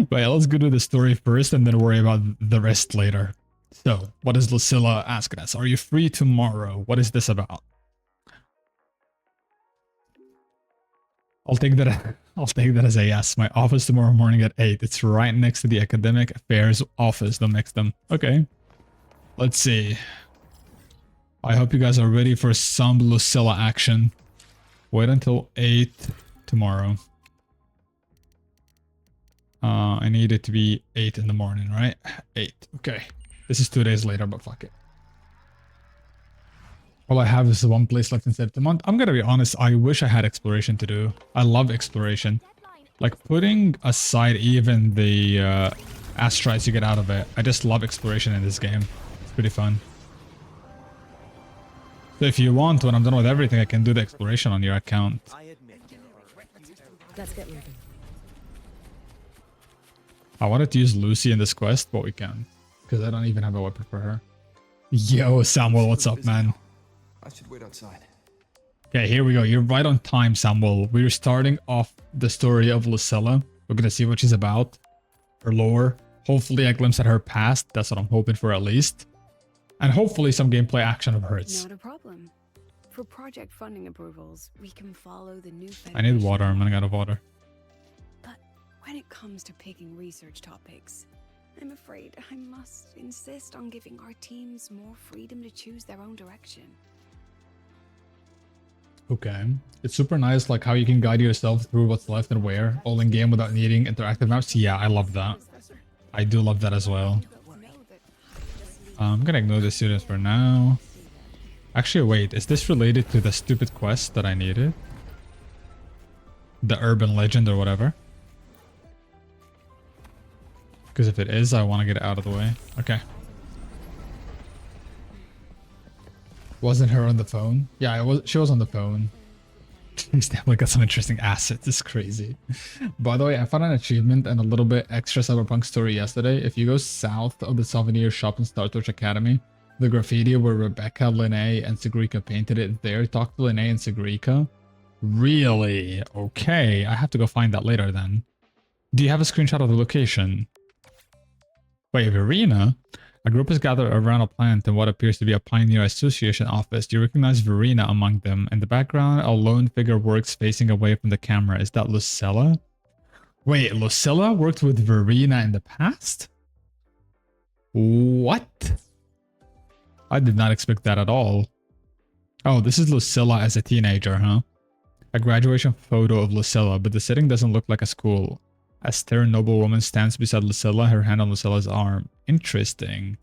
But yeah, let's go to the story first and then worry about the rest later. So, what is Lucilla asking us? Are you free tomorrow? What is this about? I'll take that. I'll take that as a yes. My office tomorrow morning at 8. It's right next to the academic affairs office. Don't mix them. Okay. Let's see. I hope you guys are ready for some Lucilla action. Wait until 8 tomorrow. I need it to be 8 in the morning, right? 8. Okay. This is 2 days later, but fuck it. All I have is one place left in September. I'm gonna be honest, I wish I had exploration to do. I love exploration. Like, putting aside even the asteroids you get out of it, I just love exploration in this game. It's pretty fun. So if you want, when I'm done with everything, I can do the exploration on your account. Let's get moving. I wanted to use Lucy in this quest, but we can't. Because I don't even have a weapon for her. Yo, Samuel, what's up, man? I should wait outside. Okay, here we go. You're right on time, Samuel. We're starting off the story of Lucilla. We're gonna see what she's about. Her lore. Hopefully a glimpse at her past. That's what I'm hoping for, at least. And hopefully some gameplay action of hers. Not a problem. For project funding approvals, we can follow the new I need water. I'm running out of water. But when it comes to picking research topics, I'm afraid I must insist on giving our teams more freedom to choose their own direction. Okay. It's super nice, like how you can guide yourself through what's left and where, all in game without needing interactive maps. Yeah, I love that. I do love that as well. I'm gonna ignore the students for now. Actually, wait, is this related to the stupid quest that I needed? The urban legend or whatever? Because if it is, I want to get it out of the way. Okay. Wasn't her on the phone? Yeah, she was on the phone. He's definitely got some interesting assets. It's crazy. By the way, I found an achievement and a little bit extra cyberpunk story yesterday. If you go south of the souvenir shop in Startorch Academy, the graffiti where Rebecca, Linnea, and Sigrika painted it there. Talk to Linnea and Sigrika. Really? Okay, I have to go find that later then. Do you have a screenshot of the location? Wait, Verena? A group is gathered around a plant in what appears to be a Pioneer Association office. You recognize Verena among them. In the background, a lone figure works facing away from the camera. Is that Lucilla? Wait, Lucilla worked with Verena in the past? What? I did not expect that at all. Oh, this is Lucilla as a teenager, huh? A graduation photo of Lucilla, but the setting doesn't look like a school. A stern noblewoman stands beside Lucilla, her hand on Lucilla's arm. Interesting.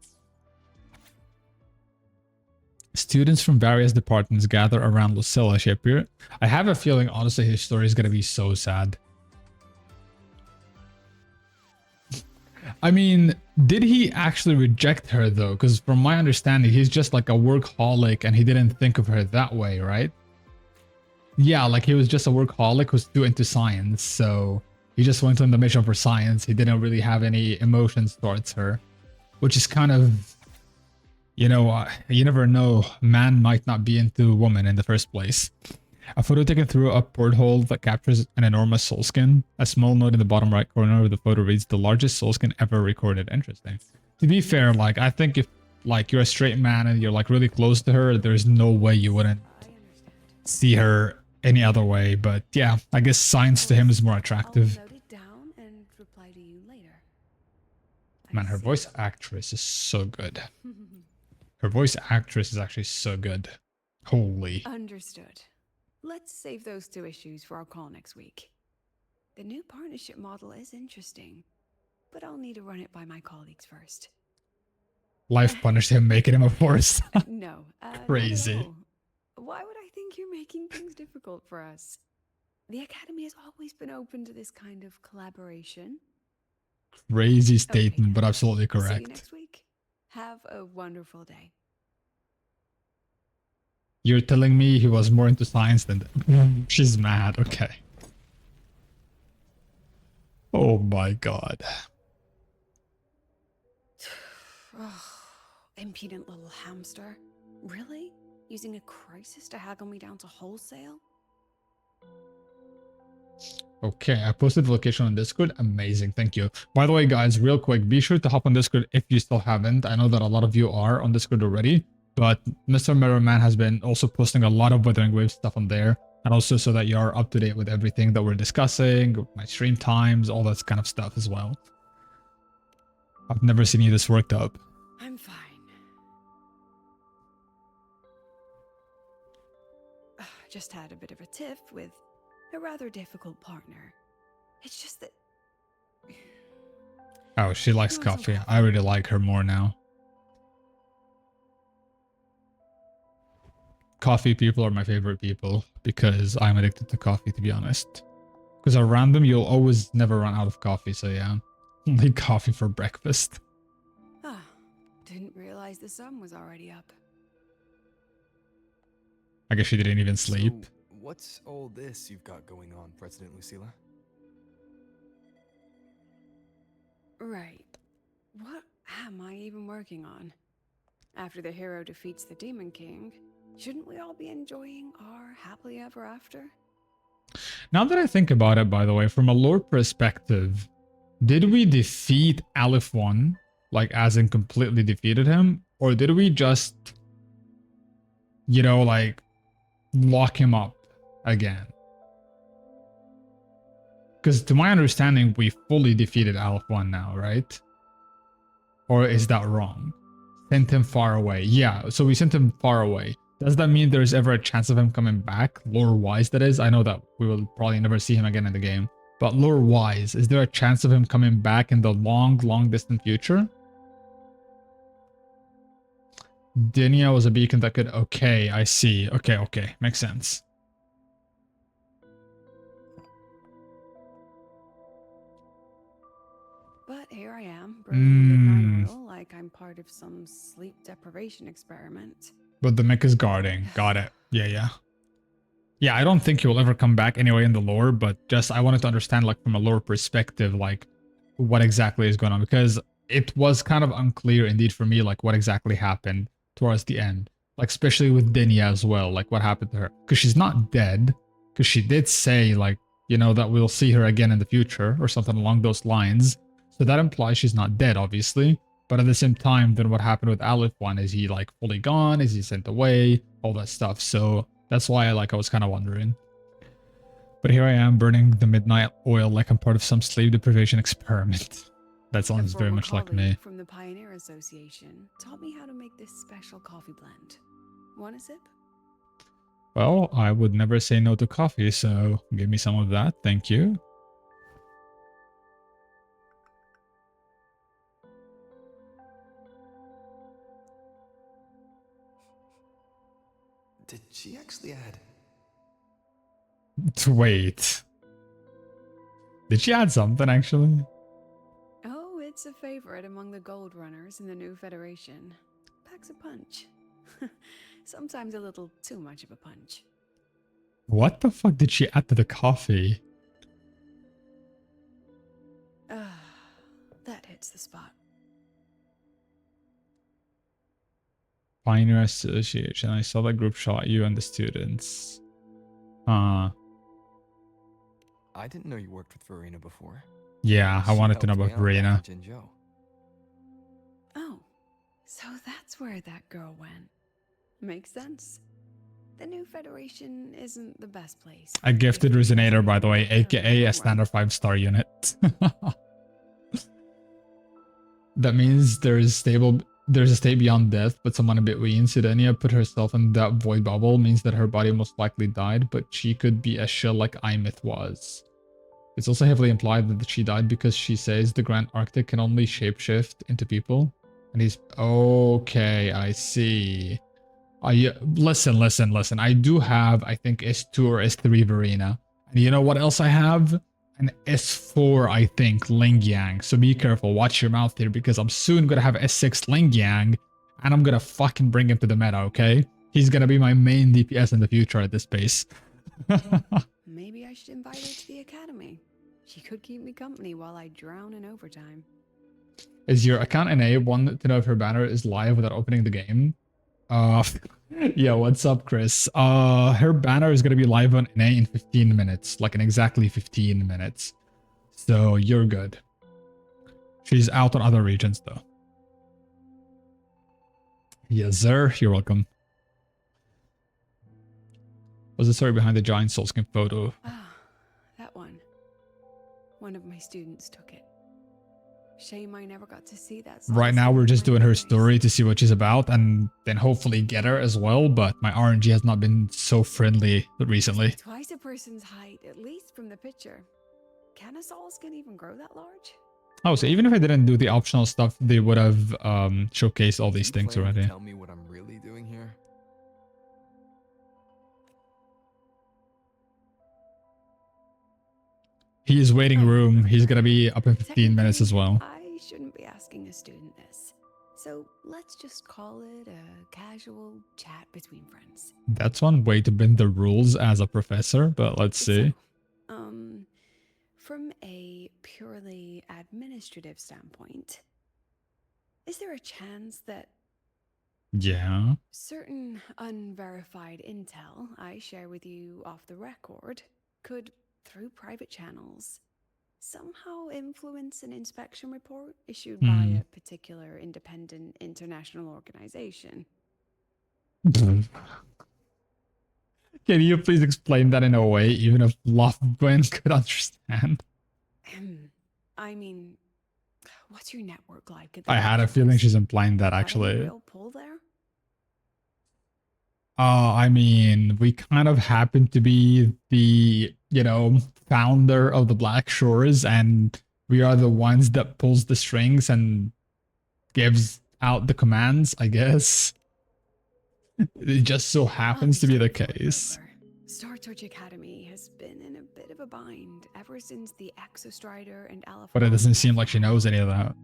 Students from various departments gather around Lucilla. She appears. I have a feeling, honestly, his story is going to be so sad. I mean, did he actually reject her, though? Because from my understanding, he's just like a workaholic and he didn't think of her that way, right? Yeah, like he was just a workaholic who's too into science, so... He just went on the mission for science. He didn't really have any emotions towards her. Which is kind of... You know, you never know. Man might not be into woman in the first place. A photo taken through a porthole that captures an enormous soul skin. A small note in the bottom right corner of the photo reads, the largest soul skin ever recorded. Interesting. To be fair, like, I think if, like, you're a straight man and you're, like, really close to her, there's no way you wouldn't see her any other way. But yeah, I guess science to him is more attractive. Man, her voice actress is so good. Her voice actress is actually so good. Holy. Understood. Let's save those two issues for our call next week. The new partnership model is interesting, but I'll need to run it by my colleagues first. Life punished him, making him a force. No. Crazy. Not at all. Why would I think you're making things difficult for us? The Academy has always been open to this kind of collaboration. Crazy statement, okay, but absolutely correct. See you next week. Have a wonderful day. You're telling me he was more into science than that? She's mad. Okay. Oh my god. Impudent little hamster. Really? Using a crisis to haggle me down to wholesale? Okay, I posted the location on Discord. Amazing, thank you. By the way, guys, real quick, be sure to hop on Discord if you still haven't. I know that a lot of you are on Discord already, but Mr. Mirror Man has been also posting a lot of Wuthering Waves stuff on there, and also so that you're up to date with everything that we're discussing, my stream times, all that kind of stuff as well. I've never seen you this worked up. I'm fine. Just had a bit of a tiff with a rather difficult partner. It's just that... Oh, she likes You want some coffee. coffee? I really like her more now. Coffee people are my favorite people because I'm addicted to coffee, to be honest. Because around them, you'll always never run out of coffee, so yeah. Only coffee for breakfast. Ah, didn't realize the sun was already up. I guess she didn't even sleep. So, what's all this you've got going on, President Lucilla? Right. What am I even working on? After the hero defeats the Demon King, shouldn't we all be enjoying our happily ever after? Now that I think about it, by the way, from a lore perspective, did we defeat Aleph 1? Like, as in completely defeated him? Or did we just, you know, like, lock him up again? Because to my understanding, we fully defeated Aleph 1 now, right? Or is that wrong? Sent him far away. Yeah, so we sent him far away. Does that mean there's ever a chance of him coming back? Lore-wise, that is. I know that we will probably never see him again in the game. But lore-wise, is there a chance of him coming back in the long, long distant future? Dinia was a beacon that could... Okay, I see. Okay. Makes sense. But here I am, burning midnight oil like I'm part of some sleep deprivation experiment. But the mech is guarding. Got it. Yeah. Yeah, I don't think he will ever come back anyway in the lore, but just I wanted to understand, like, from a lore perspective, like, what exactly is going on. Because it was kind of unclear indeed for me, like, what exactly happened towards the end. Like, especially with Dinia as well, like, what happened to her. Because she's not dead. Because she did say, like, you know, that we'll see her again in the future, or something along those lines. So that implies she's not dead, obviously. But at the same time, then what happened with Aleph 1? Is he, like, fully gone? Is he sent away? All that stuff. So that's why I was kind of wondering. But here I am burning the midnight oil like I'm part of some sleep deprivation experiment. That sounds very much like me. From the Pioneer Association taught me how to make this special coffee blend. Want a sip? Well, I would never say no to coffee, so give me some of that. Thank you. Did she actually add? Wait. Did she add something, actually? Oh, it's a favorite among the Gold Runners in the new Federation. Packs a punch. Sometimes a little too much of a punch. What the fuck did she add to the coffee? That hits the spot. Pioneer Association. I saw that group shot you and the students. I didn't know you worked with Verena before. Yeah, I She wanted to know helped me about out back Verena. at Jinzhou. Oh, so that's where that girl went. Makes sense. The new Federation isn't the best place. A gifted resonator, by the way, aka a standard 5-star unit. That means there's a state beyond death, but someone in between. Sidenia put herself in that void bubble, means that her body most likely died, but she could be a shell like Imith was. It's also heavily implied that she died because she says the Grand Arctic can only shapeshift into people. And he's... Okay, I see. Listen. I do have, I think, S2 or S3 Verena. And you know what else I have? An S4, I think, Lingyang. So be careful, watch your mouth here, because I'm soon gonna have S6 Lingyang, and I'm gonna fucking bring him to the meta, okay? He's gonna be my main DPS in the future at this pace. Maybe I should invite her to the academy. She could keep me company while I drown in overtime. Is your account NA one to know if her banner is live without opening the game? Uh, yeah, what's up, Chris? Her banner is gonna be live on NA in 15 minutes, like in exactly 15 minutes. So you're good. She's out on other regions though. Yes, sir. You're welcome. What's the story behind the giant soul skin photo? Ah, that one. One of my students took it. Shame I never got to see that. Right now, we're just doing her story to see what she's about and then hopefully get her as well. But my RNG has not been so friendly recently. Twice a person's height, at least from the picture. Can a soul skin even grow that large? Oh, so even if I didn't do the optional stuff, they would have showcased all these things already. Tell me what I'm really doing here. He is waiting room. He's gonna be up in 15 minutes as well. I shouldn't be asking a student this. So let's just call it a casual chat between friends. That's one way to bend the rules as a professor, but let's see. So, from a purely administrative standpoint, is there a chance that Yeah. certain unverified intel I share with you off the record could, through private channels, somehow influence an inspection report issued by a particular independent international organization? Can you please explain that in a way, even if Gwen could understand? I mean, what's your network like? I had a feeling she's implying that actually. Real pull there? I mean, we kind of happen to be the, founder of the Black Shores, and we are the ones that pulls the strings and gives out the commands, I guess. It just so happens to be the case. Star Torch Academy has been in a bit of a bind ever since the Exostrider and Alpha. But it doesn't seem like she knows any of that.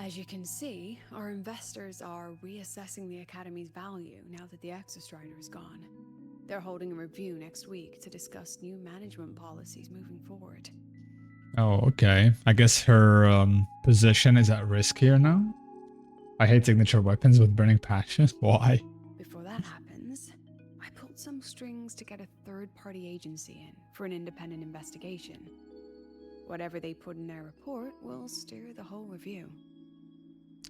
As you can see, our investors are reassessing the Academy's value now that the Exostrider is gone. They're holding a review next week to discuss new management policies moving forward. Oh, okay. I guess her position is at risk here now. I hate signature weapons with burning passion. Why? Before that happens, I pulled some strings to get a third-party agency in for an independent investigation. Whatever they put in their report will steer the whole review.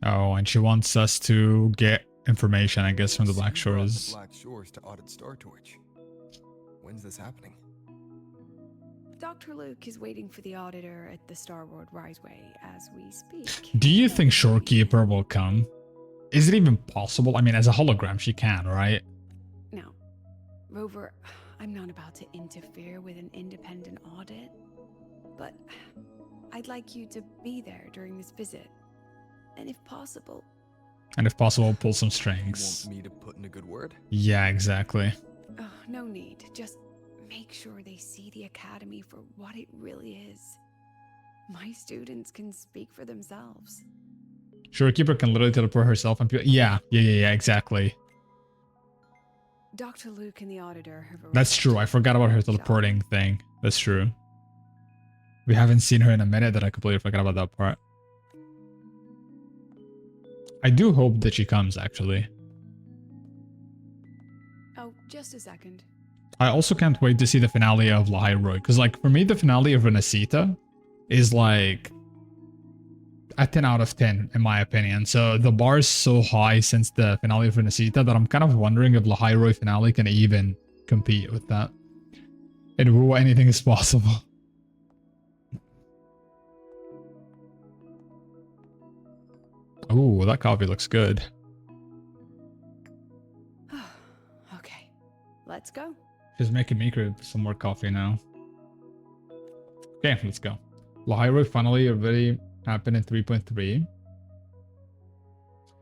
Oh, and she wants us to get information, I guess, from the Black Shores. The Black Shores to audit Star Torch. When's this happening? Dr. Luke is waiting for the auditor at the Starward Riseway as we speak. Do you think Shorekeeper will come? Is it even possible? I mean, as a hologram, she can, right? Now, Rover, I'm not about to interfere with an independent audit, but I'd like you to be there during this visit. And if possible... pull some strings. You want me to put in a good word? Yeah, exactly. Oh, no need. Just make sure they see the Academy for what it really is. My students can speak for themselves. Shorekeeper can literally teleport herself and people... Yeah, exactly. Dr. Luke and the auditor have arrived. That's true. I forgot about her teleporting thing. That's true. We haven't seen her in a minute that I completely forgot about that part. I do hope that she comes, actually. Oh, just a second. I also can't wait to see the finale of Lahairoi, because, like, for me, the finale of Renacita is, like, a 10 out of 10, in my opinion. So the bar is so high since the finale of Renacita that I'm kind of wondering if Lahairoi finale can even compete with that. And who anything is possible. Oh, that coffee looks good. Okay, let's go. She's making me crave some more coffee now. Okay, let's go. Lahairoi finally already happened in 3.3.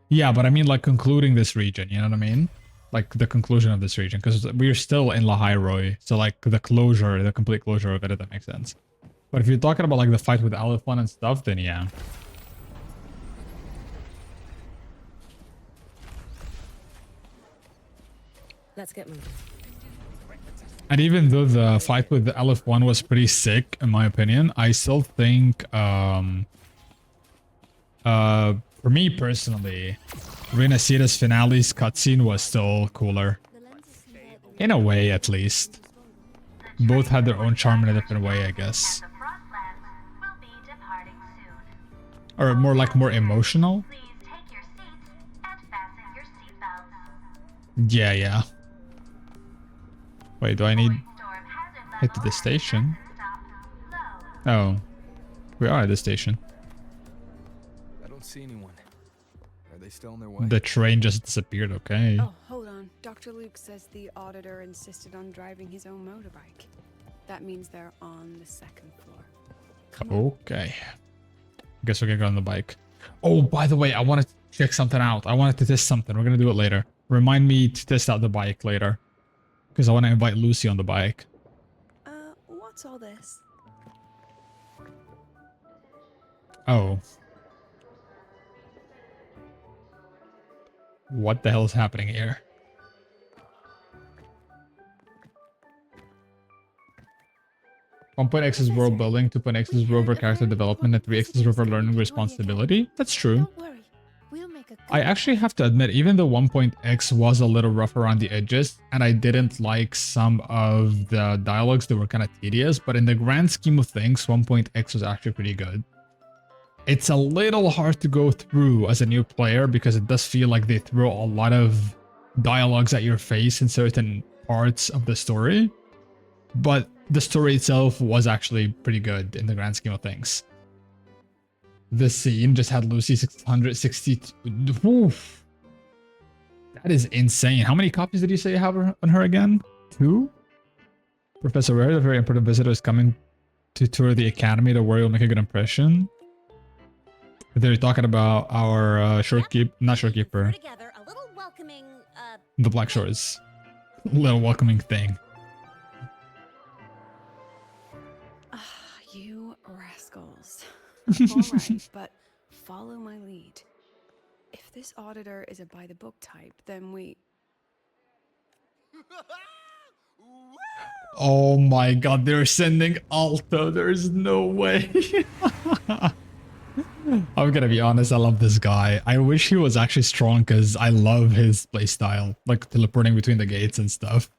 Yeah, but I mean like concluding this region, you know what I mean? Like the conclusion of this region, because we're still in Lahairoi. So like the closure, the complete closure of it, if that makes sense. But if you're talking about like the fight with Alifon and stuff, then yeah. Let's get moving. And even though the fight with the LF1 was pretty sick, in my opinion, I still think For me personally, Renacita's finale's cutscene was still cooler. In a way, at least. Both had their own charm in a different way, I guess. Or more like more emotional. Yeah, yeah. Wait, do I need head to the station? Oh, we are at the station. I don't see anyone. Are they still on their way? The train just disappeared, okay. Oh, hold on. Dr. Luke says the auditor insisted on driving his own motorbike. That means they're on the second floor. Come on. Okay. Guess we're gonna go on the bike. Oh, by the way, I wanted to check something out. I wanted to test something. We're gonna do it later. Remind me to test out the bike later. Because I want to invite Lucy on the bike. What's all this? Oh. What the hell is happening here? 1.x is world building, 2.x is rover character development, and 3x is rover learning responsibility. That's true. Don't worry. We'll make a I actually have to admit, even though 1.x was a little rough around the edges, and I didn't like some of the dialogues that were kind of tedious, but in the grand scheme of things, 1.x was actually pretty good. It's a little hard to go through as a new player because it does feel like they throw a lot of dialogues at your face in certain parts of the story, but the story itself was actually pretty good in the grand scheme of things. This scene just had Lucy 662. Oof. That is insane. How many copies did you say you have on her again? 2? Professor Ware, a very important visitor, is coming to tour the academy. The worry will make a good impression. They're talking about our not shortkeeper, together a little welcoming the Black Shores. Little welcoming thing. You rascals. Alright, but follow my lead. If this auditor is a by-the-book type, then we... Oh my god, they're sending Alto. There's no way. I'm gonna be honest, I love this guy. I wish he was actually strong because I love his playstyle, like teleporting between the gates and stuff.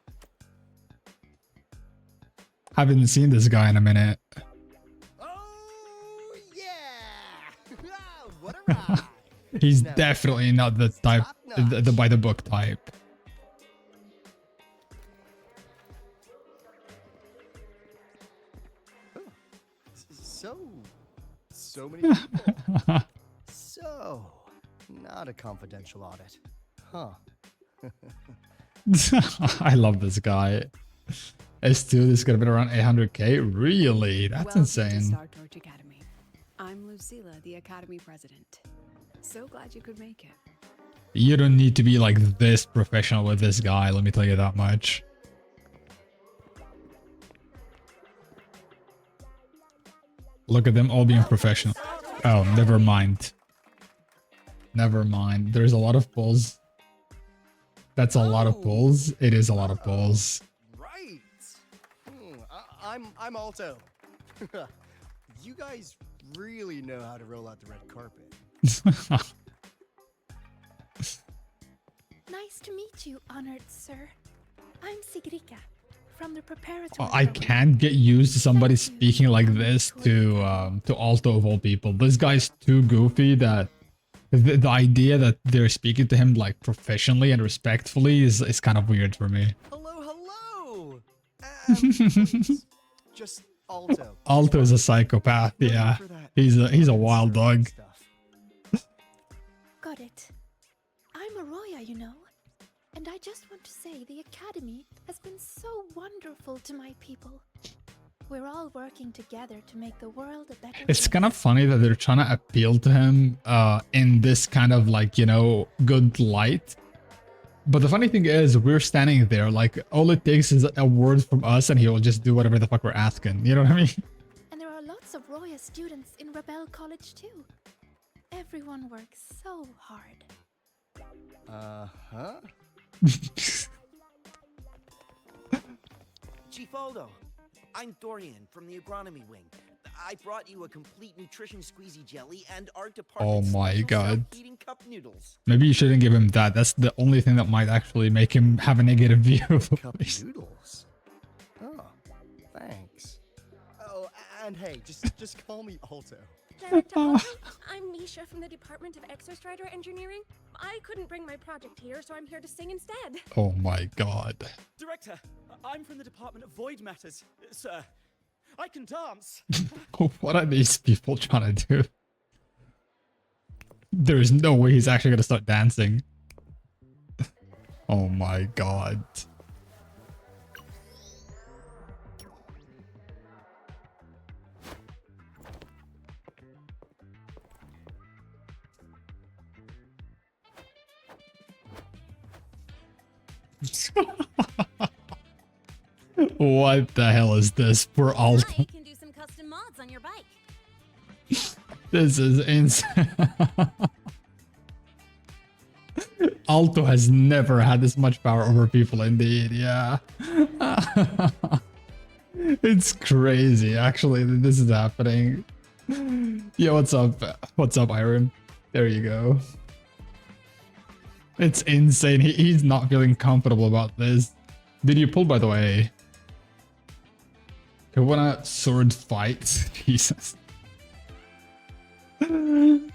Haven't seen this guy in a minute. Oh yeah! What a ride! He's Now, definitely not the type, the by the book type. So many people. So, not a confidential audit, huh? I love this guy. S2, this could have been around 800k. Really? That's Welcome insane. to Star Torch Academy. I'm Lucilla, the Academy President. So glad you could make it. You don't need to be like this professional with this guy, let me tell you that much. Look at them all being professional. Oh, never mind. Never mind. There's a lot of pulls. That's a lot of pulls. It is a lot of pulls. Right. I'm Alto. You guys really know how to roll out the red carpet. Nice to meet you, honored sir. I'm Sigrika from the preparatory. Oh, I can't get used to somebody speaking like this to Alto of all people. This guy's too goofy that the idea that they're speaking to him like professionally and respectfully is kind of weird for me. Hello. Just Alto. Alto is a psychopath, yeah. He's a wild dog. Got it. I'm Arroya, you know. And I just want to say the Academy has been so wonderful to my people. We're all working together to make the world a better It's place. kind of funny that they're trying to appeal to him in this kind of like, you know, good light. But the funny thing is, we're standing there, like, all it takes is a word from us and he will just do whatever the fuck we're asking. You know what I mean? And there are lots of Roya students in Rebel College too. Everyone works so hard. Uh-huh. Chief Aldo, I'm Dorian from the agronomy wing. I brought you a complete nutrition squeezy jelly and our Oh department's my special God. self-feeding cup noodles. Maybe you shouldn't give him that. That's the only thing that might actually make him have a negative view of the Cup place. noodles. Oh, thanks. Oh, and hey, just call me Alto. Director Alton, I'm Misha from the Department of Exostrider Engineering. I couldn't bring my project here, so I'm here to sing instead. Oh my God. Director, I'm from the Department of Void Matters, sir. I can dance. What are these people trying to do? There's no way he's actually gonna start dancing. Oh my God. What the hell is this for Alto? I can do some custom mods on your bike. This is insane. Alto has never had this much power over people, indeed. Yeah. It's crazy, actually, that this is happening. Yeah, what's up? What's up, Iron? There you go. It's insane. He's not feeling comfortable about this. Did you pull, by the way? You wanna sword fight? Jesus. Even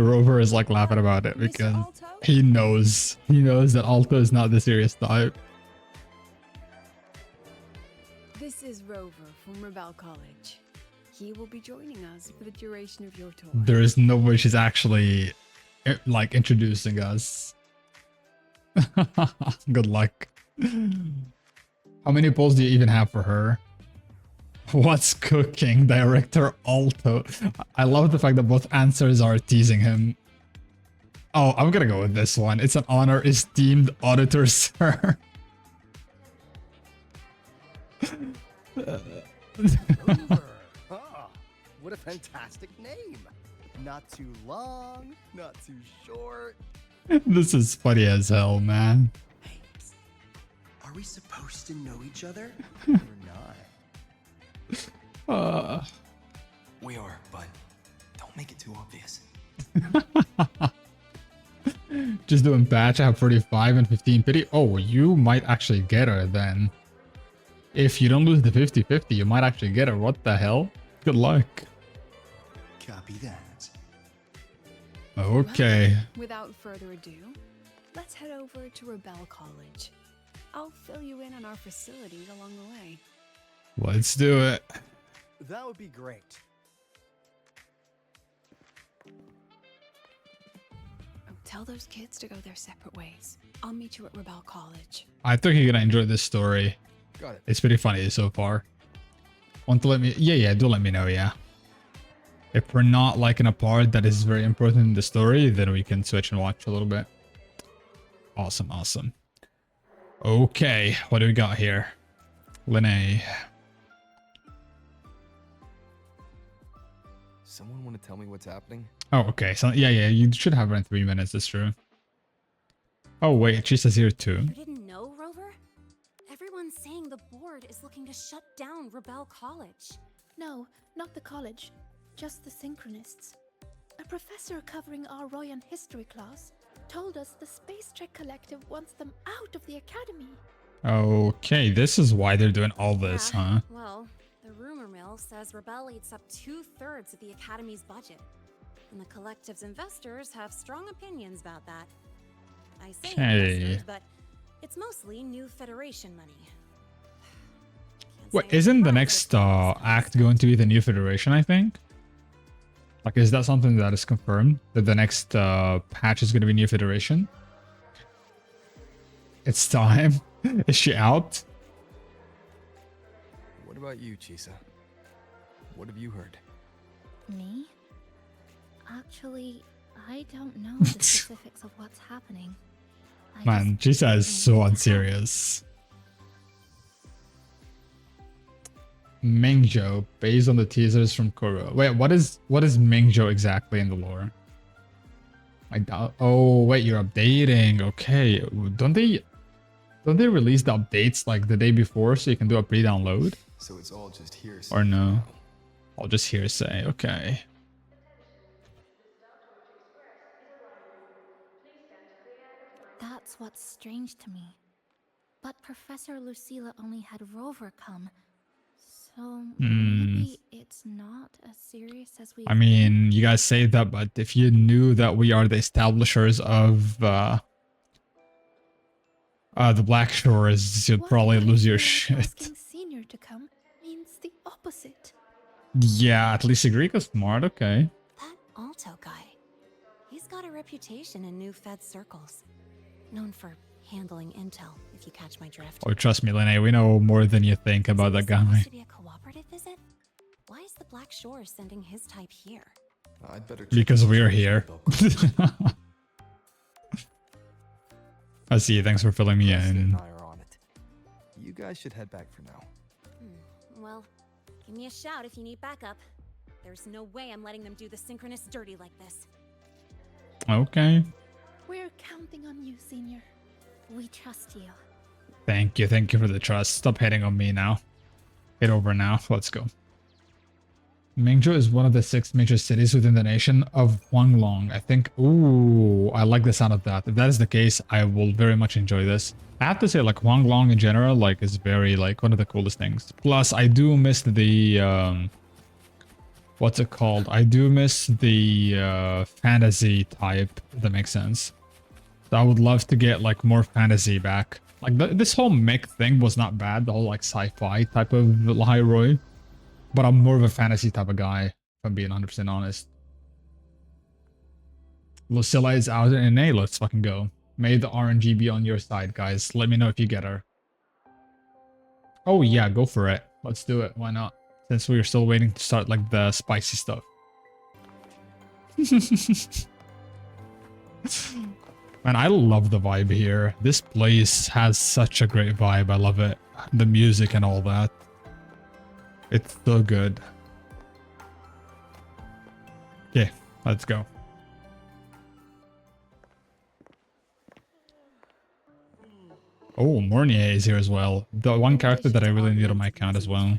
Rover is like laughing about it because Mr. Alto? he knows that Alto is not the serious type. This is Rover from Rebel College. He will be joining us for the duration of your tour. There is no way she's actually like introducing us. Good luck. How many polls do you even have for her? What's cooking? Director Alto. I love the fact that both answers are teasing him. Oh, I'm gonna go with this one. It's an honor, esteemed auditor, sir. Rover. Ah, what a fantastic name. Not too long, not too short. This is funny as hell, man. Hey, are we supposed to know each other? Or not. We are, but don't make it too obvious. Just doing patch. I have 35 and 15 pity. Oh, you might actually get her then. If you don't lose the 50-50, you might actually get her. What the hell? Good luck. Copy that. Okay. Without further ado, let's head over to Rebel College. I'll fill you in on our facilities along the way. Let's do it. That would be great. Oh, tell those kids to go their separate ways. I'll meet you at Rebel College. I think you're gonna enjoy this story. Got it. It's pretty funny so far. Want to let me? Yeah, do let me know, yeah. If we're not liking a part that is very important in the story, then we can switch and watch a little bit. Awesome, awesome. Okay, what do we got here? Linnae. Someone want to tell me what's happening? Oh, okay. So yeah, you should have her in 3 minutes. That's true. Oh wait, she says here too. You didn't know, Rover? Everyone's saying the board is looking to shut down Rebel College. No, not the college, just the Synchronists. A professor covering our Royan history class told us the Space Trek Collective wants them out of the academy. Okay, this is why they're doing all this, huh? Well, the rumor mill says Rebel eats up 2/3 of the academy's budget, and the collective's investors have strong opinions about that. I say Okay. investors, but it's mostly new Federation money. Can't Wait, say I'm isn't the surprised next it's this act going to be the new Federation, I think? Like, is that something that is confirmed? That the next patch is going to be new Federation? It's time. Is she out? What about you, Chisa? What have you heard? Me? Actually, I don't know the specifics of what's happening. Man, Jisa is so unserious. Mingzhou, based on the teasers from Kuro. Wait, what is Mingzhou exactly in the lore? I doubt. Oh wait, you're updating. Okay, don't they release the updates like the day before so you can do a pre-download? So it's all just hearsay. Or no? I'll just hearsay. Okay. That's what's strange to me. But Professor Lucilla only had Rover come. So maybe it's not as serious as we I mean, you guys say that, but if you knew that we are the establishers of the Black Shores, you'd probably lose your shit. Asking Senior to come means the opposite. Yeah, at least Agrika's smart. Okay. That Alto guy. He's got a reputation in New Fed circles. Known for handling intel, if you catch my drift. Oh, trust me, Lene, we know more than you think about that guy. Supposed to be a cooperative visit? Why is the Black Shore sending his type here? I'd better check Because this we're out. here. I see. Thanks for filling me President in. and I are on it. You guys should head back for now. Well, give me a shout if you need backup. There's no way I'm letting them do the synchronous dirty like this. Okay. We're counting on you, Senior. We trust you. Thank you. Thank you for the trust. Stop hitting on me now. Hit over now. Let's go. Mingzhou is one of the 6 major cities within the nation of Huanglong. I think... Ooh, I like the sound of that. If that is the case, I will very much enjoy this. I have to say, like, Huanglong in general, like, is very, like, one of the coolest things. Plus, I do miss the, what's it called? I do miss the, fantasy type, if that makes sense. So I would love to get, like, more fantasy back. Like, this whole mech thing was not bad. The whole, like, sci-fi type of Hyrule. But I'm more of a fantasy type of guy, if I'm being 100% honest. Lucilla is out in A. Let's fucking go. May the RNG be on your side, guys. Let me know if you get her. Oh yeah, go for it. Let's do it. Why not? Since we're still waiting to start like the spicy stuff. Man, I love the vibe here. This place has such a great vibe. I love it. The music and all that. It's so good. Okay, let's go. Oh, Mornier is here as well. The one character that I really need on my account as well.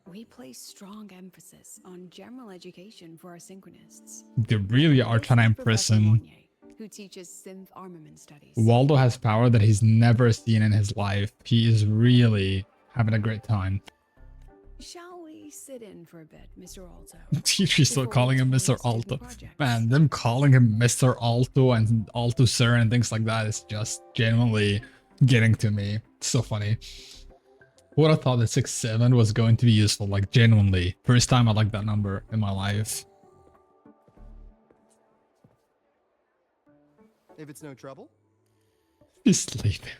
We place strong emphasis on general education for our synchronists. They really are This trying to is impress Professor him. Mornier, who teaches synth armament studies. Waldo has power that he's never seen in his life. He is really having a great time. Shall we sit in for a bit, Mr. Alto? She's still Before we calling him tell Mr. you student Alto. projects? Man, them calling him Mr. Alto and Alto Sir and things like that is just genuinely getting to me. It's so funny. Would have thought that 6-7 was going to be useful, like genuinely. First time I like that number in my life. If it's no trouble. He's sleeping.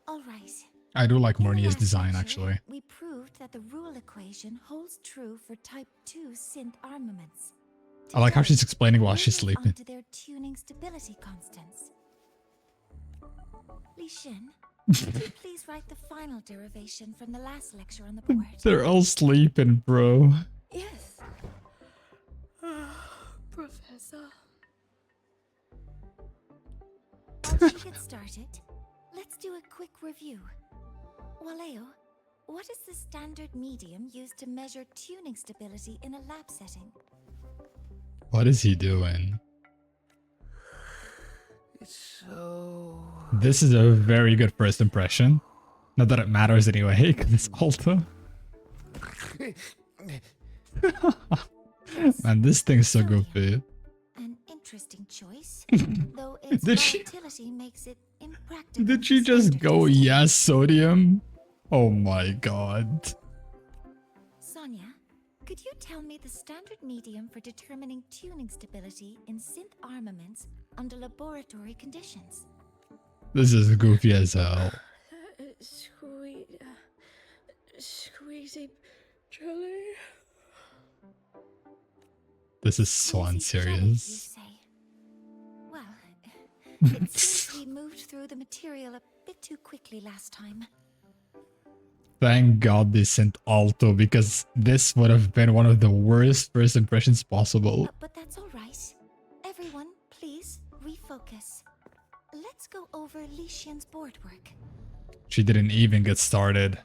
All right. I do like In the Mornier's last design, lecture, actually. We proved that the rule equation holds true for Type 2 synth armaments. I like how Today, she's explaining while we'll she's move sleeping. on to their tuning stability constants. Li Xin, could you please write the final derivation from the last lecture on the board? They're all sleeping, bro. Yes. Professor. Once we get started, let's do a quick review. Waleo, what is the standard medium used to measure tuning stability in a lab setting? What is he doing? It's so... This is a very good first impression. Not that it matters anyway, because it's Alto. Man, this thing's so goofy. An interesting choice, though its Did she- volatility makes it impractical. Did for she just standard go, testing. yes, sodium? Oh my god. Sonia, could you tell me the standard medium for determining tuning stability in synth armaments under laboratory conditions? This is goofy as hell. Squeezy jelly. This is so Squeezy jelly, you unserious. say? Well, it seems we moved through the material a bit too quickly last time. Thank god they sent Alto, because this would have been one of the worst first impressions possible. But that's all right. Everyone, please focus. Let's go over Lycian's board work. She didn't even get started.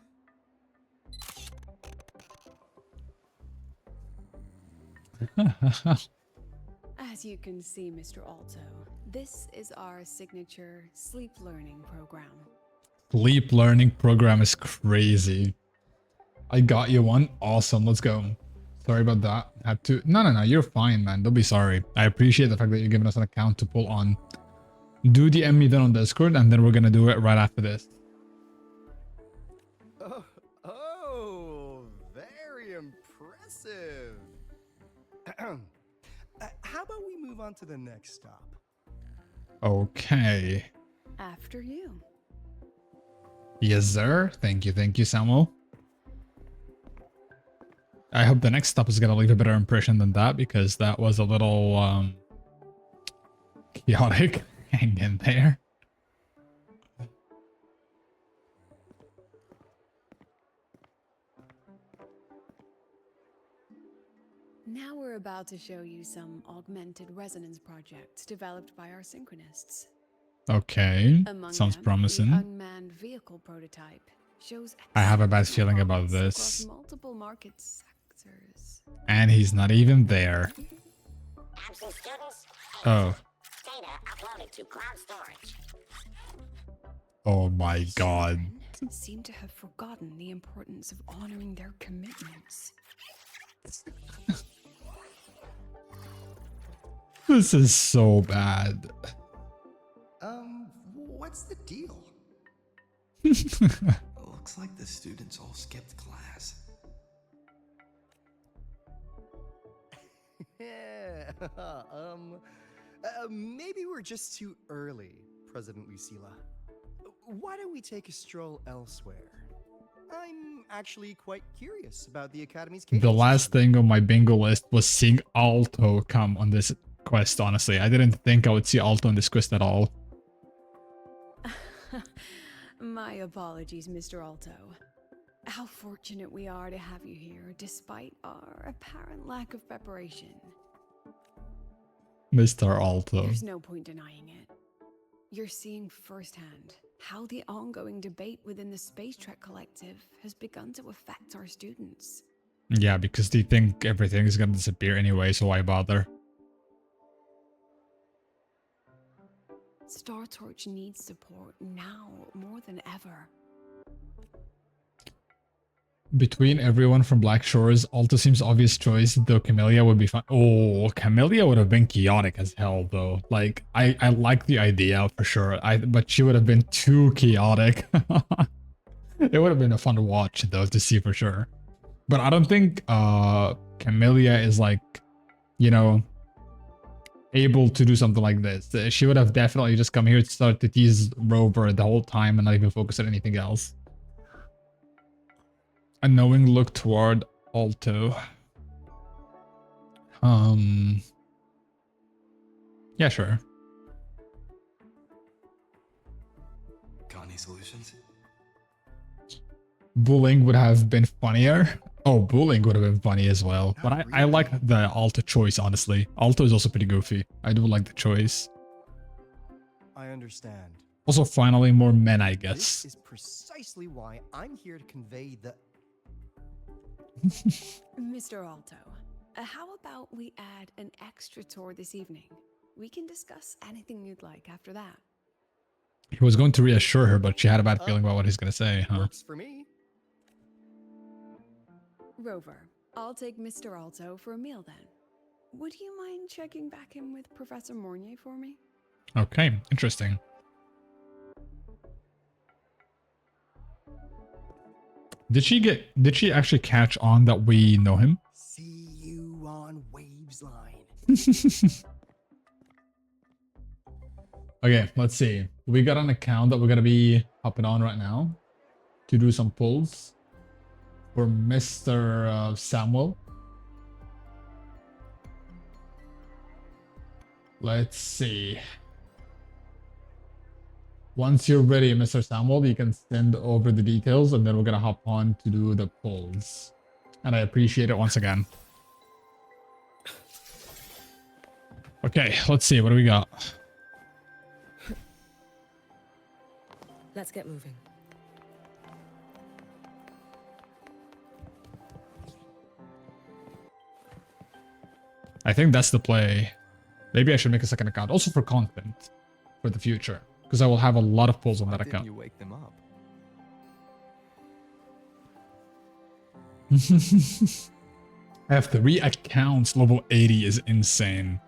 As you can see, Mr. Alto, this is our signature sleep learning program. Sleep learning program is crazy. I got you one. Awesome. Let's go. Sorry about that. Had to. No. You're fine, man. Don't be sorry. I appreciate the fact that you're giving us an account to pull on. Do DM me then on Discord, and then we're gonna do it right after this. Oh, very impressive. How about we move on to the next stop? Okay. After you. Yes, sir. Thank you, Samuel. I hope the next stop is gonna leave a better impression than that, because that was a little chaotic. Hang in there. Now we're about to show you some augmented resonance projects developed by our synchronists. Okay. Among Sounds them, promising. The unmanned vehicle prototype shows I have a bad exceptional feeling about promise across this. multiple market sectors. And he's not even there. Absent students. Oh. Data uploaded to cloud storage. Oh my god. Children seem to have forgotten the importance of honoring their commitments. This is so bad. What's the deal? Looks like the students all skipped class. Yeah. Maybe we're just too early, President Lucilla. Why don't we take a stroll elsewhere? I'm actually quite curious about the Academy's cadence. The last thing on my bingo list was seeing Alto come on this quest, honestly. I didn't think I would see Alto on this quest at all. My apologies, Mr. Alto. How fortunate we are to have you here, despite our apparent lack of preparation. Mr. Alto. There's no point denying it. You're seeing firsthand how the ongoing debate within the Space Trek Collective has begun to affect our students. Yeah, because they think everything is gonna disappear anyway, so why bother? Star Torch needs support now more than ever. Between everyone from Black Shores, Alto seems obvious choice, though Camellia would be fun. Oh, Camellia would have been chaotic as hell, though. Like, I like the idea for sure, but she would have been too chaotic. It would have been a fun to watch, though, to see for sure. But I don't think Camellia is like, you know, able to do something like this. She would have definitely just come here to start to tease Rover the whole time and not even focus on anything else. A knowing look toward Alto. Yeah, sure. Got any solutions? Bullying would have been funnier. Oh, bullying would have been funny as well. But I like the Alto choice, honestly. Alto is also pretty goofy. I do like the choice. I understand. Also, finally, more men, I guess. This is precisely why I'm here to convey the... Mr. Alto, how about we add an extra tour this evening? We can discuss anything you'd like after that. He was going to reassure her, but she had a bad feeling about what he's going to say, huh? Works for me. Rover, I'll take Mr. Alto for a meal then. Would you mind checking back in with Professor Mornier for me? Okay, interesting. Did she actually catch on that we know him? See you on Waves Line. Okay, let's see. We got an account that we're gonna be hopping on right now to do some pulls for Mr. Samuel. Let's see. Once you're ready, Mr. Samuel, you can send over the details and then we're gonna hop on to do the polls. And I appreciate it once again. Okay, let's see. What do we got? Let's get moving. I think that's the play. Maybe I should make a second account, also for content, for the future, because I will have a lot of pulls on Why that didn't account. you wake them up? I have 3 accounts, level 80 is insane.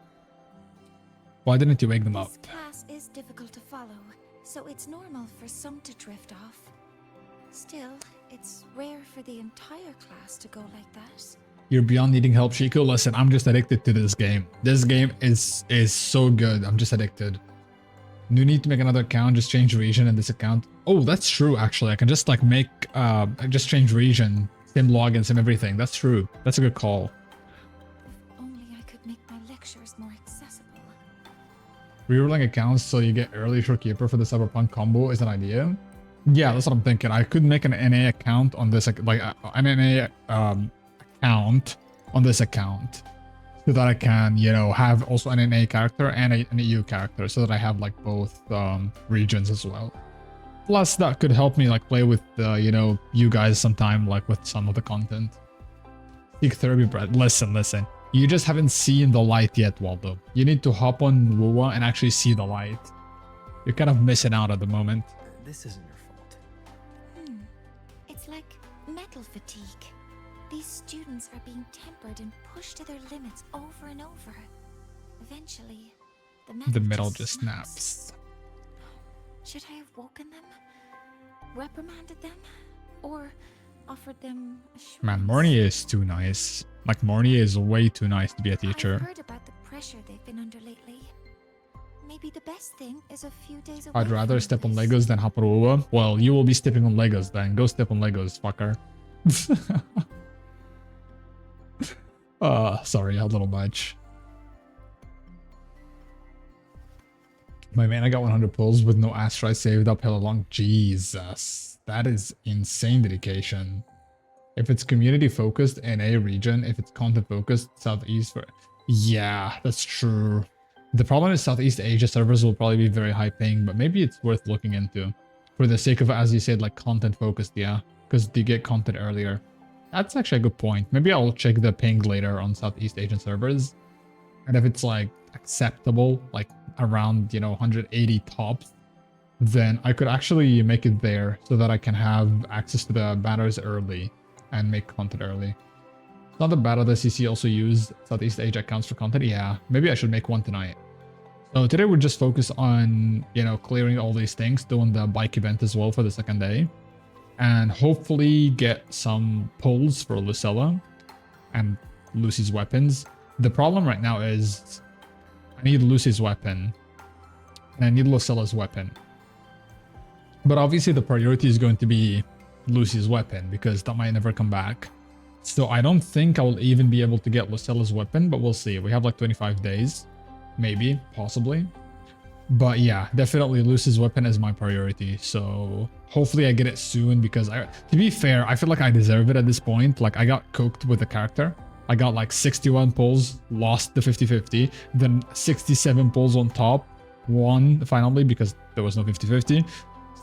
Why didn't you wake them up? This class is difficult to follow, so it's normal for some to drift off. Still, it's rare for the entire class to go like that. You're beyond needing help, Chico. Listen, I'm just addicted to this game. This game is so good. I'm just addicted. No need to make another account, just change region in this account. Oh, that's true, actually. I can just like make, just change region, same login, same everything. That's true. That's a good call. If only I could make my lectures more accessible. Rerolling accounts so you get early Shorekeeper for the Cyberpunk combo is an idea. Yeah, that's what I'm thinking. I could make an NA account on this, like an NA account on this account, so that I can, you know, have also an NA character and an EU character, so that I have like both regions as well. Plus, that could help me like play with, you know, you guys sometime, like with some of the content. Seek therapy, Brad. Listen. You just haven't seen the light yet, Waldo. You need to hop on WoWa and actually see the light. You're kind of missing out at the moment. This isn't your fault. It's like metal fatigue. These students are being tempered and pushed to their limits over and over. Eventually, The metal just snaps. Should I have woken them? Reprimanded them? Or offered them assurance? Man, Mornier is too nice. Like, Mornier is way too nice to be a I've teacher. heard about the pressure they've been under lately. Maybe the best thing is a few days away I'd rather from step on this. Legos than hop on WoWa. Well, you will be stepping on Legos then. Go step on Legos, fucker. Sorry, a little much. My man, I got 100 pulls with no Astrite saved up hella long. Jesus, that is insane dedication. If it's community focused, NA region. If it's content focused, Southeast. Yeah, that's true. The problem is Southeast Asia servers will probably be very high paying, but maybe it's worth looking into. For the sake of, as you said, like content focused, yeah. Because they get content earlier. That's actually a good point. Maybe I'll check the ping later on Southeast Asian servers. And if it's like acceptable, like around, you know, 180 tops, then I could actually make it there so that I can have access to the banners early and make content early. It's not the bad that CC also use Southeast Asia accounts for content. Yeah, maybe I should make one tonight. So today we'll just focus on, you know, clearing all these things, doing the bike event as well for the second day. And hopefully get some pulls for Lucilla and Lucy's weapons. The problem right now is I need Lucy's weapon and I need Lucilla's weapon. But obviously the priority is going to be Lucy's weapon because that might never come back. So I don't think I will even be able to get Lucilla's weapon, but we'll see. We have like 25 days, maybe, possibly. But yeah, definitely Lucy's weapon is my priority. So hopefully I get it soon because to be fair, I feel like I deserve it at this point. Like I got cooked with the character. I got like 61 pulls, lost the 50-50, then 67 pulls on top, won finally because there was no 50-50.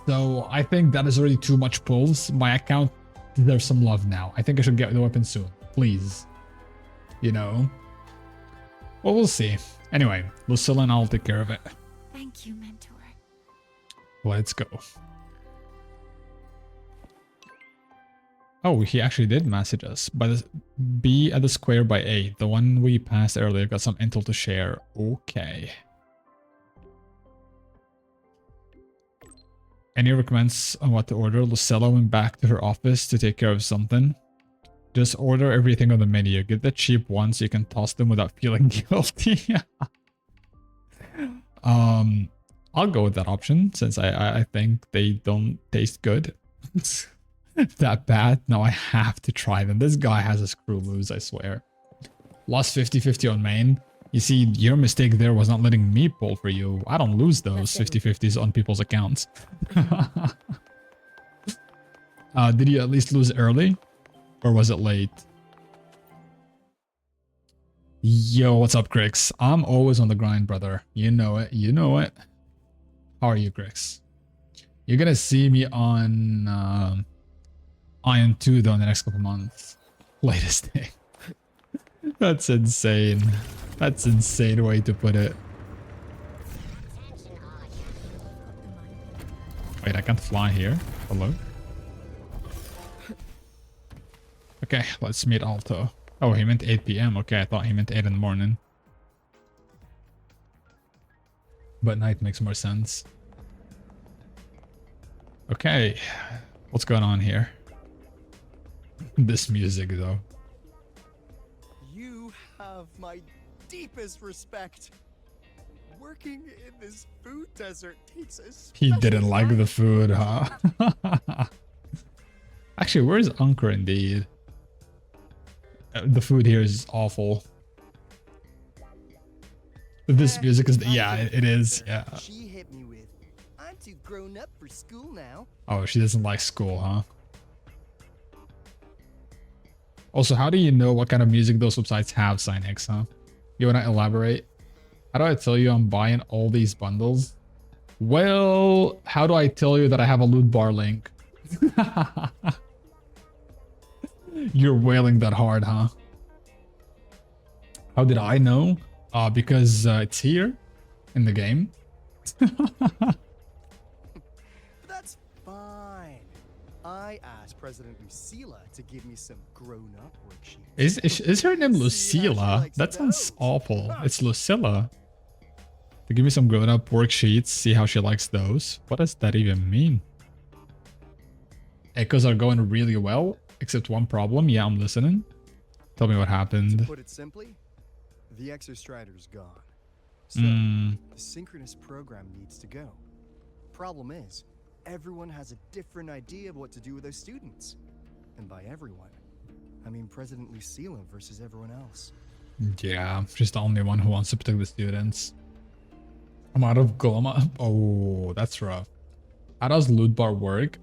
So I think that is already too much pulls. My account deserves some love now. I think I should get the weapon soon, please. You know? Well, we'll see. Anyway, Lucilla and I'll take care of it. Thank you, mentor. Let's go. Oh, he actually did message us. Be at the square by 8. The one we passed earlier. Got some intel to share. Okay. Any recommends on what to order? Lucilla went back to her office to take care of something. Just order everything on the menu. Get the cheap ones so you can toss them without feeling guilty. I'll go with that option since I think they don't taste good. That bad. No, I have to try them. This guy has a screw loose, I swear. Lost 50-50 on main. You see, your mistake there was not letting me pull for you. I don't lose those 50-50s on people's accounts. Did you at least lose early? Or was it late? Yo, what's up, Grix? I'm always on the grind, brother. You know it. You know it. How are you, Grix? You're gonna see me on Iron 2 though in the next couple months. Latest thing. That's insane. That's insane way to put it. Wait, I can't fly here. Hello? Okay, let's meet Alto. Oh, he meant 8 p.m. Okay, I thought he meant 8 in the morning. But night makes more sense. Okay, what's going on here? This music, though. You have my deepest respect. Working in this food desert takes a He special didn't like the talent. food, huh? Actually, where's Unker indeed? The food here is awful. This music is, yeah, it is, yeah. She hit me with, I'm too grown up for school now. Oh, she doesn't like school, huh? Also, how do you know what kind of music those websites have, SignX, huh? You wanna elaborate? How do I tell you I'm buying all these bundles? Well, how do I tell you that I have a loot bar link? You're wailing that hard, huh? How did I know? Because it's here in the game. That's fine. I asked President Lucilla to give me some grown-up worksheets. Is her name See how she Lucilla? likes That sounds those. awful. It's Lucilla. To give me some grown-up worksheets, see how she likes those. What does that even mean? Echoes are going really well, except one problem. Yeah, I'm listening. Tell me what To happened. put it simply, the Exostrider's gone. So, Hmm. the synchronous program needs to go. Problem is, everyone has a different idea of what to do with those students. And by everyone, I mean President Lucilla versus everyone else. Yeah, she's the only one who wants to protect the students. I'm out of Gloma. Oh, that's rough. How does loot bar work?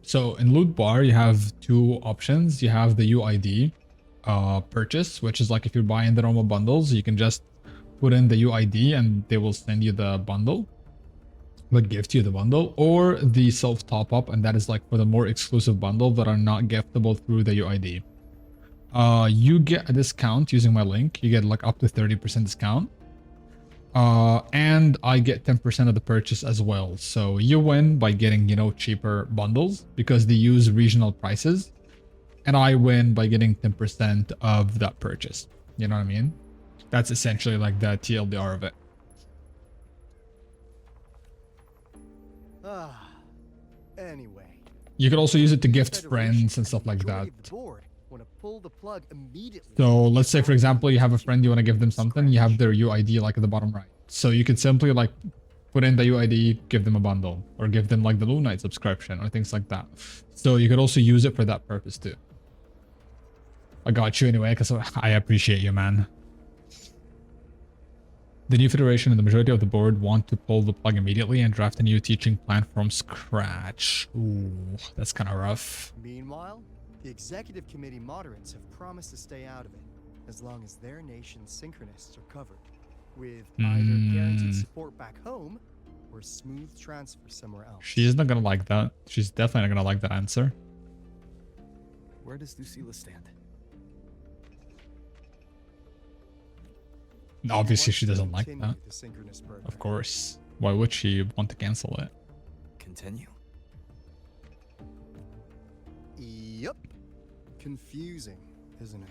So in loot bar, you have two options. You have the UID purchase, which is like if you're buying the normal bundles, you can just put in the UID and they will send you the bundle, like gift you the bundle, or the self top up, and that is like for the more exclusive bundle that are not giftable through the UID. You get a discount using my link. You get like up to 30% discount. And I get 10% of the purchase as well. So you win by getting, you know, cheaper bundles because they use regional prices. And I win by getting 10% of that purchase. You know what I mean? That's essentially like the TLDR of it. Anyway. You could also use it to gift Federation friends and stuff the like majority that. of the board want to pull the plug immediately. So let's say, for example, you have a friend, you want to give them something, you have their UID like at the bottom right. So you could simply like put in the UID, give them a bundle, or give them like the Lunite subscription or things like that. So you could also use it for that purpose too. I got you anyway, because I appreciate you, man. The new federation and the majority of the board want to pull the plug immediately and draft a new teaching plan from scratch. Ooh, that's kind of rough. Meanwhile, the executive committee moderates have promised to stay out of it as long as their nation's synchronists are covered, with either guaranteed support back home or smooth transfer somewhere else. She's not gonna like that. She's definitely not gonna like that answer. Where does Lucilla stand? Obviously, she Wants to doesn't like continue that. the synchronous program. Of course. Why would she want to cancel it? Continue? Yep. Confusing, isn't it?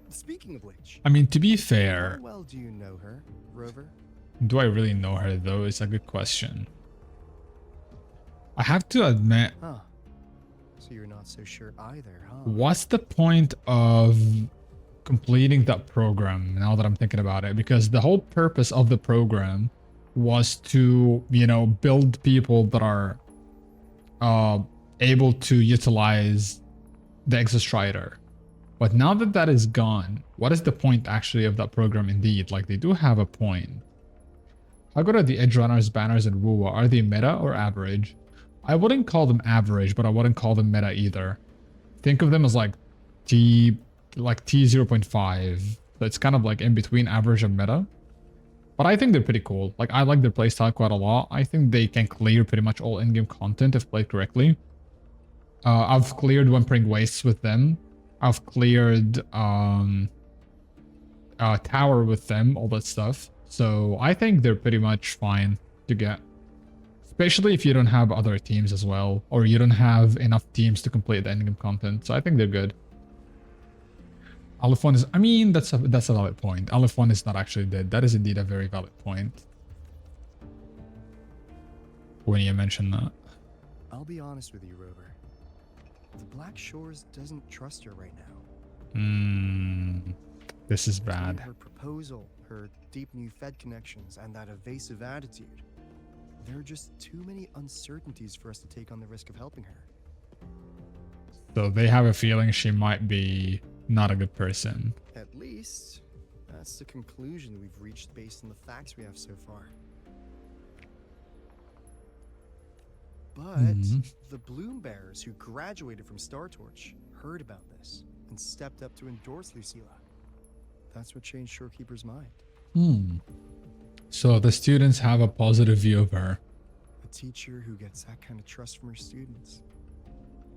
Speaking of which, I mean, to be how fair, well do you know her, Rover? do I really know her though? It's a good question. I have to admit, Huh. So you're not so sure either, huh? what's the point of completing that program now that I'm thinking about it? Because the whole purpose of the program was to, you know, build people that are able to utilize the Exostrider. But now that that is gone, what is the point actually of that program indeed? Like, they do have a point. How good are the Edge Runners, Banners, and Wuwa? Are they meta or average? I wouldn't call them average, but I wouldn't call them meta either. Think of them as like T0.5. So it's kind of like in between average and meta. But I think they're pretty cool. Like, I like their playstyle quite a lot. I think they can clear pretty much all in-game content if played correctly. I've cleared Whimpering Wastes with them. I've cleared Tower with them, all that stuff. So I think they're pretty much fine to get. Especially if you don't have other teams as well, or you don't have enough teams to complete the endgame content. So I think they're good. Aleph 1 is, I mean, that's a valid point. Aleph 1 is not actually dead. That is indeed a very valid point. When you mention that. I'll be honest with you, Rover. The Black Shores doesn't trust her right now. This is Between bad. Her proposal, her deep new Fed connections, and that evasive attitude. There are just too many uncertainties for us to take on the risk of helping her. So they have a feeling she might be not a good person. At least, that's the conclusion we've reached based on the facts we have so far. But the Bloom Bearers who graduated from Star Torch heard about this and stepped up to endorse Lucilla. That's what changed Shorekeeper's mind. So the students have a positive view of her. A teacher who gets that kind of trust from her students.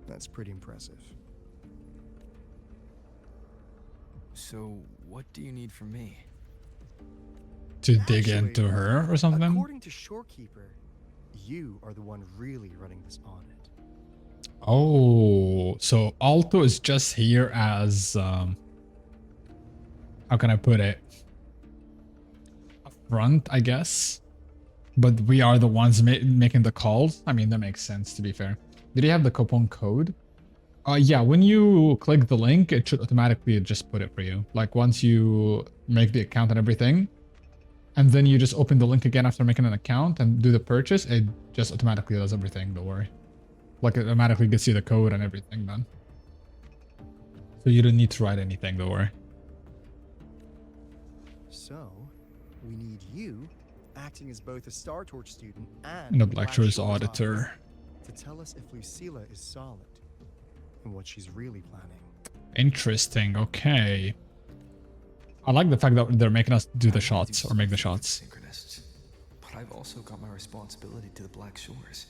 That's pretty impressive. So, what do you need from me? To dig into her or something? According to Shorekeeper, you are the one really running this audit. Oh, so Alto is just here as, how can I put it? A front, I guess. But we are the ones making the calls. I mean, that makes sense, to be fair. Did you have the coupon code? Yeah, when you click the link, it should automatically just put it for you. Like, once you make the account and everything, and then you just open the link again after making an account and do the purchase, it just automatically does everything, don't worry. Like, it automatically gets you the code and everything then. So you don't need to write anything, don't worry. So, we need you, acting as both a Star Torch student and The Black Shores auditor. to tell us if Lucilla is solid and what she's really planning. Interesting, okay. I like the fact that they're making us do the shots or make the shots. Synchronists, but I've also got my responsibility to the Black Shores.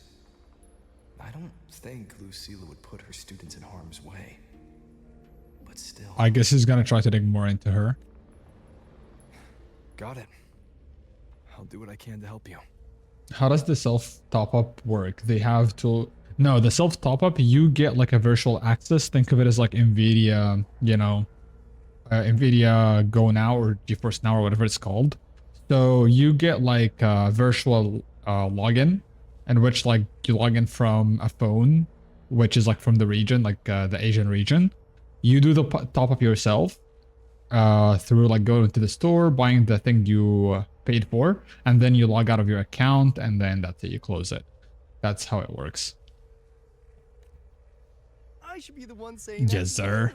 I don't think Lucilla would put her students in harm's way. But still. I guess he's gonna try to dig more into her. Got it. I'll do what I can to help you. How does the self top-up work? They have to... No, the self top-up, you get like a virtual access. Think of it as like NVIDIA, you know, NVIDIA Go Now or GeForce Now or whatever it's called. So you get like a virtual login in which like you log in from a phone, which is like from the region, like the Asian region. You do the top-up yourself through like going to the store, buying the thing you paid for, and then you log out of your account, and then that's it, you close it. That's how it works. I should be the one saying Yes, sir.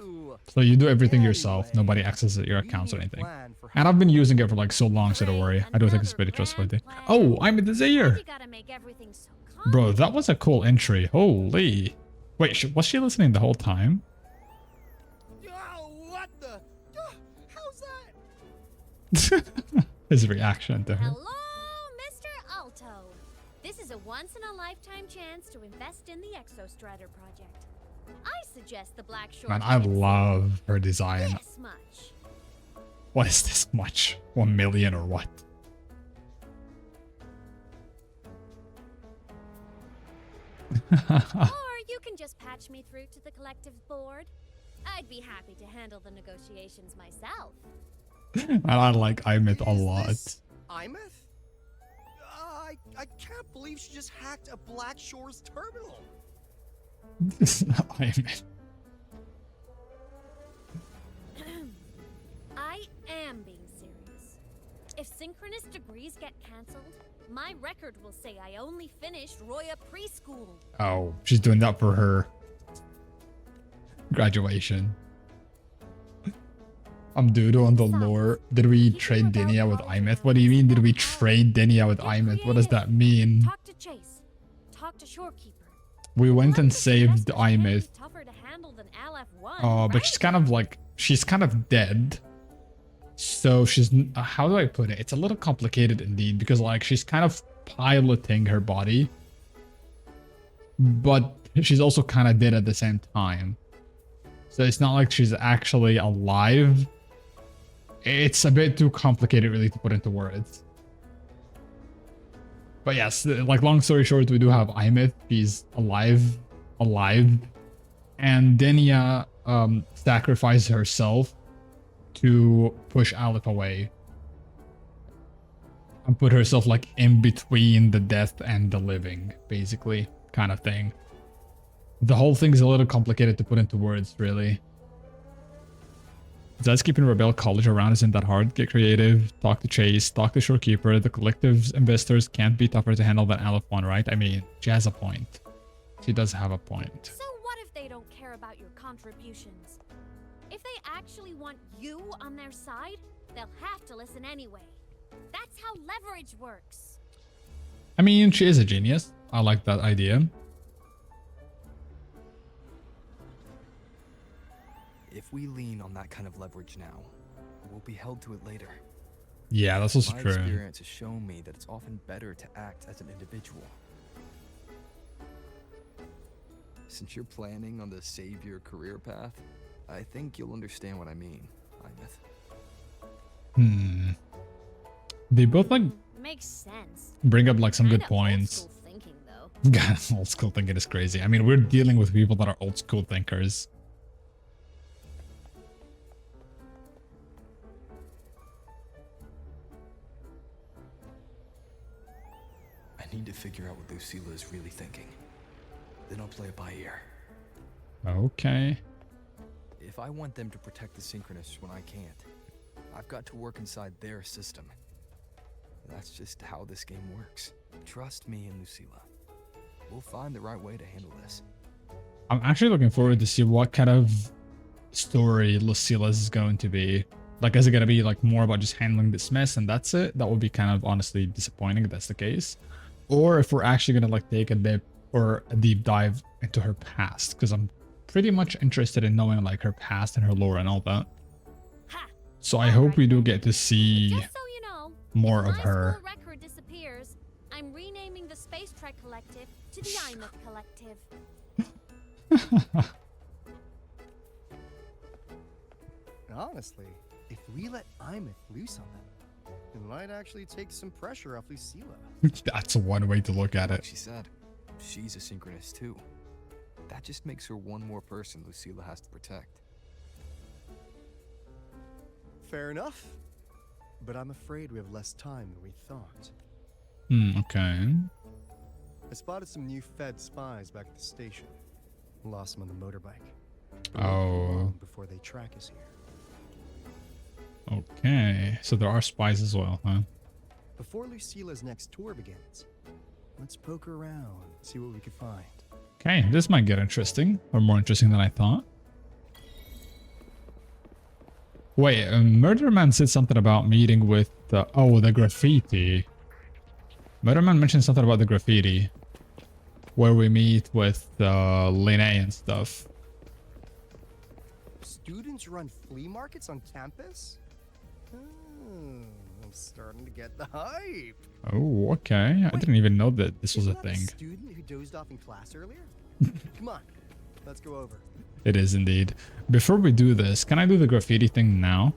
So you do everything yourself. Nobody accesses your accounts or anything. And I've been using it for like so long, so don't worry. I don't think it's very trustworthy. Oh, I'm in the Zaire. Bro, that was a cool entry. Holy. Wait, was she listening the whole time? Oh, what the? How's that? His reaction to her. Hello, Mr. Alto. This is a once-in-a-lifetime chance to invest in the Exostrider project. I suggest the Black Shores... Man, I love her design. This much. What is this much? 1 million or what? Or you can just patch me through to the collective board. I'd be happy to handle the negotiations myself. And I like Imeth a lot. Imeth? I can't believe she just hacked a Black Shores terminal. This is not Imeth. I am being serious. If synchronous degrees get cancelled, my record will say I only finished Roya preschool. Oh, she's doing that for her graduation. I'm doodle on the lore. Did we trade Denia with Imeth? What do you mean, did we trade Denia with Imeth? What does that mean? Talk to Chase. Talk to Shorekeeper. We went and saved Imeth. Tougher to handle than Aleph 1, Oh, but she's kind of like, she's kind of dead. So she's, how do I put it? It's a little complicated indeed, because like she's kind of piloting her body, but she's also kind of dead at the same time. So it's not like she's actually alive. It's a bit too complicated really to put into words. But yes, like long story short, we do have Imith. She's alive. And Denia sacrificed herself to push Aleph away. And put herself like in between the death and the living, basically, kind of thing. The whole thing is a little complicated to put into words, really. Besides keeping Rebel College around isn't that hard. Get creative, talk to Chase, talk to Shorekeeper. The collective's investors can't be tougher to handle than Aleph one, right? I mean, she has a point. She does have a point. So what if they don't care about your contributions? If they actually want you on their side, they'll have to listen anyway. That's how leverage works. I mean, she is a genius. I like that idea. If we lean on that kind of leverage now, we'll be held to it later. Yeah, that's also My true. experience has shown me that it's often better to act as an individual. Since you're planning on the savior career path, I think you'll understand what I mean, Imith. They both like Makes sense. bring up like some good Kinda old points. school thinking, though. God, old school thinking is crazy. I mean, we're dealing with people that are old school thinkers. I need to figure out what Lucilla is really thinking. Then I'll play it by ear. Okay. If I want them to protect the Synchronists when I can't, I've got to work inside their system. That's just how this game works. Trust me and Lucilla. We'll find the right way to handle this. I'm actually looking forward to see what kind of story Lucilla's is going to be. Like, is it going to be like more about just handling this mess and that's it? That would be kind of honestly disappointing if that's the case. Or if we're actually going to like take a dip or a deep dive into her past, because I'm pretty much interested in knowing like her past and her lore and all that. Ha! So I hope we do get to see Just so you know, more if of my her. school record disappears, I'm renaming the Space Trek Collective to the Imith Collective. Honestly, if we let Imith loose on them, it might actually take some pressure off Lucilla. That's one way to look at Like it. she said, she's a Synchronist too. That just makes her one more person Lucilla has to protect. Fair enough. But I'm afraid we have less time than we thought. Okay. I spotted some new Fed spies back at the station. Lost them on the motorbike. But won't be Oh. long before they track us here. Okay. So there are spies as well, huh? Before Lucilla's next tour begins, let's poke around, see what we can find. Okay, this might get interesting, or more interesting than I thought. Wait, Murderman said something about meeting with the... Oh, the graffiti. Murderman mentioned something about the graffiti. Where we meet with Linnea and stuff. Students run flea markets on campus? I'm starting to get the hype. Oh, okay. I didn't even know that this was a Isn't that thing. Student who dozed off in class earlier? Come on, let's go over. It is indeed. Before we do this, can I do the graffiti thing now?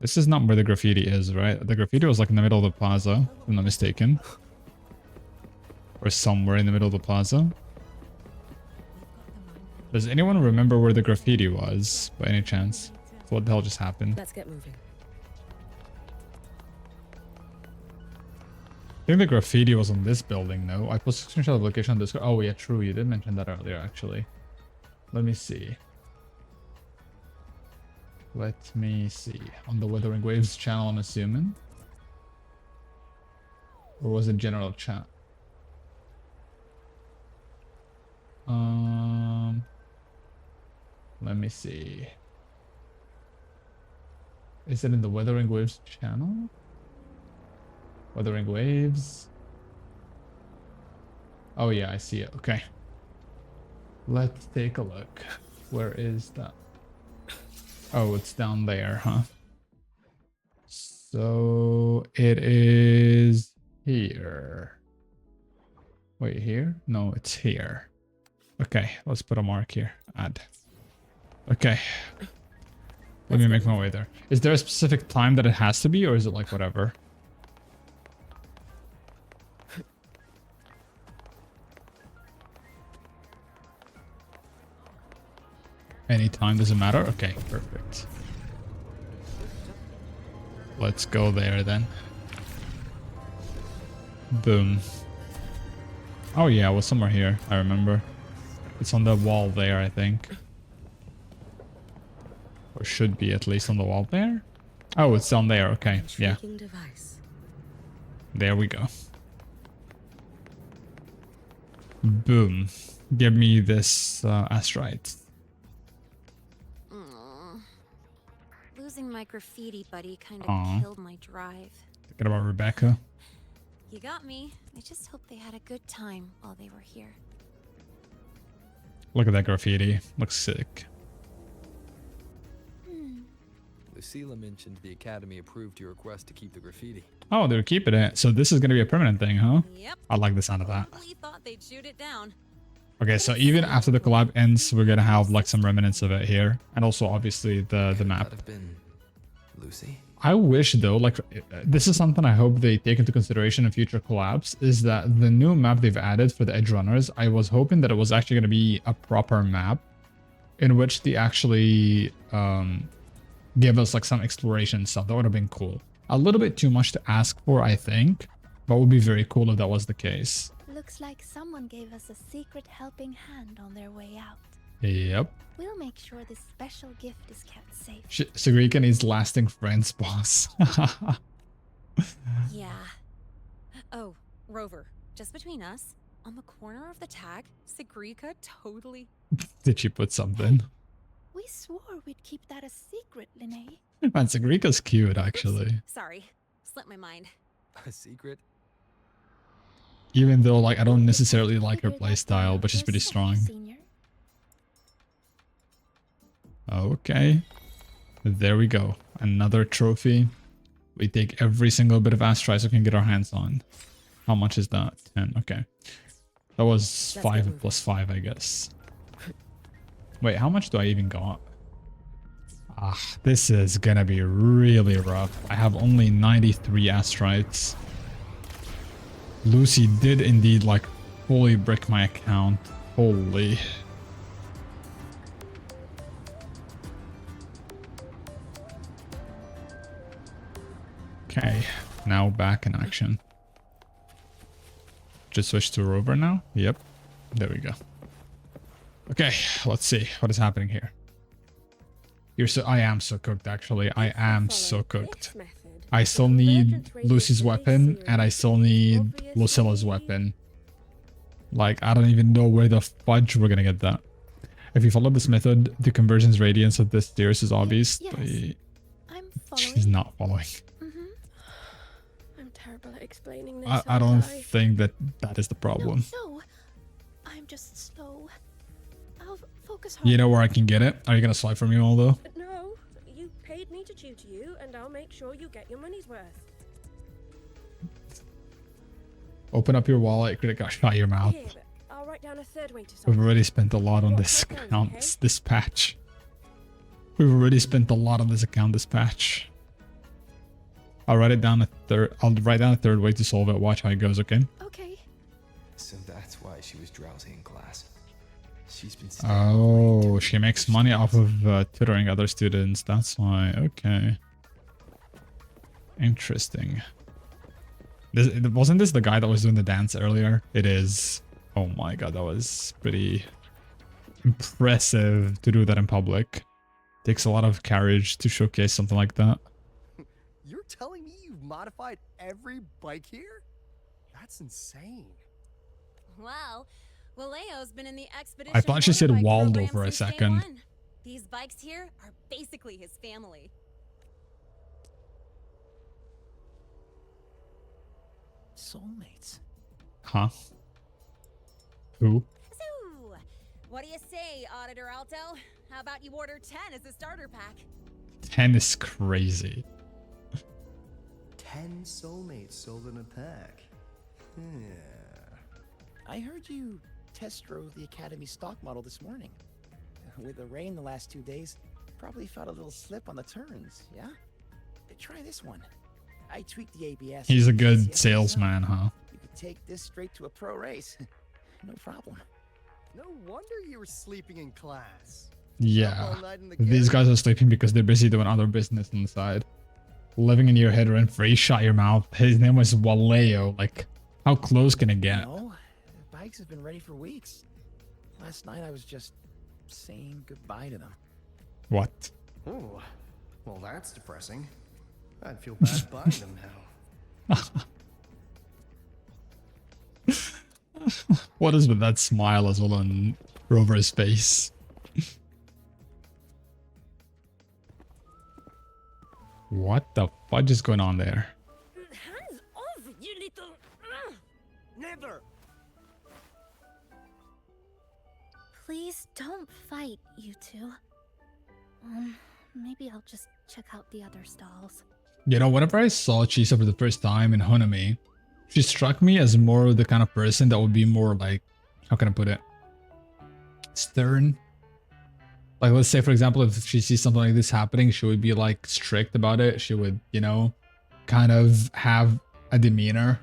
This is not where the graffiti is, right? The graffiti was like in the middle of the plaza, if I'm not mistaken. Or somewhere in the middle of the plaza. Does anyone remember where the graffiti was, by any chance? So what the hell just happened? Let's get moving. I think the graffiti was on this building, no? I posted a screenshot of the location on Discord. Oh yeah, true. You did mention that earlier, actually. Let me see. Let me see. On the Wuthering Waves channel, I'm assuming. Or was it general chat? Let me see. Is it in the Wuthering Waves channel? Wuthering Waves. Oh yeah, I see it. Okay. Let's take a look. Where is that? Oh, it's down there, huh? So it is here. Wait, here? No, it's here. Okay, let's put a mark here. Add. Okay. Let me make my way there. Is there a specific time that it has to be, or is it like whatever? Any time doesn't matter? Okay, perfect. Let's go there then. Boom. Oh yeah, it was somewhere here, I remember. It's on the wall there, I think. Or should be at least on the wall there. Oh, it's down there, okay, yeah. There we go. Boom. Give me this asteroid. Losing my graffiti buddy kind Aw. of killed my drive. Thinking about Rebecca. You got me. I just hope they had a good time while they were here. Look at that graffiti. Looks sick. Lucilla mentioned the Academy approved your request to keep the graffiti. Oh, they're keeping it. So this is going to be a permanent thing, huh? Yep. I like the sound of that. Totally thought they'd shoot it down. Okay, so even after the collab ends, we're going to have like some remnants of it here. And also, obviously, the map. That have been Lucy. I wish, though, like, this is something I hope they take into consideration in future collabs, is that the new map they've added for the Edge Runners, I was hoping that it was actually going to be a proper map in which they actually give us like some exploration stuff. That would have been cool. A little bit too much to ask for, I think, but it would be very cool if that was the case. Looks like someone gave us a secret helping hand on their way out. Yep. We'll make sure this special gift is kept safe. Sigrika needs lasting friends, boss. Yeah. Oh, Rover, just between us, on the corner of the tag, Sigrika totally... Did she put something? We swore we'd keep that a secret, Linnea. Man, Sigrika's cute, actually. Sorry, slipped my mind. A secret? Even though, like, I don't necessarily like her playstyle, but she's pretty strong. Senior. Okay. There we go. Another trophy. We take every single bit of asteroids we can get our hands on. How much is that? 10. Okay. That was 5 plus 5, I guess. Wait, how much do I even got? Ah, this is gonna be really rough. I have only 93 asteroids. Lucy did indeed, like, fully brick my account. Holy. Okay, now back in action. Just switch to Rover now? Yep. There we go. Okay, let's see what is happening here. I am so cooked, actually. I am so cooked. I still need Lucy's weapon, and I still need Lucilla's weapon. Like, I don't even know where the fudge we're gonna get that. If you follow this method, the convergence radius of this stairs is obvious. Yes, But I'm she's following. not following. I'm terrible at explaining this. I don't aren't I? think that is the problem. No, I'm just slow. I'll focus harder. You know where I can get it? Are you gonna slide for me, although? No, you paid me to tutor you, and I'll make sure you get your money's worth. Open up your wallet, credit card, shut your mouth. Here, I'll write down a third way to solve We've it. already spent a lot on What this have I done, account, okay? this patch. We've already spent a lot on this account, this patch. I'll write it down I'll write down a third way to solve it. Watch how it goes, okay? Okay. So that's why she was drowsy in class. She's been Oh, she makes money off of tutoring other students. That's why. Okay. Interesting. Wasn't this the guy that was doing the dance earlier? It is. Oh my god, that was pretty impressive to do that in public. Takes a lot of courage to showcase something like that. You're telling me you've modified every bike here? That's insane. Well, Waleo's been in the expedition. I thought she said motorbike Waldo program for a since day second. one. These bikes here are basically his family. Soulmates. Huh? Who? So, What do you say, Auditor Alto? How about you order 10 as a starter pack? 10 is crazy. 10 soulmates sold in a pack. I heard you test drove the Academy stock model this morning. With the rain the last 2 days, probably felt a little slip on the turns, yeah? Try this one. I tweaked the ABS. He's a good ACS salesman, myself. huh? You could take this straight to a pro race. No problem. No wonder you were sleeping in class. Yeah. All night in the These garage. guys are sleeping because they're busy doing other business inside. Living in your head rent free, shut your mouth. His name was Waleo. Like, how close can it get? No, the bikes have been ready for weeks. Last night I was just saying goodbye to them. What? Oh, well, that's depressing. I'd feel bad buying them now. What is with that smile as well on Rover's face? What the fudge is going on there? Hands off, you little. Never! Please don't fight, you two. Maybe I'll just check out the other stalls. You know, whenever I saw Chisa for the first time in Honami, she struck me as more the kind of person that would be more like, how can I put it? Stern. Like, let's say, for example, if she sees something like this happening, she would be like strict about it. She would, you know, kind of have a demeanor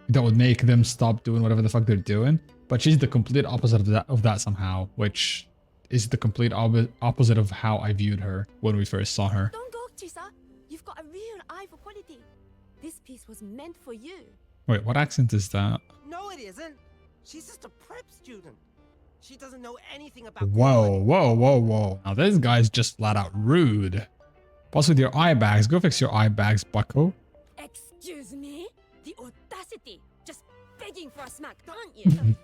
that would make them stop doing whatever the fuck they're doing. But she's the complete opposite of that somehow, which is the complete opposite of how I viewed her when we first saw her. Don't go, Chisa. You've got a real eye for quality. This piece was meant for you. Wait, what accent is that? No, it isn't. She's just a prep student. She doesn't know anything about Whoa, whoa, whoa, whoa. Now this guy's just flat out rude. What's with your eye bags? Go fix your eye bags, bucko. Excuse me? The audacity. Just begging for a smack, aren't you?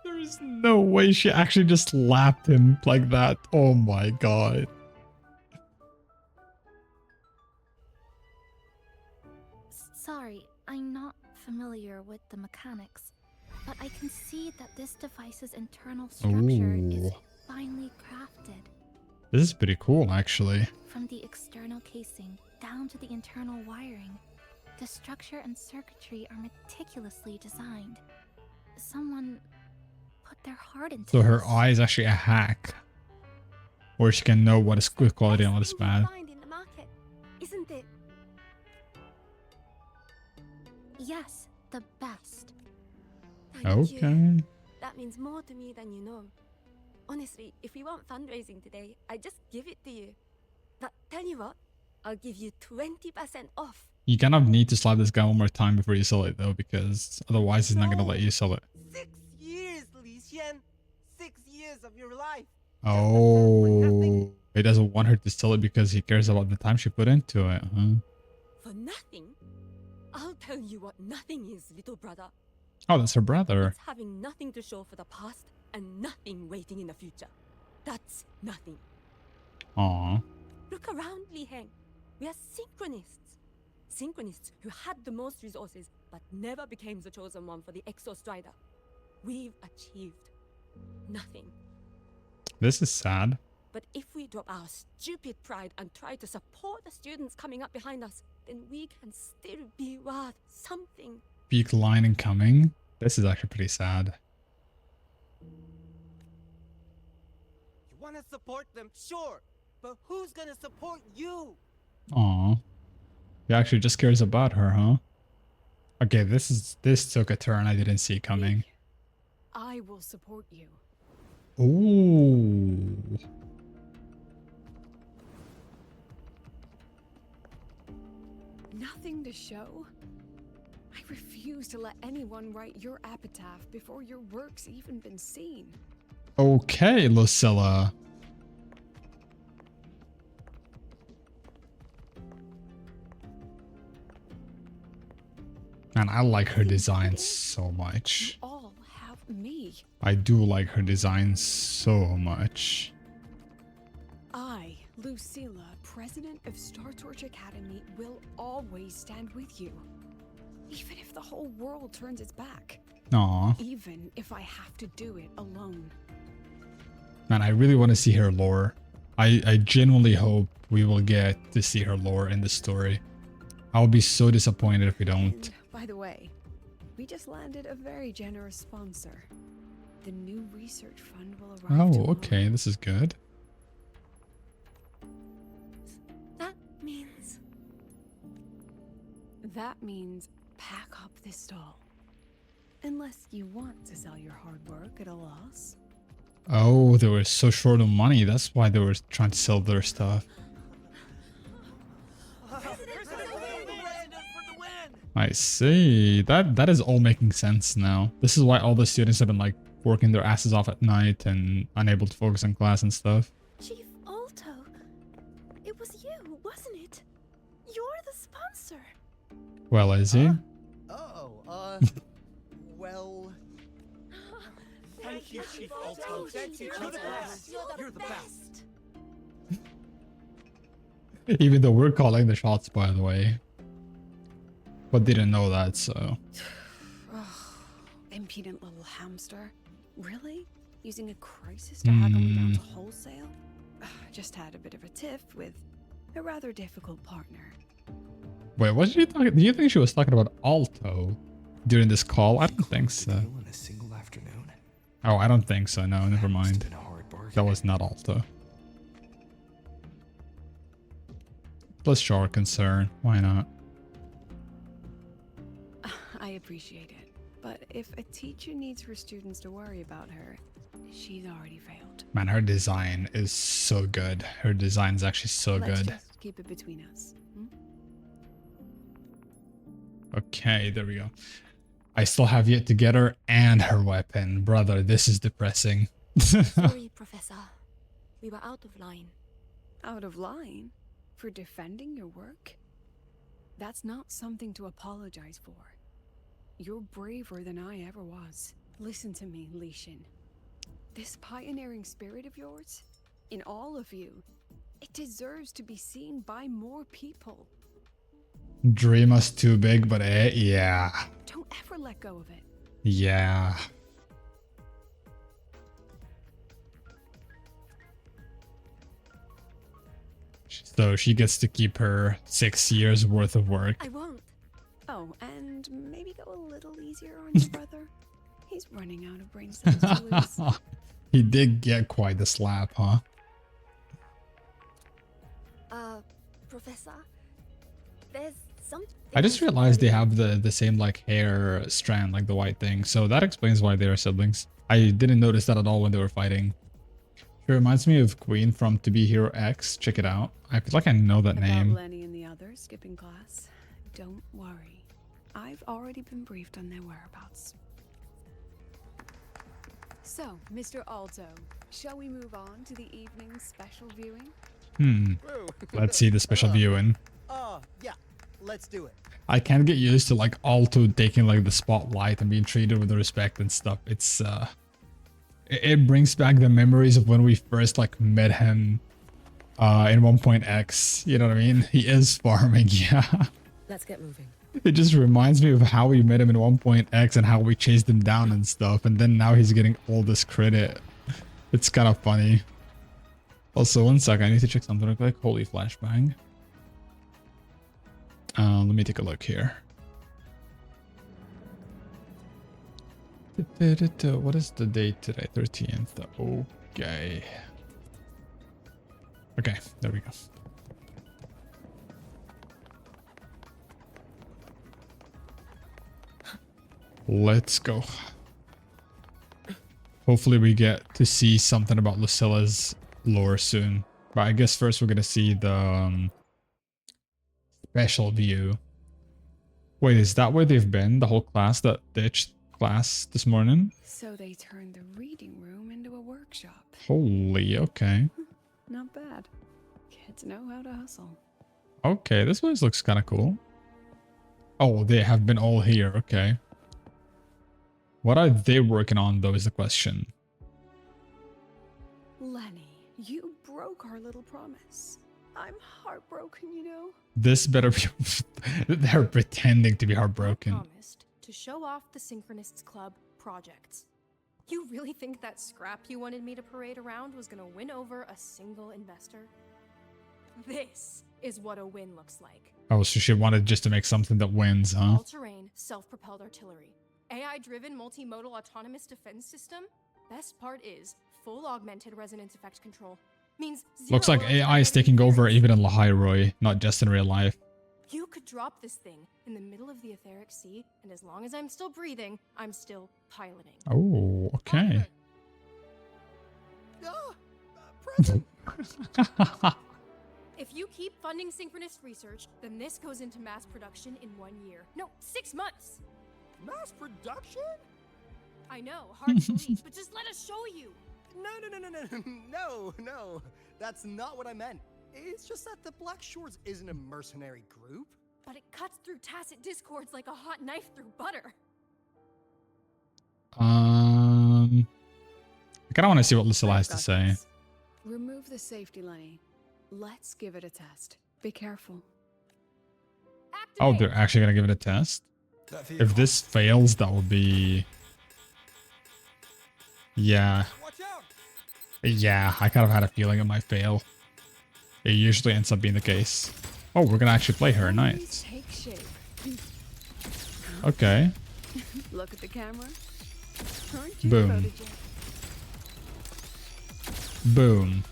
There is no way she actually just slapped him like that. Oh my god. Sorry, I'm not familiar with the mechanics, but I can see that this device's internal structure is Ooh. finely crafted. This is pretty cool, actually. From the external casing down to the internal wiring, the structure and circuitry are meticulously designed. Someone put their heart into So her this. eye is actually a hack. Where she can know what is good quality and what is bad. Find in the market, isn't it? Yes, the best. Thank you. Okay. That means more to me than you know. Honestly, if we want fundraising today, I just give it to you. But tell you what, I'll give you 20% off. You kind of need to slap this guy one more time before you sell it though, because otherwise he's not going to let you sell it. 6 years, Li Xian. 6 years of your life. Oh, he doesn't want her to sell it because he cares about the time she put into it, huh? For nothing? I'll tell you what nothing is, little brother. Oh, that's her brother. It's having nothing to show for the past and nothing waiting in the future. That's nothing. Aw. Look around, Li Heng. We are synchronists. Synchronists who had the most resources but never became the chosen one for the Exo Strider. We've achieved nothing. This is sad. But if we drop our stupid pride and try to support the students coming up behind us, then we can still be worth something. Peak line incoming. This is actually pretty sad. You want to support them, sure. But who's going to support you? Aw. He actually just cares about her, huh? Okay, this took a turn I didn't see coming. I will support you. Ooh. Nothing to show? I refuse to let anyone write your epitaph before your work's even been seen. Okay, Lucilla. Man, I like her design so much. You all have me. I do like her design so much. I, Lucilla, president of Star Torch Academy, will always stand with you. Even if the whole world turns its back. Aw. Even if I have to do it alone. Man, I really want to see her lore. I genuinely hope we will get to see her lore in the story. I'll be so disappointed if we don't. And, by the way, we just landed a very generous sponsor. The new research fund will arrive Oh, tomorrow. okay, this is good. That means pack up this stall. Unless you want to sell your hard work at a loss. Oh, they were so short of money. That's why they were trying to sell their stuff. I see. That is all making sense now. This is why all the students have been like working their asses off at night and unable to focus on class and stuff. Chief Alto, it was you, wasn't it? You're the sponsor. Well, is he? Well... Thank you, Chief Alto. Thank you. You're the best. You're the best. Even though we're calling the shots, by the way. But didn't know that, so... Impudent little hamster. Really? Using a crisis to haggle me down to wholesale? Just had a bit of a tiff with a rather difficult partner. Wait, was she talking? Do you think she was talking about Alto during this call? I don't think so. In a single afternoon. Oh, I don't think so. No, never mind. That was not Alto. Let's show our concern. Why not? I appreciate it, but if a teacher needs her students to worry about her, she's already failed. Man, her design is so good. Her design is actually so Let's good. just keep it between us. Okay, there we go. I still have yet to get her and her weapon. Brother, this is depressing. Sorry, Professor. We were out of line. Out of line? For defending your work? That's not something to apologize for. You're braver than I ever was. Listen to me, Lishin. This pioneering spirit of yours, in all of you, it deserves to be seen by more people. Dream us too big, but yeah. Don't ever let go of it. Yeah. So she gets to keep her 6 years worth of work. I won't. Oh, and maybe go a little easier on your brother. He's running out of brain cells to lose. He did get quite the slap, huh? Professor, there's something. I just realized they have the same like hair strand, like the white thing. So that explains why they are siblings. I didn't notice that at all when they were fighting. She reminds me of Queen from To Be Hero X. Check it out. I feel like I know that name. About Lenny and the others skipping class. Don't worry. I've already been briefed on their whereabouts. So, Mr. Alto, shall we move on to the evening's special viewing? Let's see the special viewing. Yeah. Let's do it. I can't get used to like Alto taking like the spotlight and being treated with respect and stuff. It's it brings back the memories of when we first like met him in 1.x. You know what I mean? He is farming, yeah. Let's get moving. It just reminds me of how we met him in 1.x and how we chased him down and stuff. And then now he's getting all this credit. It's kind of funny. Also, one sec, I need to check something real quick. Holy flashbang. Let me take a look here. What is the date today? 13th. Okay. Okay, there we go. Let's go. Hopefully we get to see something about Lucilla's lore soon. But I guess first we're gonna see the special view. Wait, is that where they've been? The whole class that ditched class this morning? So they turned the reading room into a workshop. Holy, okay. Not bad. Kids know how to hustle. Okay, this place looks kind of cool. Oh, they have been all here, okay. What are they working on though is the question. Lenny, you broke our little promise. I'm heartbroken, you know. This better be... They're pretending to be heartbroken. Promised to show off the Synchronists Club projects. You really think that scrap you wanted me to parade around was gonna win over a single investor? This is what a win looks like. Oh, so she wanted just to make something that wins, huh? All-terrain, self-propelled artillery. AI-driven multimodal autonomous defense system. Best part is full augmented resonance effect control. Means Looks like AI is taking over even in Lahairoi, not just in real life. You could drop this thing in the middle of the etheric sea, and as long as I'm still breathing, I'm still piloting. Oh, okay. Present. If you keep funding synchronous research, then this goes into mass production in 1 year. No, 6 months! Mass production? I know, hard to believe, but just let us show you! No. That's not what I meant. It's just that the Black Shores isn't a mercenary group. But it cuts through tacit discords like a hot knife through butter. I kind of want to see what Lucilla has to say. Remove the safety, Lenny. Let's give it a test. Be careful. Oh, they're actually going to give it a test? If this fails, that would be... Yeah. Yeah, I kind of had a feeling it might fail. It usually ends up being the case. Oh, we're going to actually play her. Nice. Take shape. Okay. Look at the camera. Aren't you Boom. photogenic? Boom.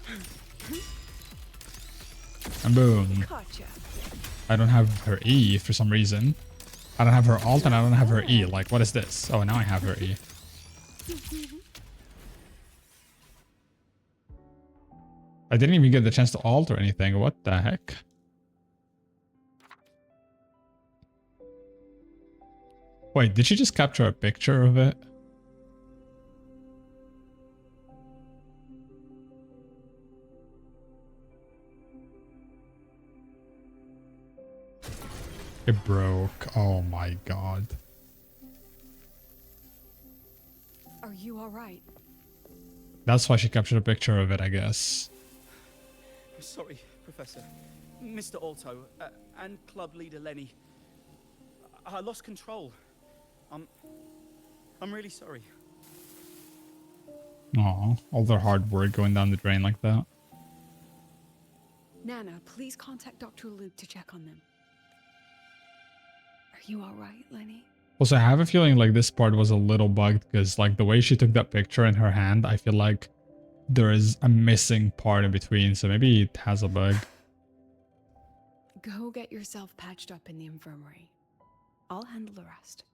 And boom. Gotcha. I don't have her E for some reason. I don't have her alt and I don't have her E. Like, what is this? Oh, now I have her E. I didn't even get the chance to alt or anything. What the heck? Wait, did she just capture a picture of it? It broke. Oh my god. Are you alright? That's why she captured a picture of it, I guess. Sorry, Professor. Mr. Alto, and club leader Lenny. I lost control. I'm really sorry. Aw, all their hard work going down the drain like that. Nana, please contact Dr. Luke to check on them. Are you alright, Lenny? Also, I have a feeling like this part was a little bugged because like the way she took that picture in her hand, I feel like there is a missing part in between, so maybe it has a bug. Go get yourself patched up in the infirmary. I'll handle the rest.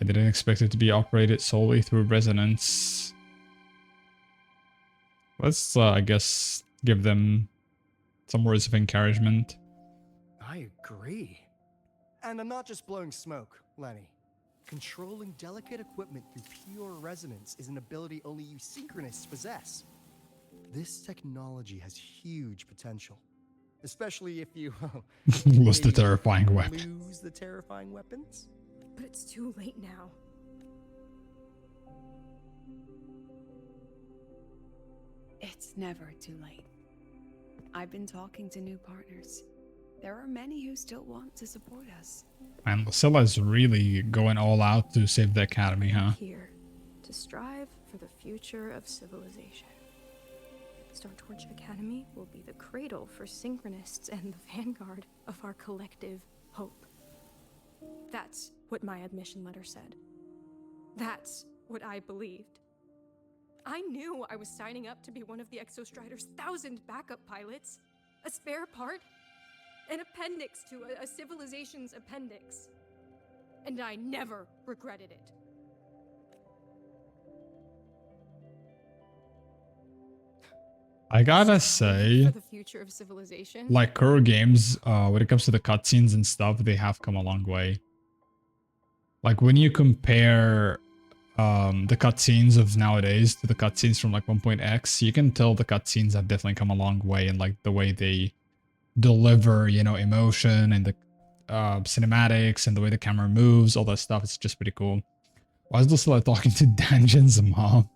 I didn't expect it to be operated solely through resonance. Let's, I guess, give them some words of encouragement. I agree. And I'm not just blowing smoke, Lenny. Controlling delicate equipment through pure resonance is an ability only you synchronists possess. This technology has huge potential. Especially if you Lose the terrifying weapon. Lose the terrifying weapons? But it's too late now. It's never too late. I've been talking to new partners. There are many who still want to support us. And Lucilla is really going all out to save the Academy, huh? Here, to strive for the future of civilization. Startorch Academy will be the cradle for synchronists and the vanguard of our collective hope. That's what my admission letter said. That's what I believed. I knew I was signing up to be one of the Exostrider's 1,000 backup pilots. A spare part. An appendix to a civilization's appendix. And I never regretted it. I gotta say, For the future of civilization. like horror games, when it comes to the cutscenes and stuff, they have come a long way. Like when you compare the cutscenes of nowadays to the cutscenes from like 1.x, you can tell the cutscenes have definitely come a long way in like the way they deliver, you know, emotion and the cinematics and the way the camera moves, all that stuff. It's just pretty cool. Why is Lucilla talking to Dungeon's mom?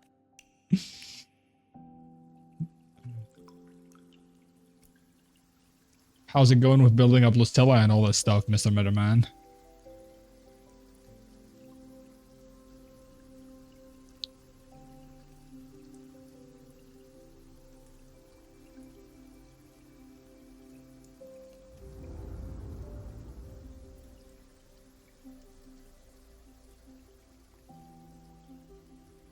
How's it going with building up Lucilla and all this stuff, Mr. Mitterman?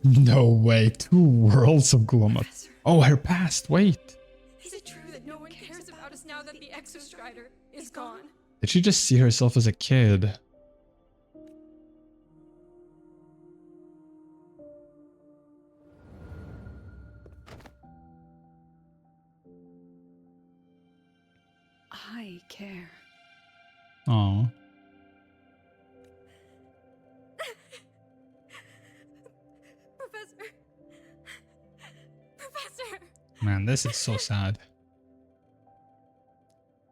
No way, 2 worlds of gloom. Oh, her past, wait. Is it true that no one cares about us now that the Exostrider is gone? Did she just see herself as a kid? I care. Oh. Professor! Man, this is so sad.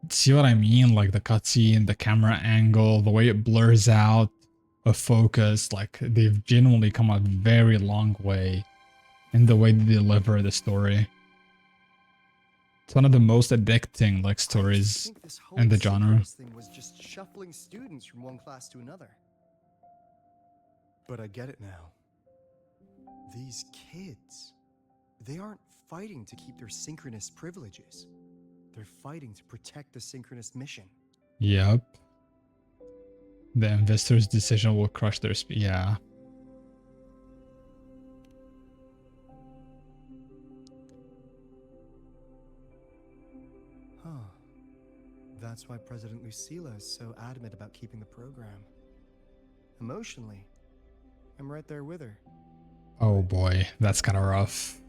See what I mean? Like the cutscene, the camera angle, the way it blurs out of focus. Like they've genuinely come a very long way in the way they deliver the story. It's one of the most addicting like stories in the genre. This thing was just shuffling students from one class to another. But I get it now. These kids, they aren't fighting to keep their synchronous privileges. They're fighting to protect the synchronous mission. Yep. The investor's decision will crush their speed. Yeah. Huh. That's why President Lucilla is so adamant about keeping the program. Emotionally, I'm right there with her. Oh boy, that's kind of rough.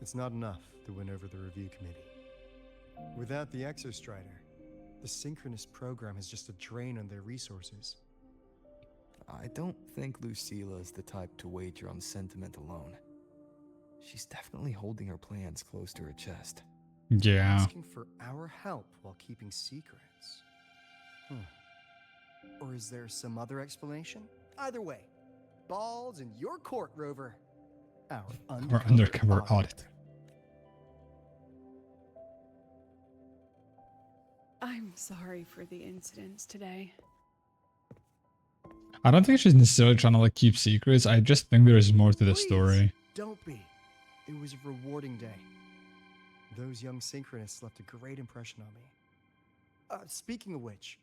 It's not enough to win over the review committee. Without the Exostrider, the synchronous program is just a drain on their resources. I don't think Lucilla is the type to wager on sentiment alone. She's definitely holding her plans close to her chest. Yeah. Asking for our help while keeping secrets. Or is there some other explanation? Either way, balls in your court, Rover. Our undercover auditor. I'm sorry for the incidents today. I don't think she's necessarily trying to like keep secrets. I just think there is more to the Please, story. Don't be. It was a rewarding day. Those young synchronists left a great impression on me. Speaking of which,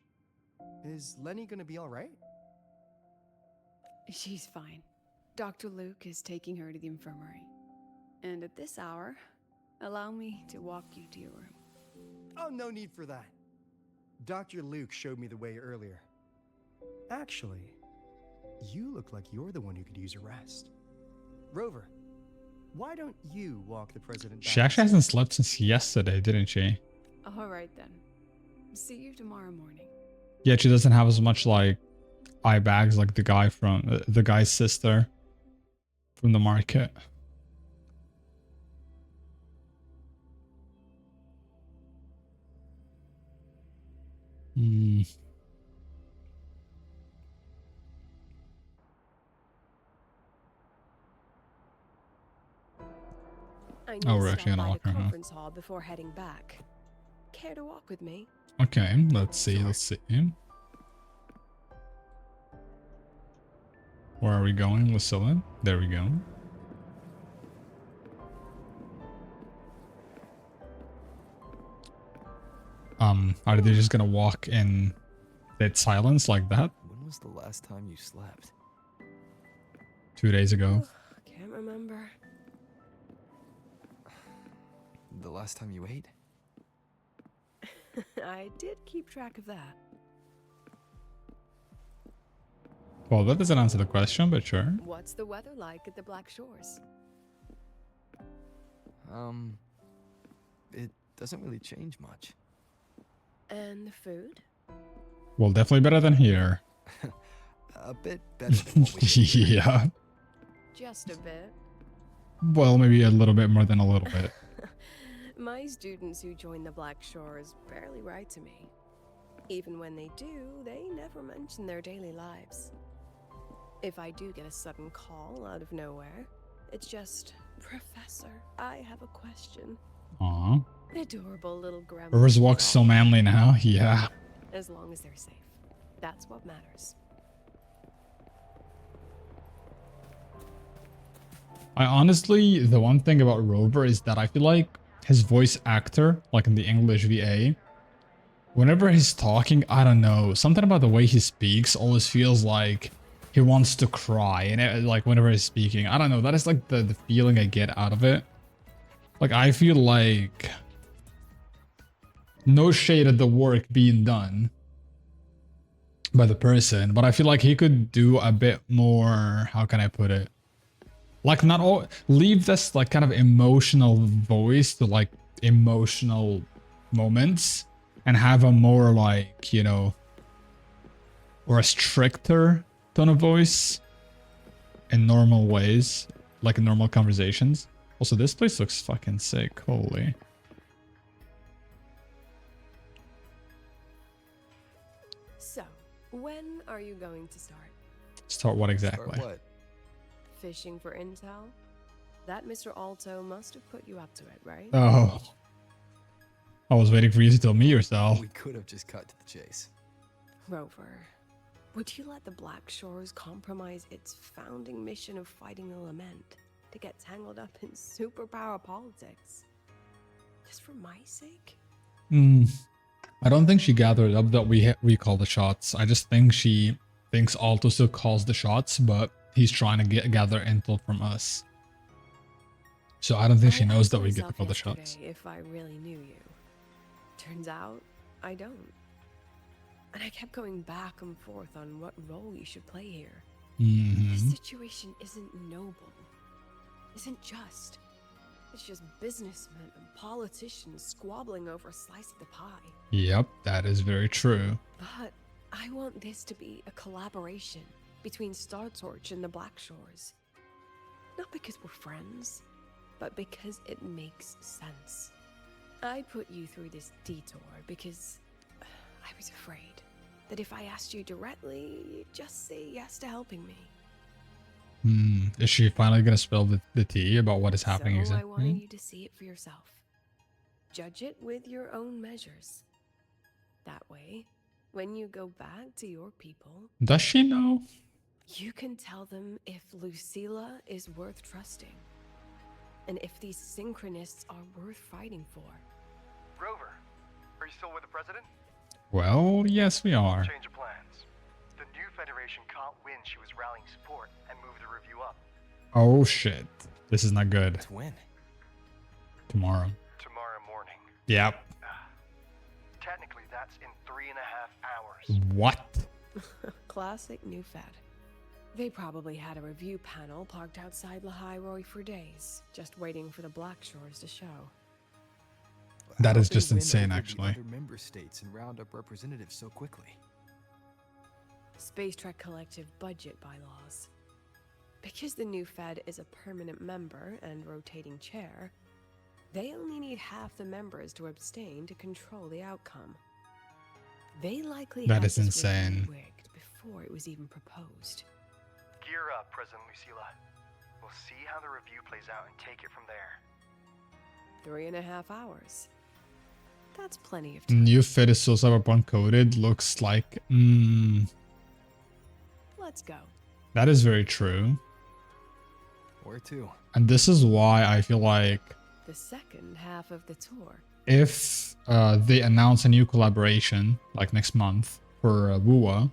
is Lenny gonna be alright? She's fine. Dr. Luke is taking her to the infirmary. And at this hour, allow me to walk you to your room. Oh, no need for that. Dr. Luke showed me the way earlier. Actually, you look like you're the one who could use a rest. Rover, why don't you walk the president back? She actually hasn't slept since yesterday, didn't she? All right then. See you tomorrow morning. Yeah, she doesn't have as much like eye bags like the guy from the guy's sister from the market. Oh, we're actually gonna walk the around. conference hall before heading back. Care to walk with me? Okay, let's see. Where are we going, Lucilla? There we go. Are they just gonna walk in dead silence like that? When was the last time you slept? 2 days ago. Can't remember. The last time you ate? I did keep track of that. Well, that doesn't answer the question, but sure. What's the weather like at the Black Shores? It doesn't really change much. And the food? Well, definitely better than here. A bit better than what we Yeah. Just a bit. Well, maybe a little bit more than a little bit. My students who join the Black Shores barely write to me. Even when they do, they never mention their daily lives. If I do get a sudden call out of nowhere, it's just, Professor, I have a question. Aww. Adorable little gremlin. Rover's walks so manly now. Yeah. As long as they're safe. That's what matters. I honestly, the one thing about Rover is that I feel like his voice actor, like in the English VA, whenever he's talking, I don't know, something about the way he speaks always feels like he wants to cry. And like whenever he's speaking, I don't know, that is like the feeling I get out of it. Like I feel like no shade at the work being done by the person, but I feel like he could do a bit more, how can I put it? Like not all, leave this like kind of emotional voice to like emotional moments and have a more like, you know, or a stricter tone of voice in normal ways, like in normal conversations. Also, this place looks fucking sick. Holy. So, when are you going to start? Start what exactly? Start what? Fishing for intel? That Mr. Alto must have put you up to it, right? Oh. I was waiting for you to tell me yourself. We could have just cut to the chase. Rover, would you let the Black Shores compromise its founding mission of fighting the Lament to get tangled up in superpower politics? Just for my sake? I don't think she gathered up that we call the shots. I just think she thinks Alto still calls the shots, but he's trying to gather intel from us. So I don't think she knows that we get to call the shots. If I really knew you. Turns out, I don't. And I kept going back and forth on what role you should play here. This situation isn't noble. Isn't just. It's just businessmen and politicians squabbling over a slice of the pie. Yep, that is very true. But I want this to be a collaboration between Star Torch and the Black Shores. Not because we're friends, but because it makes sense. I put you through this detour because I was afraid that if I asked you directly, you'd just say yes to helping me. Is she finally gonna spill the tea about what is happening So exactly? I wanted you to see it for yourself. Judge it with your own measures. That way, when you go back to your people, Does she know? you can tell them if Lucilla is worth trusting. And if these synchronists are worth fighting for. Rover, are you still with the president? Well, yes, we are. Change of plans. The new Federation caught wind she was rallying support and moved the review up. Oh shit. This is not good. When? Tomorrow. Tomorrow morning. Yep. Technically, that's in 3.5 hours. What? Classic new Fed. They probably had a review panel parked outside Lahai for days, just waiting for the Black Shores to show. That is How'd they just win insane, over the actually. other member states and round up representatives so quickly. Space Trek Collective budget bylaws. Because the new Fed is a permanent member and rotating chair, they only need half the members to abstain to control the outcome. They likely That had is this insane. rigged before it was even proposed. Gear up, President Lucilla. We'll see how the review plays out and take it from there. 3.5 hours. That's plenty of time. New fit is so cyberpunk coded. Looks like. Let's go. That is very true. Where to? And this is why I feel like The second half of the tour. if they announce a new collaboration, like next month, for WUA,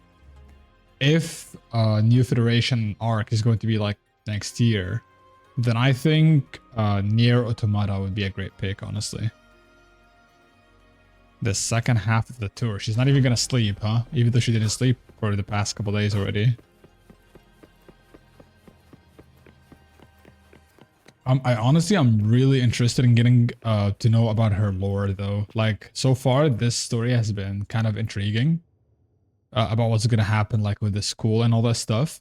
if New Federation arc is going to be like next year, then I think Nier Automata would be a great pick, honestly. The second half of the tour. She's not even gonna sleep, huh? Even though she didn't sleep for the past couple days already. I'm really interested in getting to know about her lore, though. Like, so far, this story has been kind of intriguing about what's gonna happen, like with the school and all that stuff.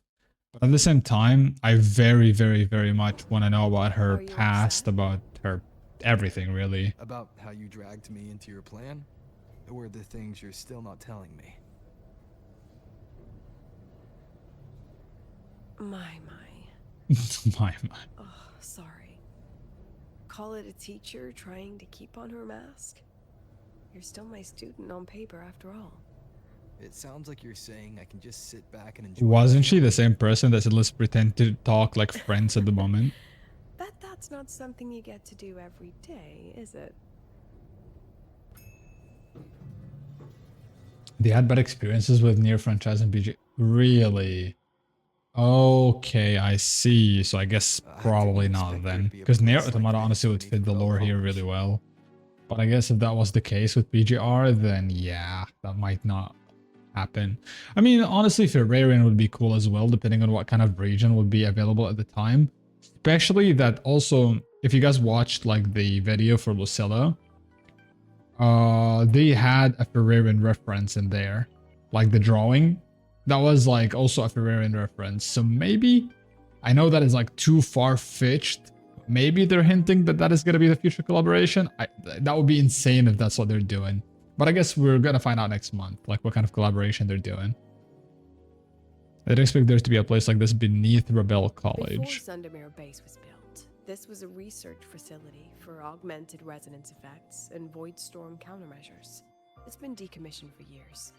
But at the same time, I very, very, very much want to know about her past, about her everything, really. About how you dragged me into your plan? Or the things you're still not telling me? My. My. Oh, sorry. call it a teacher trying to keep on her mask. You're still my student on paper after all. It sounds like you're saying I can just sit back and enjoy. Wasn't she the same person that said let's pretend to talk like friends at the moment? Bet that's not something you get to do every day, is it? They had bad experiences with Nier franchise and BG. Really? Okay, I see. So I guess probably not then. Because Nier Automata honestly would fit the lore here really well. But I guess if that was the case with BGR, then yeah, that might not happen. I mean, honestly, Ferrarian would be cool as well, depending on what kind of region would be available at the time. Especially that also, if you guys watched like the video for Lucilla, they had a Ferrarian reference in there. Like the drawing, that was like also a Ferrarian reference. So maybe, I know that is like too far-fetched. Maybe they're hinting that that is going to be the future collaboration. That would be insane if that's what they're doing. But I guess we're going to find out next month, like what kind of collaboration they're doing. I'd expect there to be a place like this beneath Rebel College. Before Sundermere Base was built, this was a research facility for augmented resonance effects and void storm countermeasures. It's been decommissioned for years.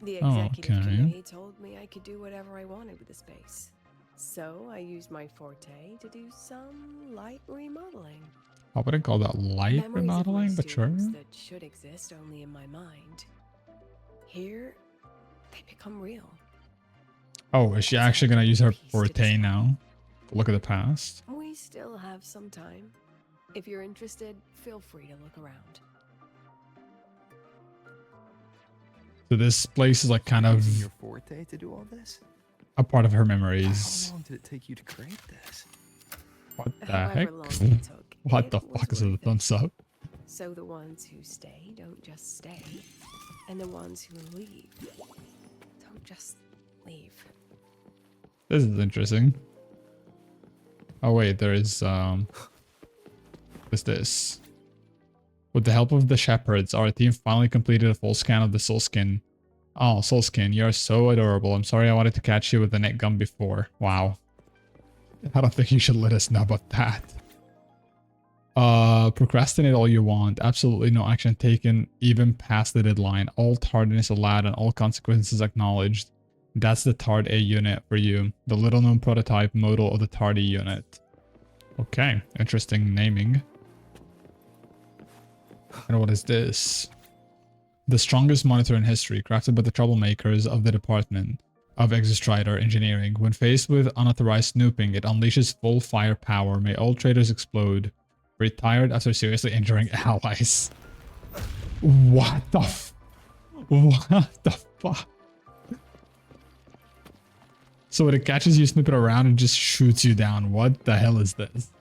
The executive committee told me I could do whatever I wanted with the space. So I used my forte to do some light remodeling. I wouldn't call that light Memories remodeling, but sure. that should exist only in my mind. Here, they become real. Oh, is she actually going to use her forte now? Look at the past. We still have some time. If you're interested, feel free to look around. So this place is like kind of Using your forte to do all this? a part of her memories. How long did it take you to create this? What the However heck? long it took, What it the was fuck is the worth thumbs up? So the ones who stay don't just stay, and the ones who leave don't just leave. This is interesting. Oh wait, there is what's this? With the help of the shepherds, our team finally completed a full scan of the soul skin. Oh, soul skin, you're so adorable. I'm sorry I wanted to catch you with the net gun before. Wow. I don't think you should let us know about that. Procrastinate all you want. Absolutely no action taken, even past the deadline. All tardiness allowed and all consequences acknowledged. That's the Tard A unit for you. The little known prototype model of the Tardy unit. Okay, interesting naming. And what is this? The strongest monitor in history, crafted by the troublemakers of the Department of Exostrider Engineering. When faced with unauthorized snooping, it unleashes full firepower. May all traitors explode. Retired after seriously injuring allies. What the fuck? So when it catches you snooping around and just shoots you down. What the hell is this?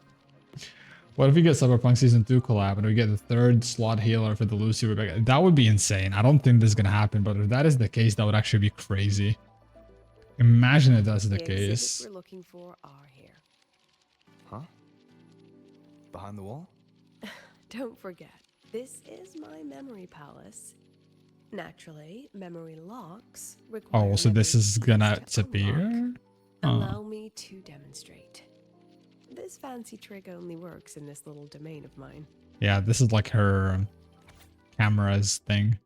What if we get Cyberpunk Season 2 collab and we get the third slot healer for the Lucy Rebecca? That would be insane. I don't think this is going to happen, but if that is the case, that would actually be crazy. Imagine if that's the case. We're looking for are here. Huh? Behind the wall? Don't forget, this is my memory palace. Naturally, memory locks require Oh, so this is gonna disappear? Allow me to demonstrate. This fancy trick only works in this little domain of mine. Yeah, this is like her camera's thing.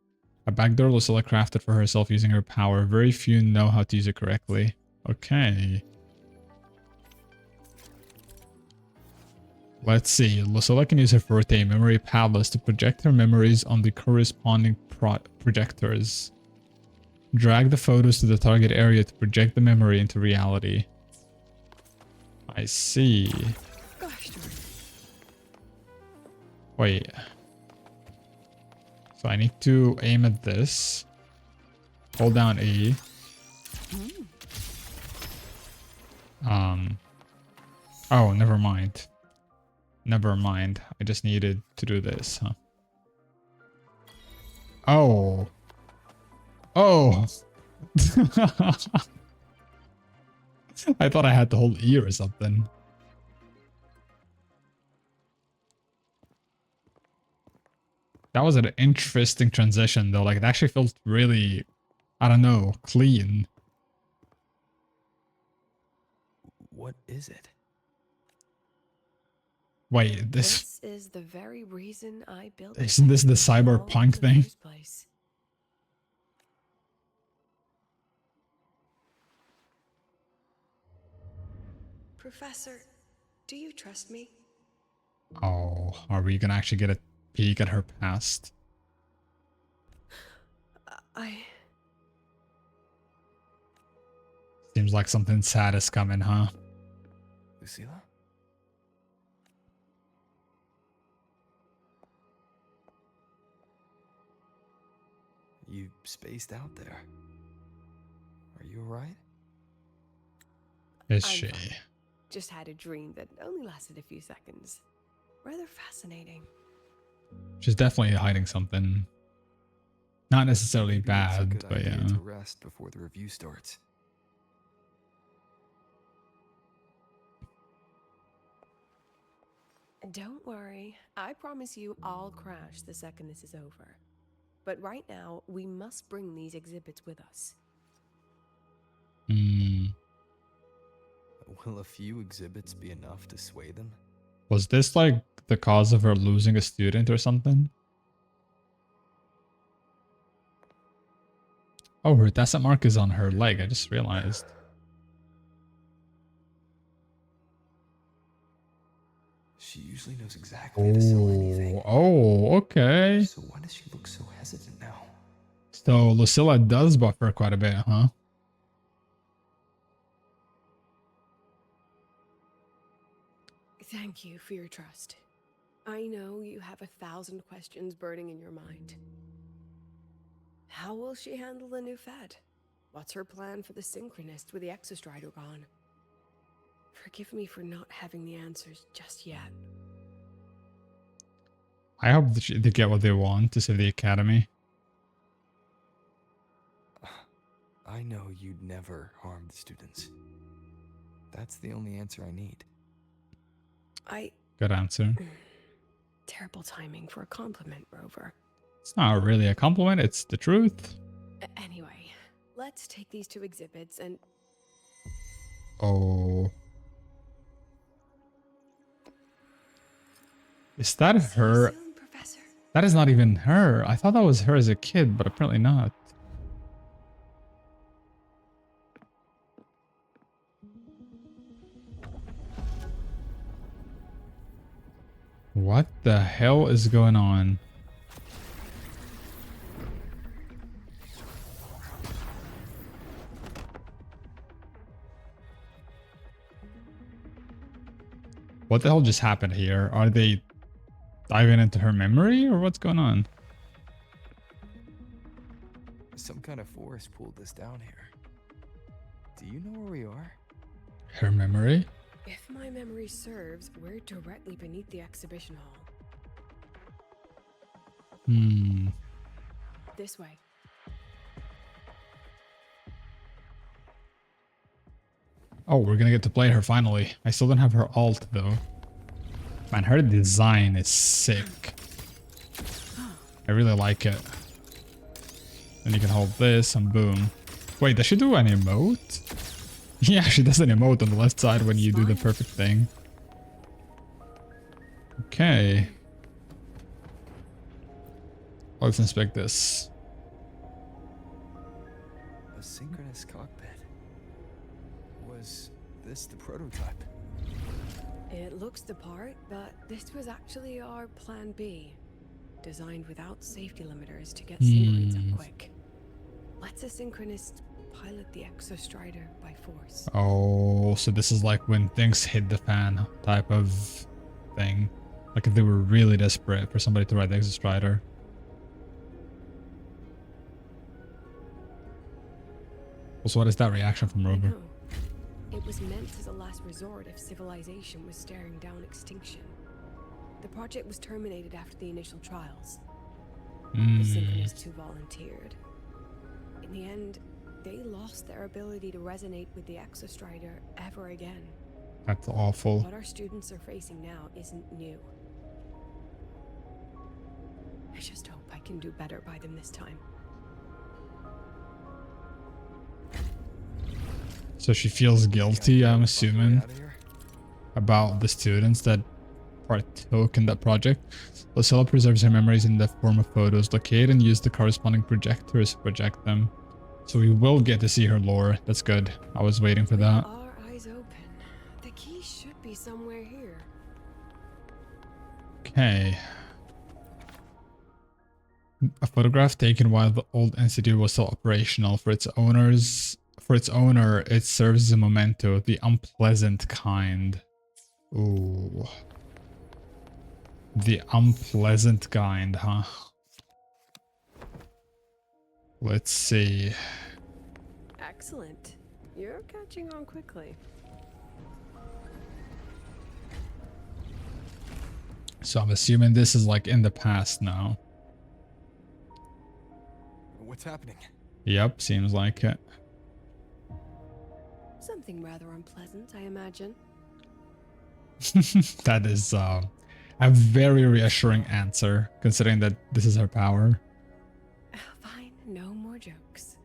A backdoor Lucilla crafted for herself using her power. Very few know how to use it correctly. Okay. Let's see. Lucilla can use her Forte Memory Palace to project her memories on the corresponding projectors. Drag the photos to the target area to project the memory into reality. I see. Gosh, wait. So I need to aim at this. Hold down E. Oh, never mind. Never mind. I just needed to do this, huh? Oh. Oh. I thought I had to hold E or something. That was an interesting transition though. Like it actually felt really, I don't know, clean. What is it? Wait, this is the very reason I built. isn't this the cyberpunk thing? Place. Professor, do you trust me? Oh, are we gonna actually get a peek at her past? Seems like something sad is coming, huh? Lucilla? You spaced out there. Are you alright? Is I'm she? fine. Just had a dream that only lasted a few seconds. Rather fascinating. She's definitely hiding something. Not necessarily Maybe it's a bad, good but idea yeah. to rest before the review starts. Don't worry. I promise you I'll crash the second this is over. But right now, we must bring these exhibits with us. Hmm. Will a few exhibits be enough to sway them? Was this like the cause of her losing a student or something? Oh, her descent mark is on her leg. I just realized. She usually knows exactly how to sell anything. Oh, okay. So why does she look so hesitant now? So Lucilla does buffer quite a bit, huh? Thank you for your trust. I know you have 1,000 questions burning in your mind. How will she handle the new Fed? What's her plan for the Synchronist with the Exostrider gone? Forgive me for not having the answers just yet. I hope that they get what they want to save the Academy. I know you'd never harm the students. That's the only answer I need. Good answer. Terrible timing for a compliment, Rover. It's not really a compliment, it's the truth. Anyway, let's take these 2 exhibits and... Oh. Is that her? That is not even her. I thought that was her as a kid, but apparently not. What the hell is going on? What the hell just happened here? Are they diving into her memory or what's going on? Some kind of force pulled this down here. Do you know where we are? Her memory? If my memory serves, we're directly beneath the exhibition hall. Hmm. This way. Oh, we're gonna get to play her finally. I still don't have her alt though. Man, her design is sick. I really like it. Then you can hold this and boom. Wait, does she do an emote? Yeah, she does an emote on the left side when you do the perfect thing. Okay. Let's inspect this. A synchronous cockpit. Was this the prototype? It looks the part, but this was actually our plan B. Designed without safety limiters to get synchrones up quick. Lets a synchronist pilot the Exostrider by force. Oh, so this is like when things hit the fan type of thing. Like if they were really desperate for somebody to ride the Exostrider. Also, what is that reaction from Rover? It was meant as a last resort if civilization was staring down extinction. The project was terminated after the initial trials. The synchronists who volunteered. In the end, they lost their ability to resonate with the Exostrider ever again. That's awful. What our students are facing now isn't new. I just hope I can do better by them this time. So she feels guilty, I'm assuming, about the students that partook in that project. Lucilla preserves her memories in the form of photos. Locate and use the corresponding projectors to project them. So we will get to see her lore. That's good. I was waiting for that. Our eyes open. The key should be somewhere here. Okay. A photograph taken while the old institute was still operational. For its owner, it serves as a memento, the unpleasant kind. Ooh. The unpleasant kind, huh? Let's see. Excellent. You're catching on quickly. So I'm assuming this is like in the past now. What's happening? Yep, seems like it. Something rather unpleasant, I imagine. That is a very reassuring answer, considering that this is her power. Fine, no more jokes.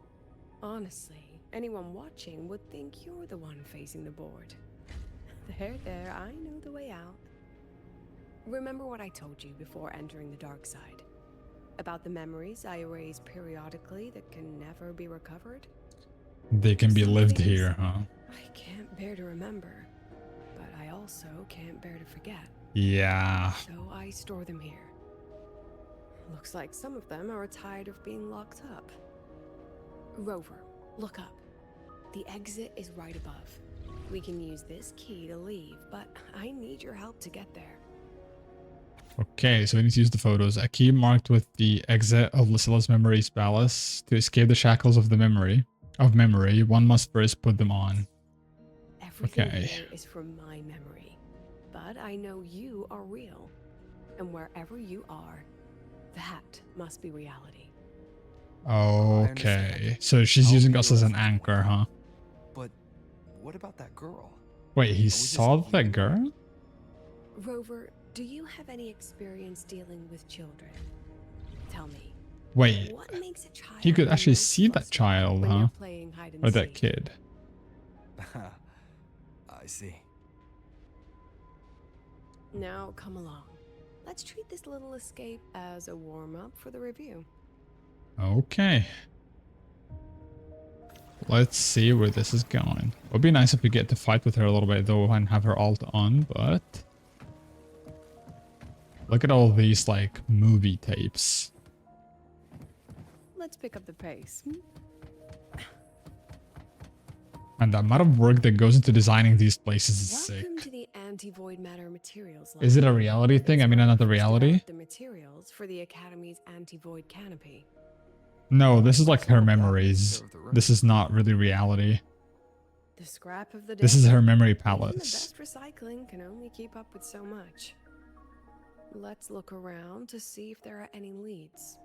Honestly, anyone watching would think you're the one facing the board. There, I know the way out. Remember what I told you before entering the dark side? About the memories I erase periodically that can never be recovered? They can be Some lived things here, huh? I can't bear to remember, but I also can't bear to forget. Yeah. So I store them here. Looks like some of them are tired of being locked up. Rover, look up. The exit is right above. We can use this key to leave, but I need your help to get there. Okay, so we need to use the photos. A key marked with the exit of Lucilla's memories palace. To escape the shackles of the memory, one must first put them on. Everything Okay. here is from my memory, but I know you are real, and wherever you are, that must be reality. Okay, so she's using us as an anchor, huh? But what about that girl? Wait, he saw that girl? Rover, do you have any experience dealing with children? Tell me. Wait, What makes a child he could the actually most see that flustered child, when huh? you're playing hide and Or that seek? kid. I see. Now come along. Let's treat this little escape as a warm-up for the review. Okay. Let's see where this is going. It would be nice if we get to fight with her a little bit though and have her alt on, but... Look at all these like movie tapes. Let's pick up the pace. And the amount of work that goes into designing these places is sick. Welcome to the anti-void matter materials lab. Is it a reality thing? I mean, another reality? The materials for the Academy's anti-void canopy. No, this is like her memories. This is not really reality. The scrap of the day. This is her memory Even the palace. best recycling can only keep up with so much. Let's look around to see if there are any leads.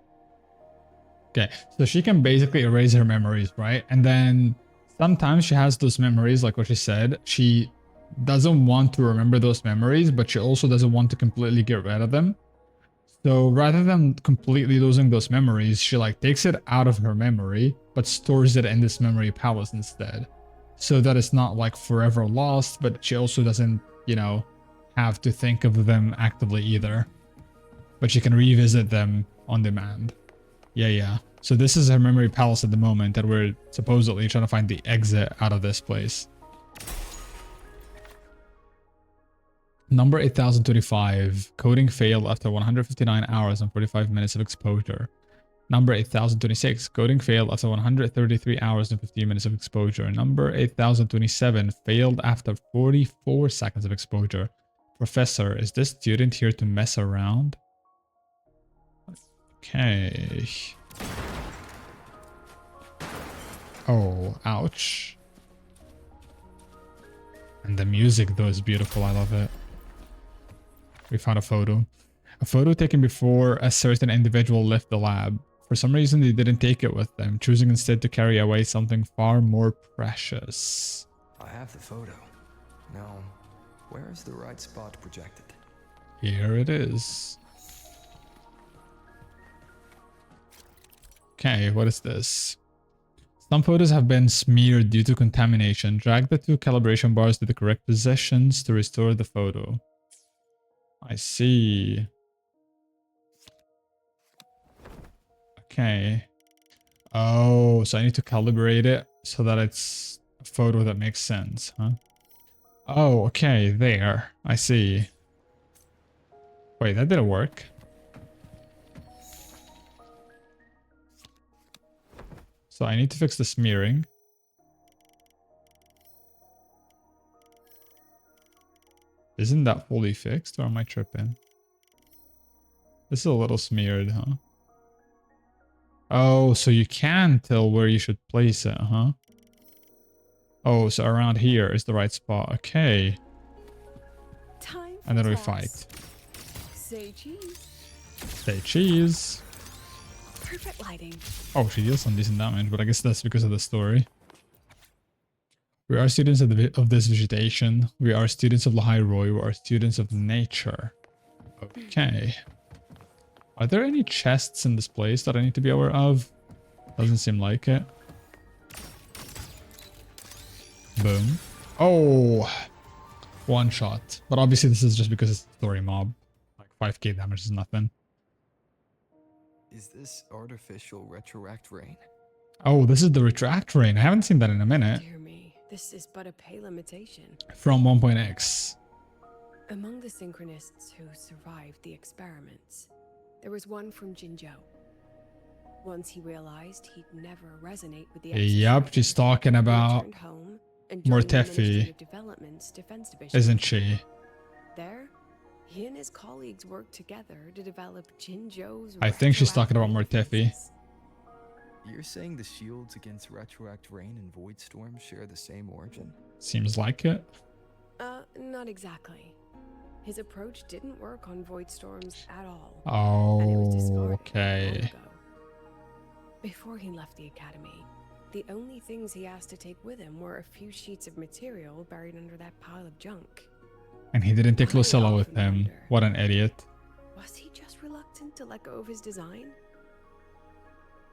Okay, so she can basically erase her memories, right? And then sometimes she has those memories, like what she said. She doesn't want to remember those memories, but she also doesn't want to completely get rid of them. So rather than completely losing those memories, she like takes it out of her memory, but stores it in this memory palace instead. So that it's not like forever lost, but she also doesn't, you know, have to think of them actively either. But she can revisit them on demand. Yeah. So this is her memory palace at the moment that we're supposedly trying to find the exit out of this place. Number 8025. Coding failed after 159 hours and 45 minutes of exposure. Number 8026. Coding failed after 133 hours and 15 minutes of exposure. Number 8027. Failed after 44 seconds of exposure. Professor, is this student here to mess around? Okay. Oh, ouch. And the music though is beautiful, I love it. We found a photo. A photo taken before a certain individual left the lab. For some reason they didn't take it with them, choosing instead to carry away something far more precious. I have the photo. Now, where is the right spot projected? Here it is. Okay, what is this? Some photos have been smeared due to contamination. Drag the two calibration bars to the correct positions to restore the photo. I see. Okay. Oh, so I need to calibrate it so that it's a photo that makes sense, huh? Oh, okay, there. I see. Wait, that didn't work. So I need to fix the smearing. Isn't that fully fixed, or am I tripping? This is a little smeared, huh? Oh, so you can tell where you should place it, huh? Oh, so around here is the right spot. Okay. Time for And then we class. fight. Say cheese. Say cheese. Perfect lighting. Oh, she deals some decent damage, but I guess that's because of the story. We are students of this vegetation. We are students of Lahairoi. We are students of nature. Okay. Are there any chests in this place that I need to be aware of? Doesn't seem like it. Boom. Oh! One shot. But obviously this is just because it's a story mob. Like 5k damage is nothing. Is this artificial retroact rain? Oh, this is the retract rain. I haven't seen that in a minute. Dear me, this is but a pale imitation. From 1.x. Among the synchronists who survived the experiments, there was one from Jinzhou. Once he realized he'd never resonate with the Yep, she's talking about Mortefi, isn't she? There, he and his colleagues worked together to develop Jinzhou's. I think she's talking about Mortefi. You're saying the shields against retroact rain and void storm share the same origin? Seems like it. Not exactly. His approach didn't work on void storms at all. Oh, okay. Before he left the academy, the only things he asked to take with him were a few sheets of material buried under that pile of junk. And he didn't take Lucilla with him. What an idiot. Was he just reluctant to let go of his design?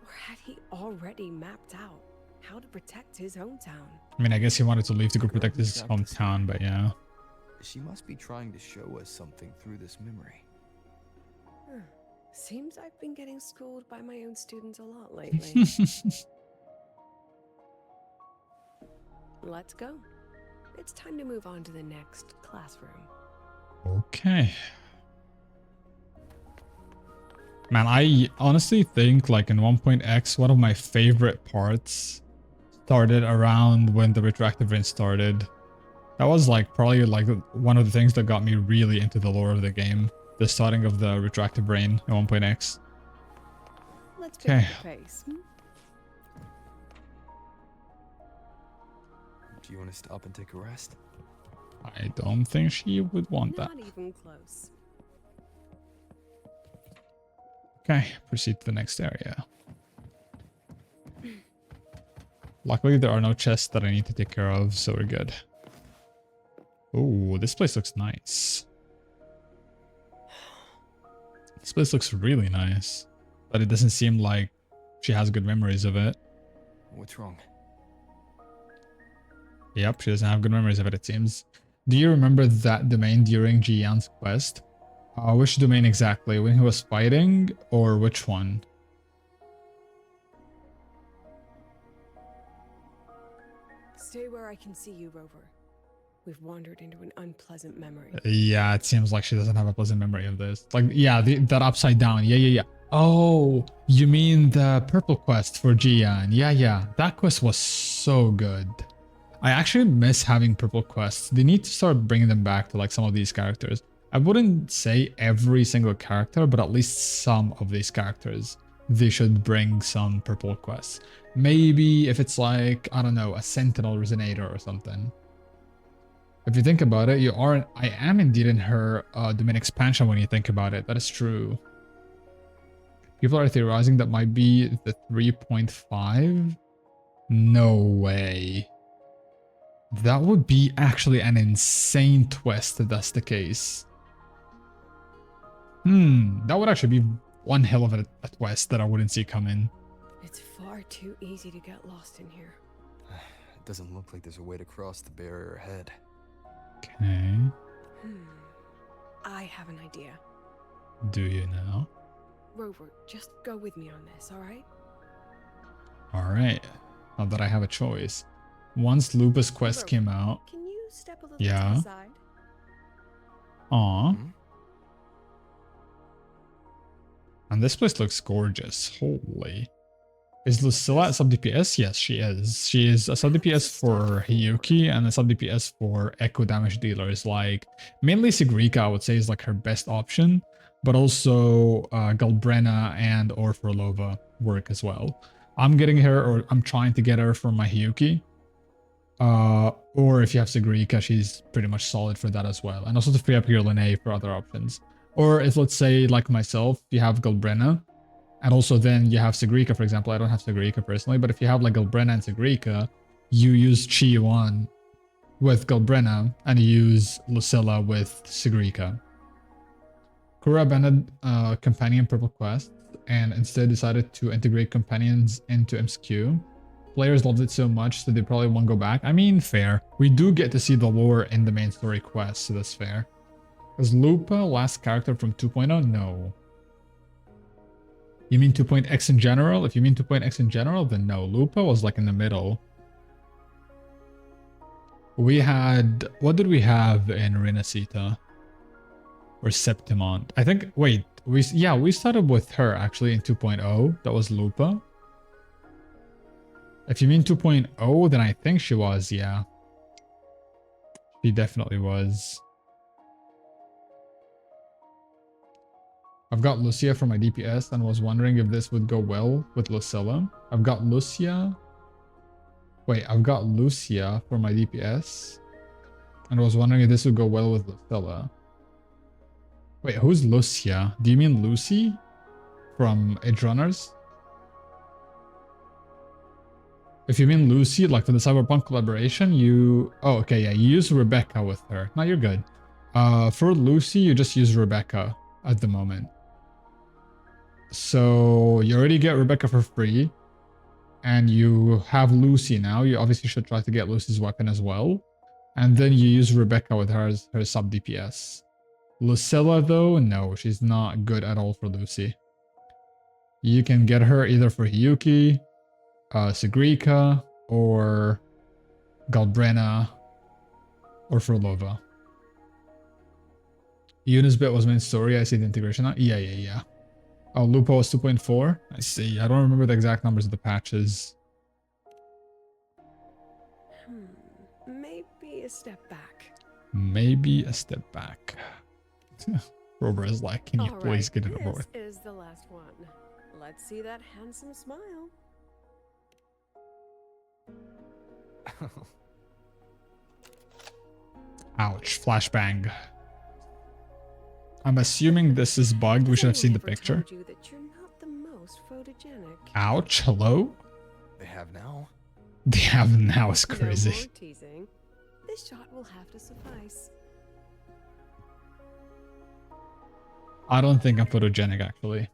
Or had he already mapped out how to protect his hometown? I mean, I guess he wanted to leave to go protect his hometown, but yeah. She must be trying to show us something through this memory. Seems I've been getting schooled by my own students a lot lately. Let's go. It's time to move on to the next classroom. Okay. Man, I honestly think like in 1.x, one of my favorite parts started around when the retroactive rain started. That was like probably like one of the things that got me really into the lore of the game. The starting of the retroactive rain in 1.x. Let's pick up the pace. Do you want to stop and take a rest? I don't think she would want that. Not even close. Okay, proceed to the next area. Luckily, there are no chests that I need to take care of, so we're good. Oh, this place looks nice. This place looks really nice, but it doesn't seem like she has good memories of it. What's wrong? Yep, she doesn't have good memories of it, it seems. Do you remember that domain during Ji Yan's quest? Which domain exactly? When he was fighting, or which one? Stay where I can see you, Rover. We've wandered into an unpleasant memory. Yeah, it seems like she doesn't have a pleasant memory of this. Like, yeah, that upside down. Yeah. Oh, you mean the purple quest for Jian. Yeah. That quest was so good. I actually miss having purple quests. They need to start bringing them back to like some of these characters. I wouldn't say every single character, but at least some of these characters. They should bring some purple quests. Maybe if it's like, I don't know, a Sentinel Resonator or something. If you think about it, I am indeed in her domain expansion when you think about it. That is true. People are theorizing that might be the 3.5. No way. That would be actually an insane twist if that's the case. That would actually be one hell of a twist that I wouldn't see coming. It's far too easy to get lost in here. It doesn't look like there's a way to cross the barrier ahead. Okay. I have an idea. Do you now? Rover, just go with me on this, alright? Alright. Not that I have a choice. Once Lupus Quest came out. Can you step a little Yeah. to the side? Aw. And this place looks gorgeous. Holy. Is Lucilla at sub DPS? Yes, she is. She is a sub DPS for Hiyuki and a sub DPS for echo damage dealers. Like, mainly Sigrika, I would say, is like her best option. But also Galbrena and or Forlova work as well. I'm getting her, or I'm trying to get her for my Hiyuki. Or if you have Sigrika, she's pretty much solid for that as well. And also to free up your Linnae for other options. Or if, let's say, like myself, you have Galbrena, and also then you have Sigrika, for example. I don't have Sigrika personally, but if you have like Galbrena and Sigrika, you use Chi-1 with Galbrena, and you use Lucilla with Sigrika. Kura abandoned Companion Purple Quest, and instead decided to integrate Companions into MSQ. Players loved it so much that they probably won't go back. I mean, fair. We do get to see the lore in the main story quest, so that's fair. Was Lupa last character from 2.0? No. You mean 2.x in general? If you mean 2.x in general, then no. Lupa was like in the middle. We had... What did we have in Renacita? Or Septimont? I think... Wait. We started with her actually in 2.0. That was Lupa. If you mean 2.0, then I think she was, yeah. She definitely was. I've got Lucia for my DPS and was wondering if this would go well with Lucilla. I've got Lucia. Wait, I've got Lucia for my DPS. And was wondering if this would go well with Lucilla. Wait, who's Lucia? Do you mean Lucy? From Edgerunners? If you mean Lucy, like for the Cyberpunk collaboration, you... Oh, okay, yeah, you use Rebecca with her. No, you're good. For Lucy, you just use Rebecca at the moment. So you already get Rebecca for free. And you have Lucy now. You obviously should try to get Lucy's weapon as well. And then you use Rebecca with her as her sub DPS. Lucilla though, no, she's not good at all for Lucy. You can get her either for Hiyuki, Sigrika, or Galbrena, or Forlova. Unisbit was main story. I see the integration now. Yeah. Oh, Lupo was 2.4. I see. I don't remember the exact numbers of the patches. Maybe a step back. Maybe a step back. Rover is like, can you All please right, get it over with? This is the last one. Let's see that handsome smile. Ouch. Flashbang. I'm assuming this is bugged. We should have seen the picture. You that you're not the most photogenic. Ouch. Hello? They have now. They have now is crazy. No more teasing. This shot will have to suffice. I don't think I'm photogenic, actually.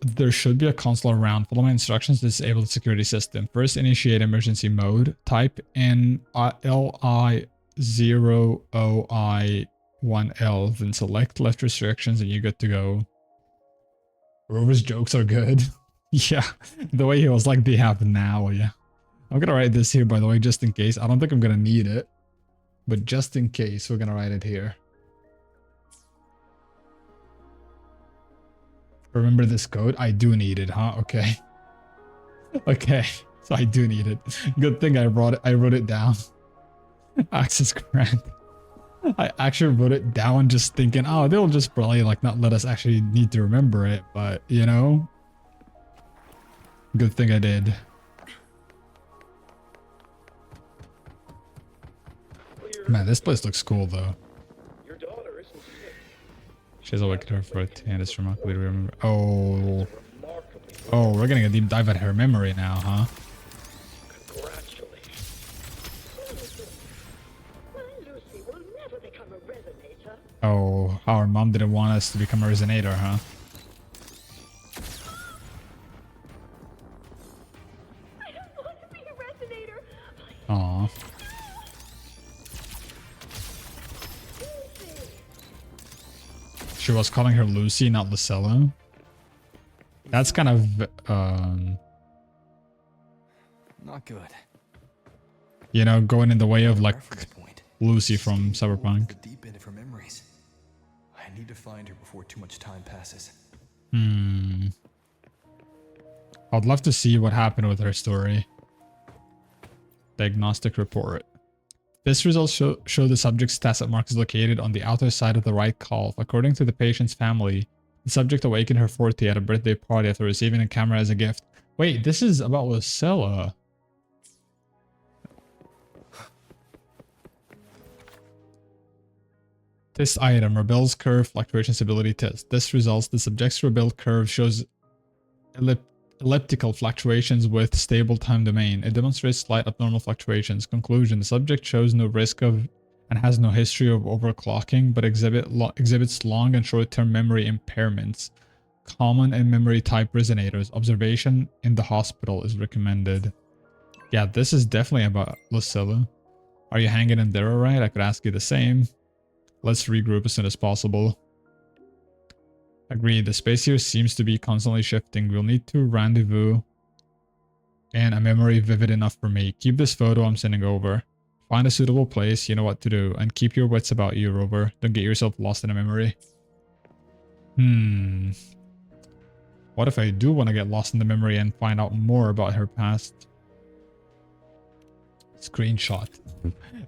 There should be a console around. Follow my instructions to disable the security system. First, initiate emergency mode. Type in LI0OI1L, then select left restrictions, and you're good to go. Rover's jokes are good. Yeah, the way he was like, they have now, yeah. I'm gonna write this here, by the way, just in case. I don't think I'm gonna need it, but just in case, we're gonna write it here. Remember this code? I do need it, huh? Okay. Okay, so I do need it. Good thing I wrote it down. Access grant. I actually wrote it down just thinking, oh, they'll just probably like not let us actually need to remember it, but you know. Good thing I did. Man, this place looks cool though. She has a wicked her foot and it's remarkably to remember. Oh, we're getting a deep dive at her memory now, huh? Oh, our mom didn't want us to become a resonator, huh? Aww. She was calling her Lucy, not Lucilla. That's kind of Not good. you know, going in the way of like Lucy from Cyberpunk. The deep end of her memories. I need to find her before too much time passes. I'd love to see what happened with her story. Diagnostic report. This results show the subject's tacit mark is located on the outer side of the right calf. According to the patient's family, the subject awakened her 40 at a birthday party after receiving a camera as a gift. Wait, this is about Lucilla. Test item, Rebel's curve fluctuation stability test. This results the subject's Rebel curve shows elliptical fluctuations with stable time domain. It demonstrates slight abnormal fluctuations. Conclusion, the subject shows no risk of and has no history of overclocking, but exhibits long and short-term memory impairments. Common in memory type resonators. Observation in the hospital is recommended. Yeah, this is definitely about Lucilla. Are you hanging in there alright? I could ask you the same. Let's regroup as soon as possible. Agreed. The space here seems to be constantly shifting. We'll need to rendezvous and a memory vivid enough for me. Keep this photo I'm sending over. Find a suitable place, you know what to do, and keep your wits about you, Rover. Don't get yourself lost in a memory. What if I do want to get lost in the memory and find out more about her past? Screenshot.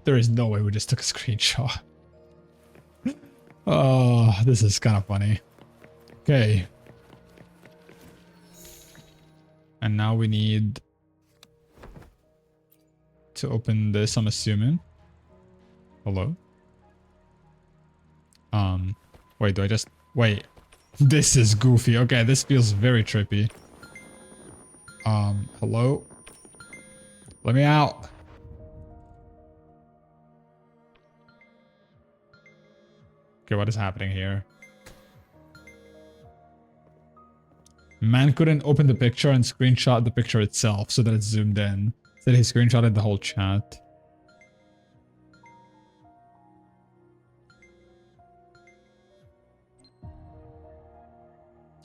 There is no way we just took a screenshot. Oh, this is kind of funny. Okay. And now we need to open this, I'm assuming. Hello? Wait, do I just... Wait. This is goofy. Okay, this feels very trippy. Hello? Let me out. Okay, what is happening here? Man couldn't open the picture and screenshot the picture itself so that it's zoomed in. Said he screenshotted the whole chat.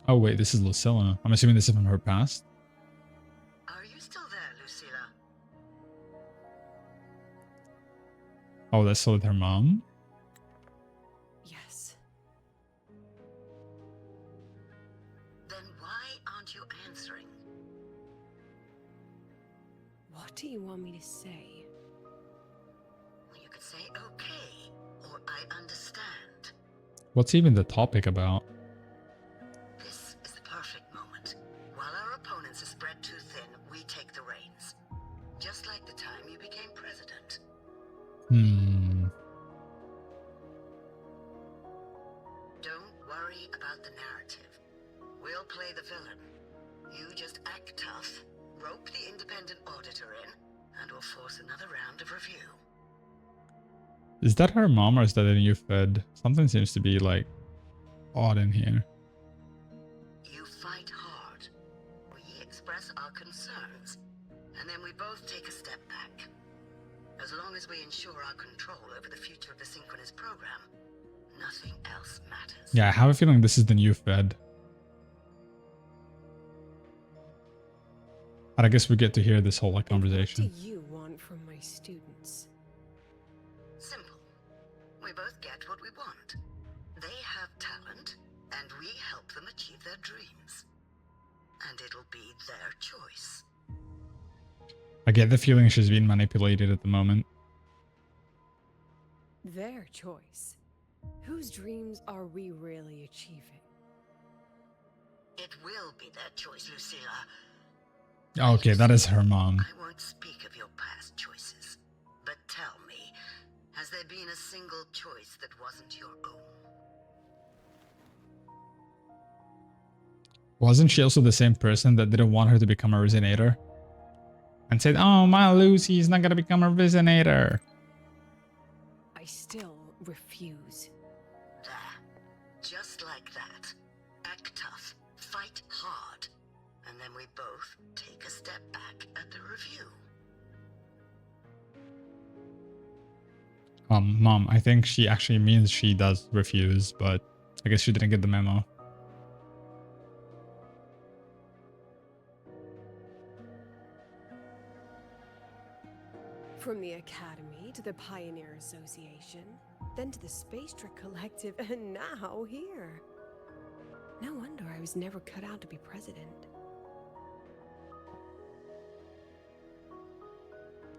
Oh wait, this is Lucilla. I'm assuming this is from her past. Are you still there, Lucilla? Oh, that's still with her mom? Yes. Then why aren't you answering? What do you want me to say? You could say okay, or I understand. What's even the topic about? This is the perfect moment. While our opponents are spread too thin, we take the reins. Just like the time you became president. Don't worry about the narrative. We'll play the villain. You just act tough, rope the independent auditor in, and we'll force another round of review. Is that her mom or is that a new fed? Something seems to be like odd in here. You fight hard. We express our concerns, and then we both take a step back. As long as we ensure our control over the future of the synchronous program, nothing else matters. Yeah, I have a feeling this is the new fed. And I guess we get to hear this whole like conversation. What do you want from my students? Simple. We both get what we want. They have talent, and we help them achieve their dreams. And it'll be their choice. I get the feeling she's being manipulated at the moment. Their choice. Whose dreams are we really achieving? It will be their choice, Lucilla. Okay, that is her mom. I won't speak of your past choices, but tell me, has there been a single choice that wasn't your own? Wasn't she also the same person that didn't want her to become a resonator? And said, oh, my Lucy's not gonna become a resonator. I still refuse. There. Just like that. Act tough. Fight hard. And then we both take a step back at the review. Mom, I think she actually means she does refuse, but I guess she didn't get the memo. From the Academy to the Pioneer Association, then to the Space Trek Collective, and now here. No wonder I was never cut out to be president.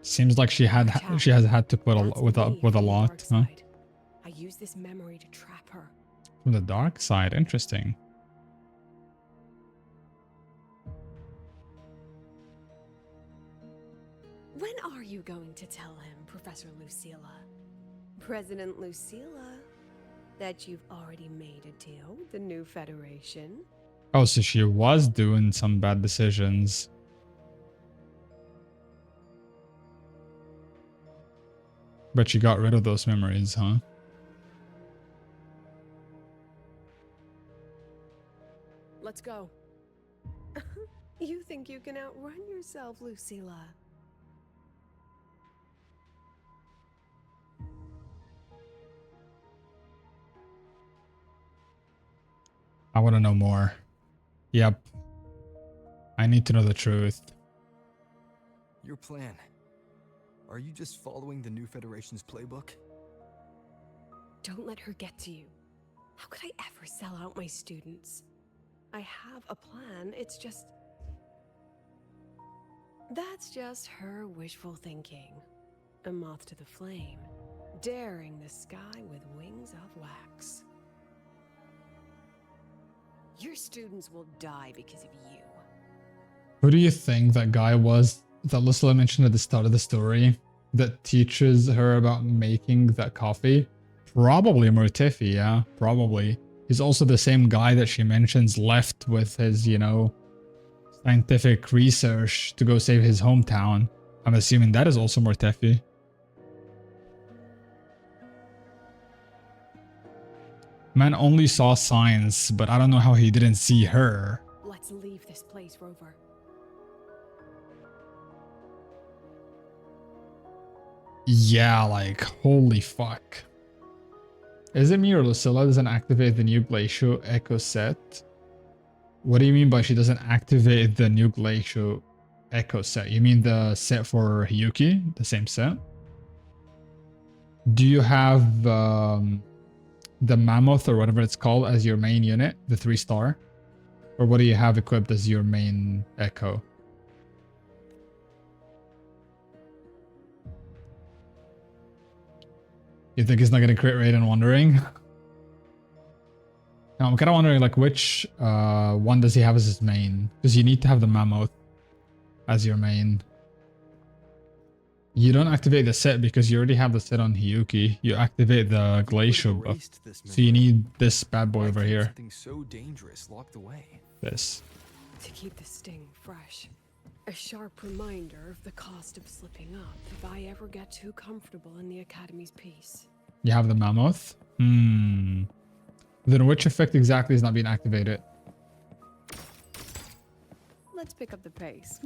Seems like she has had to put with a lot, huh? I use this memory to trap her. From the dark side, interesting. When are you going to tell him, Professor Lucilla? President Lucilla, that you've already made a deal with the new Federation? Oh, so she was doing some bad decisions. But she got rid of those memories, huh? Let's go. You think you can outrun yourself, Lucilla? I want to know more. Yep. I need to know the truth. Your plan. Are you just following the new Federation's playbook? Don't let her get to you. How could I ever sell out my students? I have a plan, it's just... That's just her wishful thinking. A moth to the flame, daring the sky with wings of wax. Your students will die because of you. Who do you think that guy was that Lucilla mentioned at the start of the story that teaches her about making that coffee? Probably Murtifi, yeah, probably. He's also the same guy that she mentions left with his, you know, scientific research to go save his hometown. I'm assuming that is also Murtifi. Man only saw signs, but I don't know how he didn't see her. Let's leave this place, Rover. Yeah, like, holy fuck. Is it me or Lucilla doesn't activate the new Glacial Echo set? What do you mean by she doesn't activate the new Glacial Echo set? You mean the set for Hiyuki? The same set? Do you have the Mammoth or whatever it's called as your main unit? The 3-star? Or what do you have equipped as your main Echo? You think he's not going to crit rate in Wondering? No, I'm kind of wondering, like, which one does he have as his main? Because you need to have the Mammoth as your main. You don't activate the set because you already have the set on Hiyuki. You activate the Glacial buff. So you need this bad boy over here. Something so dangerous locked away. This. To keep the sting fresh. A sharp reminder of the cost of slipping up if I ever get too comfortable in the Academy's peace. You have the Mammoth? Then which effect exactly is not being activated? Let's pick up the pace.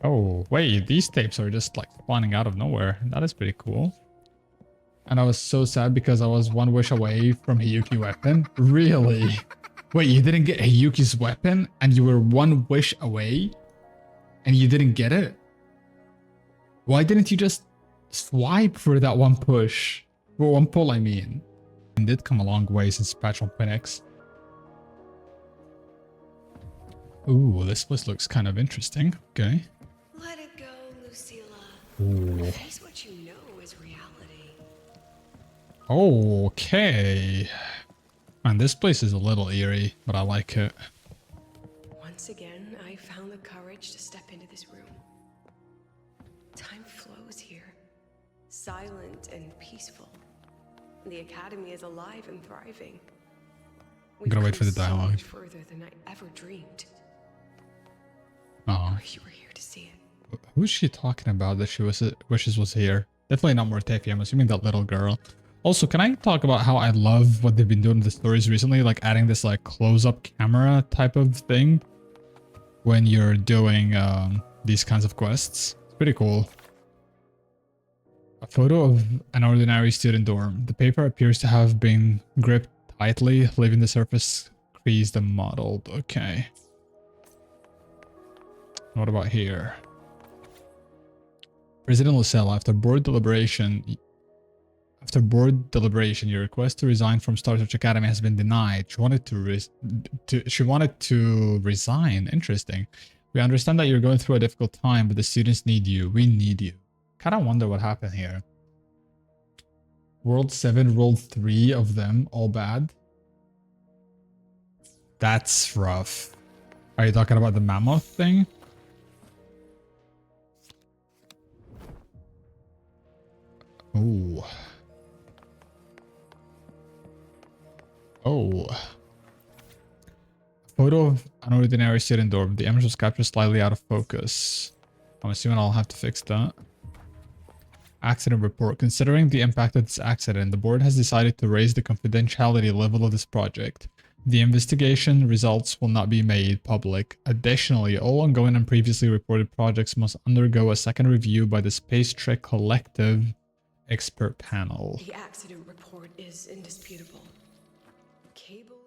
Oh, wait, these tapes are just like spawning out of nowhere. That is pretty cool. And I was so sad because I was one wish away from Hiyuki weapon. Really? Wait, you didn't get Hiyuki's weapon and you were one wish away and you didn't get it? Why didn't you just swipe for that one push? Well, one pull, I mean. It did come a long way since patch 1.x. Ooh, this place looks kind of interesting. Okay. Let it go, Lucilla. Ooh. Face what you know is reality. Okay. And this place is a little eerie, but I like it. Once again, I found the courage to step into this room. Time flows here. Silent and peaceful. The Academy is alive and thriving. I'm gonna wait for the dialogue. So much further than I ever dreamed. Oh. I wish you were here to see it. Who's she talking about that she wishes was here? Definitely not Mortefi. I'm assuming that little girl. Also, can I talk about how I love what they've been doing in the stories recently? Like adding this like close-up camera type of thing when you're doing these kinds of quests. It's pretty cool. A photo of an ordinary student dorm. The paper appears to have been gripped tightly, leaving the surface creased and mottled. Okay. What about here? President Lucilla, after board deliberation, your request to resign from Startouch Academy has been denied. She wanted to resign. Interesting. We understand that you're going through a difficult time, but the students need you. We need you. Kind of wonder what happened here. World 7 rolled 3 of them, all bad. That's rough. Are you talking about the mammoth thing? Ooh. Oh. Photo of an ordinary student dorm. The image was captured slightly out of focus. I'm assuming I'll have to fix that. Accident report. Considering the impact of this accident, the board has decided to raise the confidentiality level of this project. The investigation results will not be made public. Additionally, all ongoing and previously reported projects must undergo a second review by the Space Trek Collective expert panel. The accident report is indisputable. Cable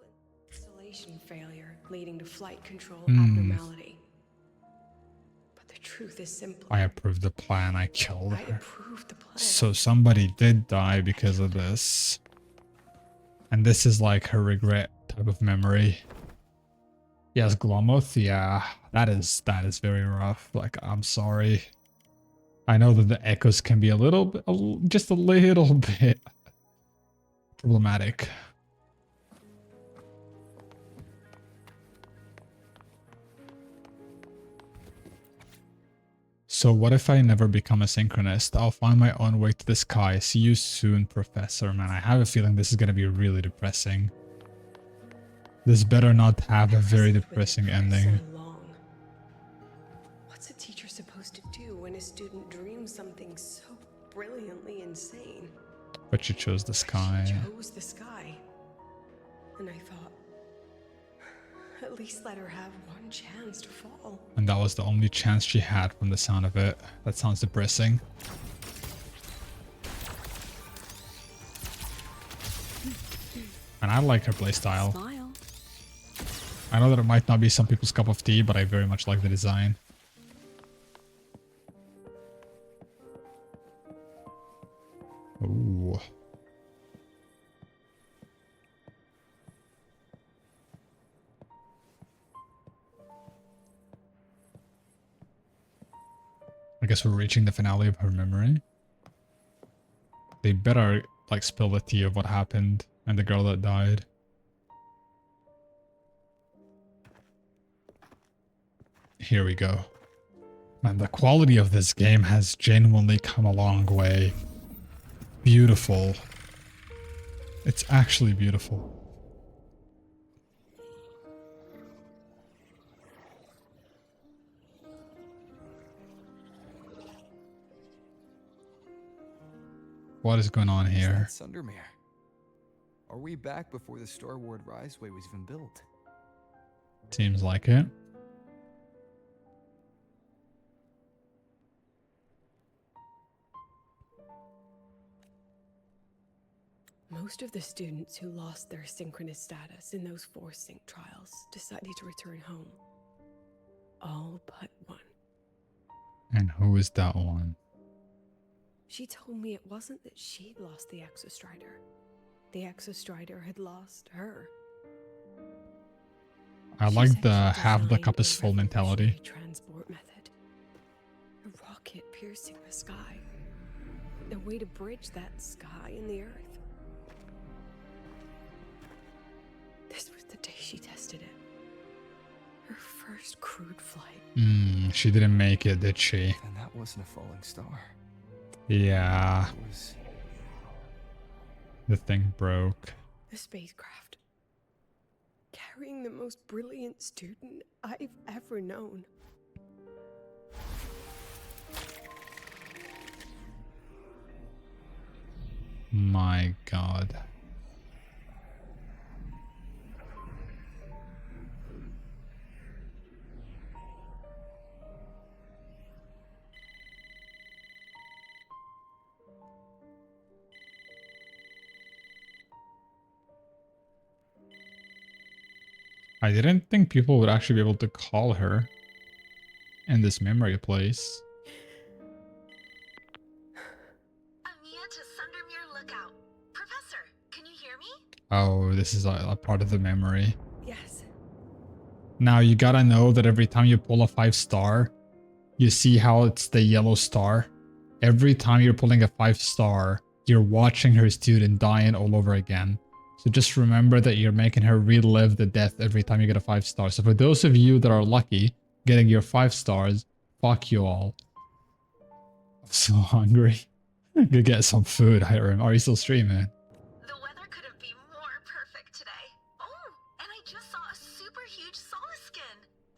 installation failure leading to flight control abnormality. But the truth is simple. I approve the plan. I killed I her. approve the plan. So somebody did die because of this. And this is like her regret type of memory. Yes, Glomoth, yeah. That is very rough. Like, I'm sorry. I know that the echoes can be a little bit, just a little bit problematic. So what if I never become a synchronist? I'll find my own way to the sky. See you soon, Professor. Man, I have a feeling this is going to be really depressing. This better not have a very depressing ending. What's a teacher supposed to do when a student dreams something so brilliantly insane? But she chose the sky. She chose the sky. And I thought, at least let her have one chance to fall. And that was the only chance she had from the sound of it. That sounds depressing. And I like her playstyle. Smile. I know that it might not be some people's cup of tea, but I very much like the design. Ooh. I guess we're reaching the finale of her memory. They better, like, spill the tea of what happened and the girl that died. Here we go. Man, the quality of this game has genuinely come a long way. Beautiful. It's actually beautiful. What is going on here? That's Sundermere. Are we back before the Star Ward Riseway was even built? Seems like it. Most of the students who lost their synchronous status in those forced sync trials decided to return home. All but one. And who is that one? She told me it wasn't that she'd lost the Exostrider. The Exostrider had lost her. I like the have the cup is full mentality. Transport method. A rocket piercing the sky. A way to bridge that sky and the earth. This was the day she tested it. Her first crewed flight. She didn't make it, did she? And that wasn't a falling star. Yeah. It was... The thing broke. The spacecraft. Carrying the most brilliant student I've ever known. My God. I didn't think people would actually be able to call her in this memory place. Professor, can you hear me? Oh, this is a part of the memory. Yes. Now you gotta know that every time you pull a 5-star, you see how it's the yellow star. Every time you're pulling a 5-star, you're watching her student dying all over again. So just remember that you're making her relive the death every time you get a 5-star. So for those of you that are lucky getting your 5 stars, fuck you all. I'm so hungry. Go get some food, Hiram. Are you still streaming? The weather couldn't be more perfect today. Oh, and I just saw a super huge skin.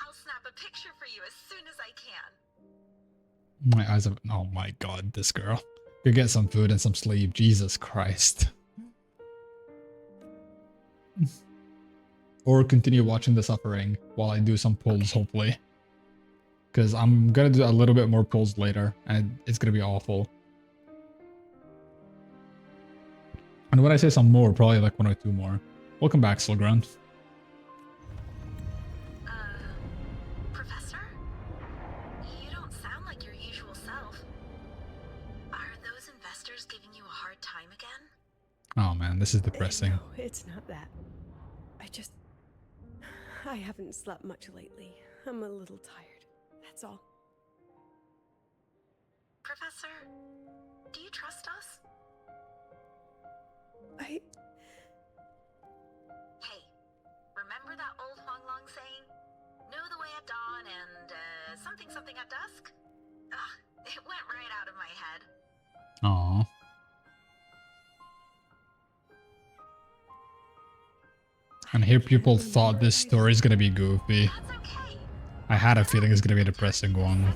I'll snap a picture for you as soon as I can. My eyes have... Oh my god, this girl. Go get some food and some sleep. Jesus Christ. Or continue watching The Suffering while I do some pulls, hopefully. Because I'm gonna do a little bit more pulls later, and it's gonna be awful. And when I say some more, probably like 1 or 2 more. Welcome back, Silgrun. Professor? You don't sound like your usual self. Are those investors giving you a hard time again? Oh man, this is depressing. No, it's not that. I haven't slept much lately. I'm a little tired. That's all. Professor, do you trust us? Hey, remember that old Huanglong saying? Know the way at dawn and something something at dusk? Ugh, it went right out of my head. Aww. And here people thought this story is gonna be goofy. I had a feeling it's gonna be a depressing one.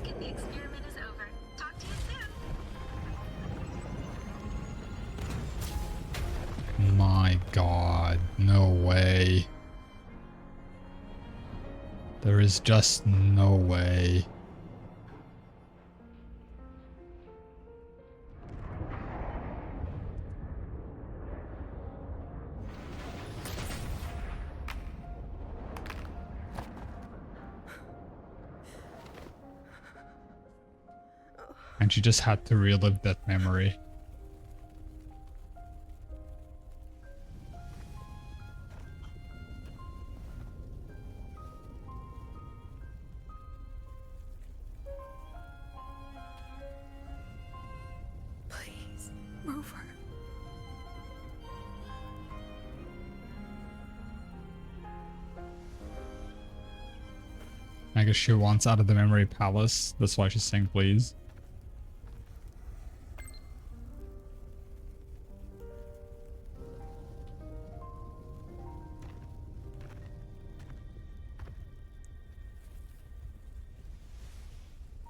My god, no way. There is just no way. And she just had to relive that memory. Please, move her. I guess she wants out of the memory palace. That's why she's saying please.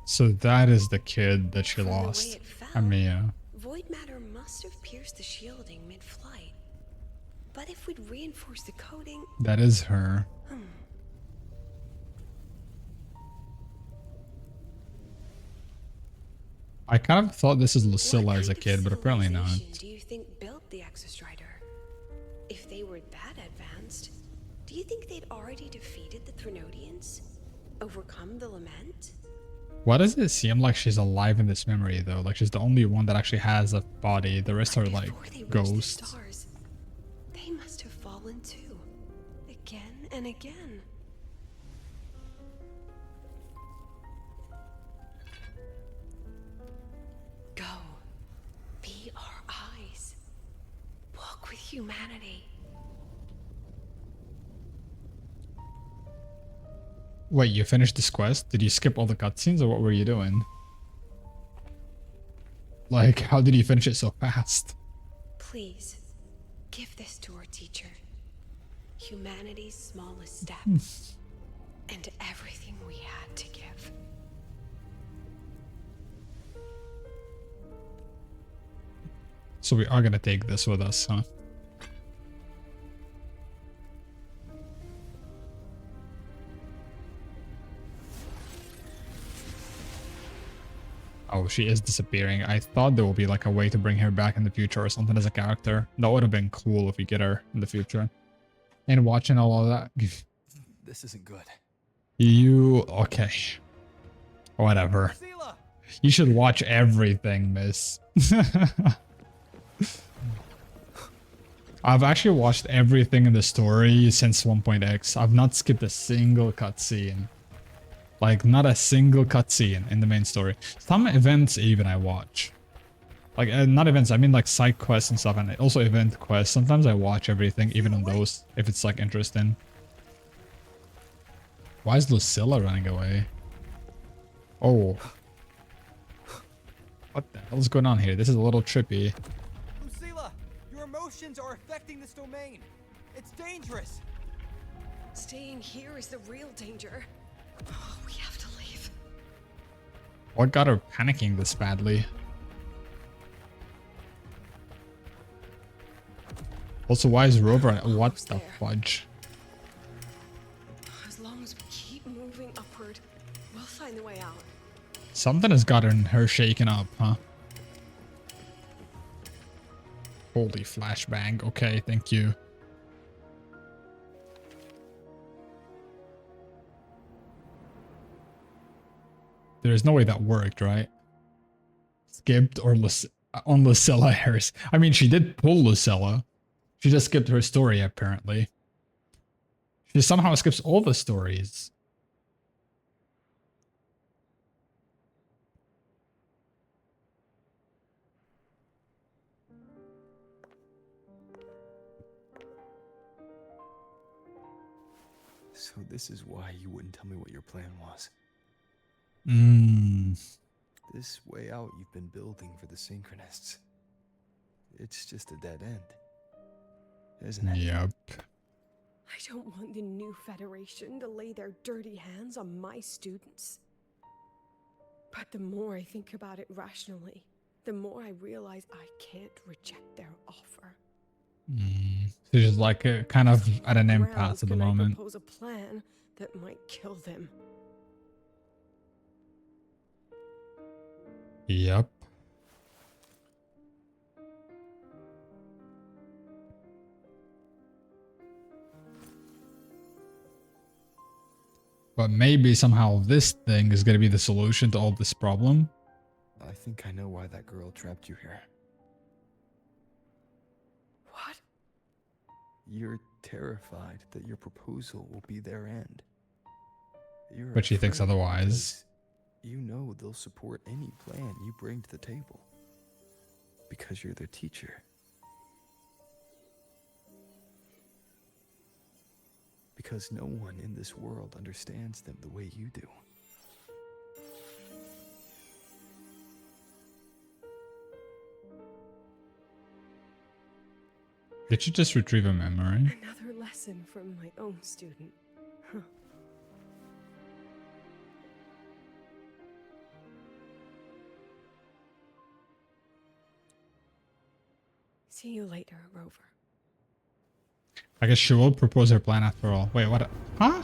So that is the kid that she lost. Amia. Void matter must have pierced the shielding mid-flight. But if we'd reinforce the coating... That is her. I kind of thought this is Lucilla as a kid, but apparently not. Do you think built the Exostrider? If they were that advanced, do you think they'd already defeated the Threnodians? Overcome the Lament? Why does it seem like she's alive in this memory though? Like she's the only one that actually has a body. The rest are like ghosts. They must have fallen too. Again and again. Go. Be our eyes. Walk with humanity. Wait, you finished this quest? Did you skip all the cutscenes or what were you doing? Like, how did you finish it so fast? Please, give this to our teacher. Humanity's smallest step. And everything we had to give. So we are gonna take this with us, huh? Oh, she is disappearing. I thought there would be like a way to bring her back in the future or something as a character. That would have been cool if we get her in the future. And watching all of that. This isn't good. Okay. Whatever. Lucilla! You should watch everything, miss. I've actually watched everything in the story since 1.x. I've not skipped a single cutscene. Like, not a single cutscene in the main story. Some events even I watch. Like, not events, I mean like side quests and stuff, and also event quests. Sometimes I watch everything, even on those, if it's like interesting. Why is Lucilla running away? Oh. What the hell's going on here? This is a little trippy. Lucilla, your emotions are affecting this domain. It's dangerous. Staying here is the real danger. Oh, we have to leave. What got her panicking this badly? Also, why is Rover? What the fudge? As long as we keep moving upward, we'll find the way out. Something has gotten her shaken up, huh? Holy flashbang. Okay, thank you. There's no way that worked, right? Skipped or on Lucilla Harris. I mean, she did pull Lucilla. She just skipped her story, apparently. She somehow skips all the stories. So this is why you wouldn't tell me what your plan was. This way out you've been building for the Synchronists. It's just a dead end, isn't it? Yep. I don't want the new Federation to lay their dirty hands on my students. But the more I think about it rationally, the more I realize I can't reject their offer. She's like kind of at an impasse at the Can I moment. propose a plan that might kill them? Yep. But maybe somehow this thing is going to be the solution to all this problem. I think I know why that girl trapped you here. What? You're terrified that your proposal will be their end. You're But she thinks afraid otherwise. because you know they'll support any plan you bring to the table. Because you're their teacher. Because no one in this world understands them the way you do. Did you just retrieve a memory? Another lesson from my own student. Huh. See you later, Rover. I guess she will propose her plan after all. Wait, what? Huh?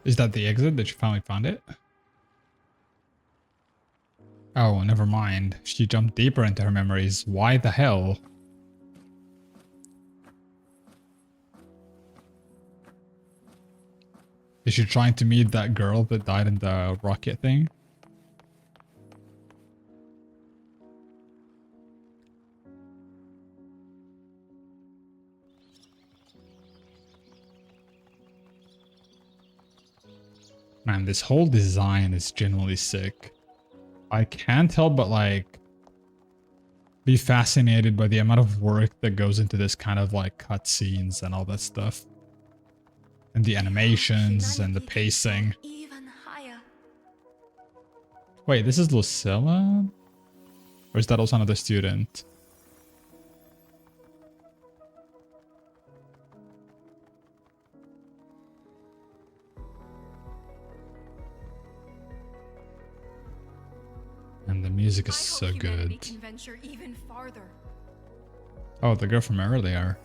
Is that the exit? Did you finally find it? Oh, never mind. She jumped deeper into her memories. Why the hell? Is she trying to meet that girl that died in the rocket thing? Man, this whole design is genuinely sick. I can't help but like be fascinated by the amount of work that goes into this kind of like cutscenes and all that stuff. And the animations and the pacing. Even higher. Wait, this is Lucilla? Or is that also another student? And the music is so good. Can venture even farther. Oh, the girl from earlier.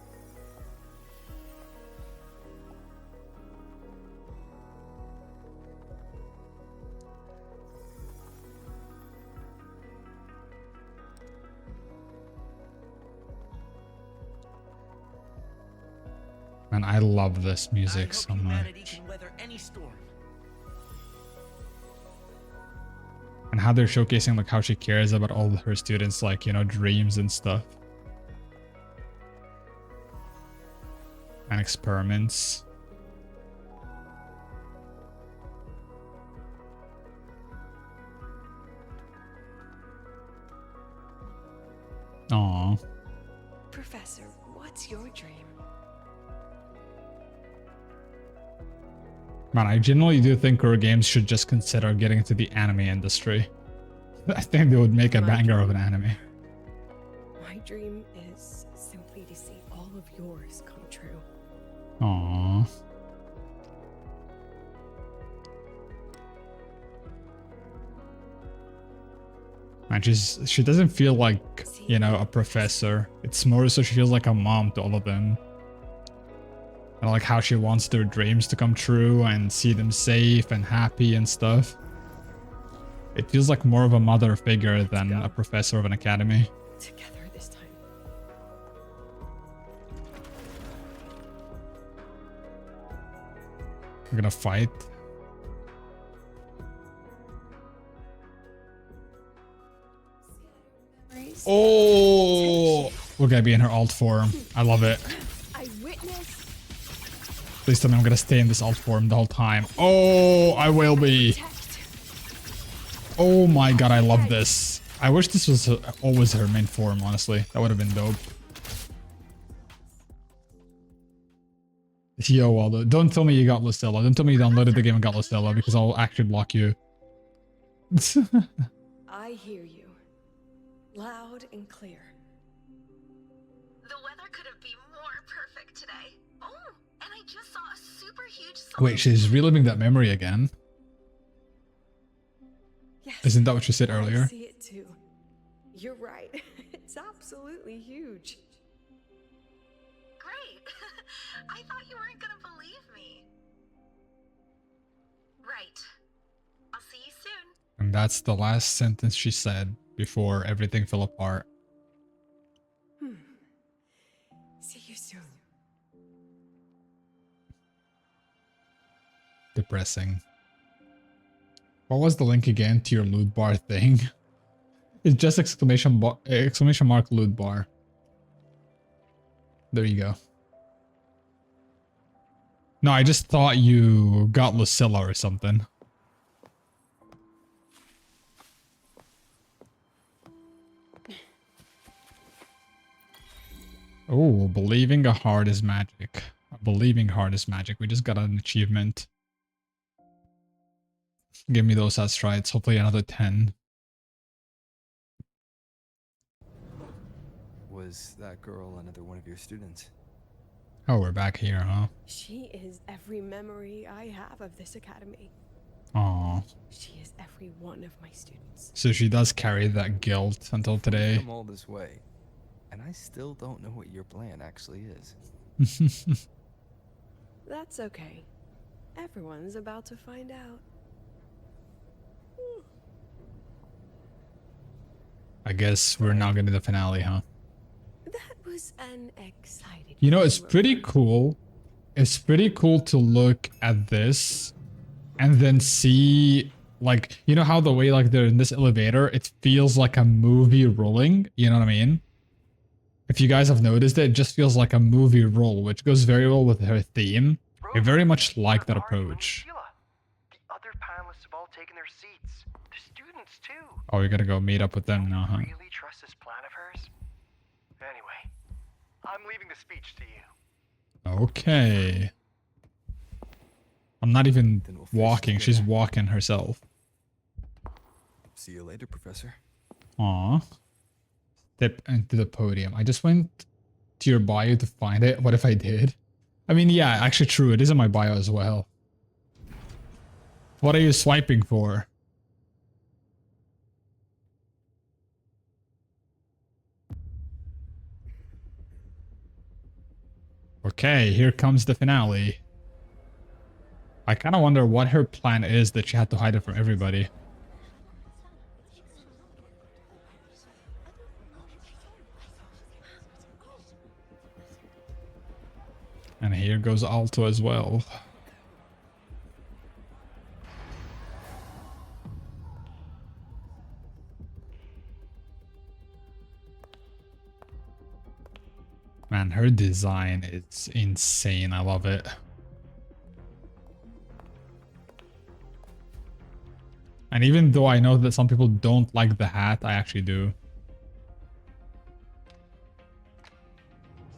Man, I love this music I hope so humanity much. can weather any storm. And how they're showcasing like how she cares about all her students, like, you know, dreams and stuff. And experiments. Aww. Professor, what's your dream? Man, I genuinely do think horror games should just consider getting into the anime industry. I think they would make a banger of an anime. My dream is simply to see all of yours come true. Aww. Man, she doesn't feel like, you know, a professor. It's more so she feels like a mom to all of them. And like how she wants their dreams to come true and see them safe and happy and stuff. It feels like more of a mother figure than a professor of an academy. Together this time. We're gonna fight. Oh, we're gonna be in her alt form. I love it. I witnessed. Please tell me I'm gonna stay in this alt form the whole time. Oh, I will be. Oh my god, I love this. I wish this was always her main form, honestly. That would have been dope. Yo, Waldo, don't tell me you got Lucilla. Don't tell me you downloaded the game and got Lucilla, because I'll actually block you. I hear you. Loud and clear. The weather couldn't be more perfect today. Oh, and I just saw a super huge Wait, she's reliving that memory again. Yes, Isn't that what you said earlier? I see it too. You're right. It's absolutely huge. Great. I thought you weren't gonna believe me. Right. I'll see you soon. And that's the last sentence she said before everything fell apart. See you soon. Depressing. What was the link again to your loot bar thing? It's just exclamation mark loot bar. There you go. No, I just thought you got Lucilla or something. Oh, believing a heart is magic. A believing heart is magic. We just got an achievement. Give me those as strides. Hopefully another 10. Was that girl another one of your students? Oh, we're back here, huh? She is every memory I have of this academy. Aw. She is every one of my students. So she does carry that guilt until today. Come all this way, and I still don't know what your plan actually is. That's okay. Everyone's about to find out. I guess we're now getting to the finale, huh? That was an exciting. You know, it's pretty cool. It's pretty cool to look at this and then see, like, you know how the way like they're in this elevator, it feels like a movie rolling, you know what I mean? If you guys have noticed it, it just feels like a movie roll, which goes very well with her theme. I very much like that approach. The other panelists have all taken their seats. The students too. Oh, you're gonna go meet up with them now, huh? Really trust this plan of hers? Anyway, I'm leaving the speech to you. Okay. I'm not even walking, she's walking herself. See you later, Professor. Aw. Step into the podium. I just went to your bio to find it. What if I did? I mean, yeah, actually true. It is in my bio as well. What are you swiping for? Okay, here comes the finale. I kind of wonder what her plan is that she had to hide it from everybody. And here goes Alto as well. Man, her design is insane. I love it. And even though I know that some people don't like the hat, I actually do.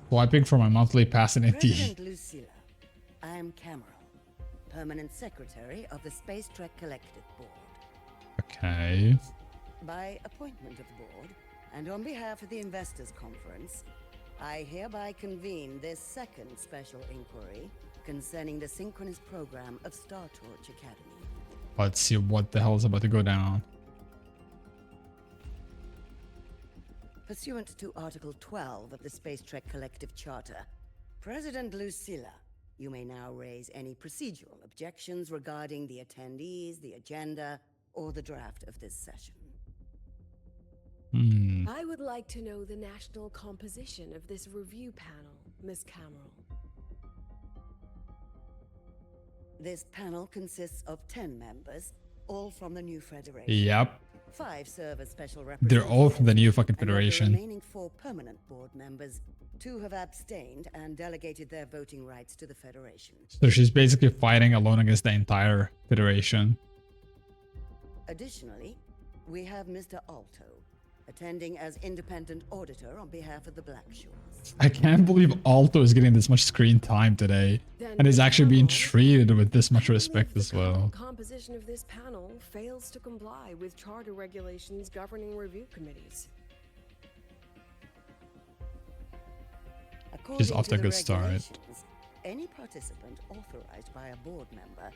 Swiping for my monthly pass in NT. President Lucilla, I am Cameron, Permanent Secretary of the Space Trek Collective Board. Okay. By appointment of the board, and on behalf of the Investors Conference, I hereby convene this second special inquiry concerning the synchronous program of Star Torch Academy. Let's see what the hell is about to go down. Pursuant to Article 12 of the Space Trek Collective Charter, President Lucilla, you may now raise any procedural objections regarding the attendees, the agenda, or the draft of this session. I would like to know the national composition of this review panel, Miss Cameron. This panel consists of 10 members, all from the new Federation. Yep. 5 serve as special They're all from the new fucking and of the Federation. remaining 4 permanent board members, 2 have abstained and delegated their voting rights to the Federation. So she's basically fighting alone against the entire Federation. Additionally, we have Mr. Alto, attending as independent auditor on behalf of the Black Shores. I can't believe Alto is getting this much screen time today. And is actually being treated with this much respect as well. Composition of this panel fails to comply with charter regulations governing review committees. She's off to a good start. Any participant authorized by a board member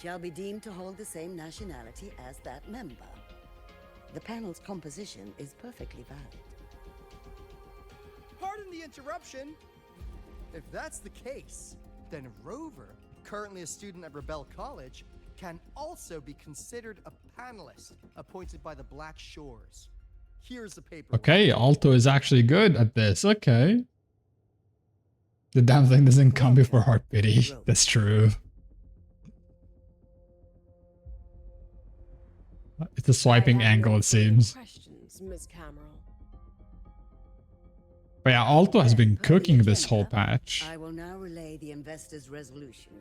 shall be deemed to hold the same nationality as that member. The panel's composition is perfectly valid. Pardon the interruption. If that's the case, then Rover, currently a student at Rebel College, can also be considered a panelist appointed by the Black Shores. Here's the paper. Okay, Alto is actually good at this. Okay. The damn thing doesn't come before heart pity. That's true. It's a swiping angle, it seems. Questions, Miss Cameron. But yeah, Alto has been cooking this whole patch. I will now relay the investors' resolution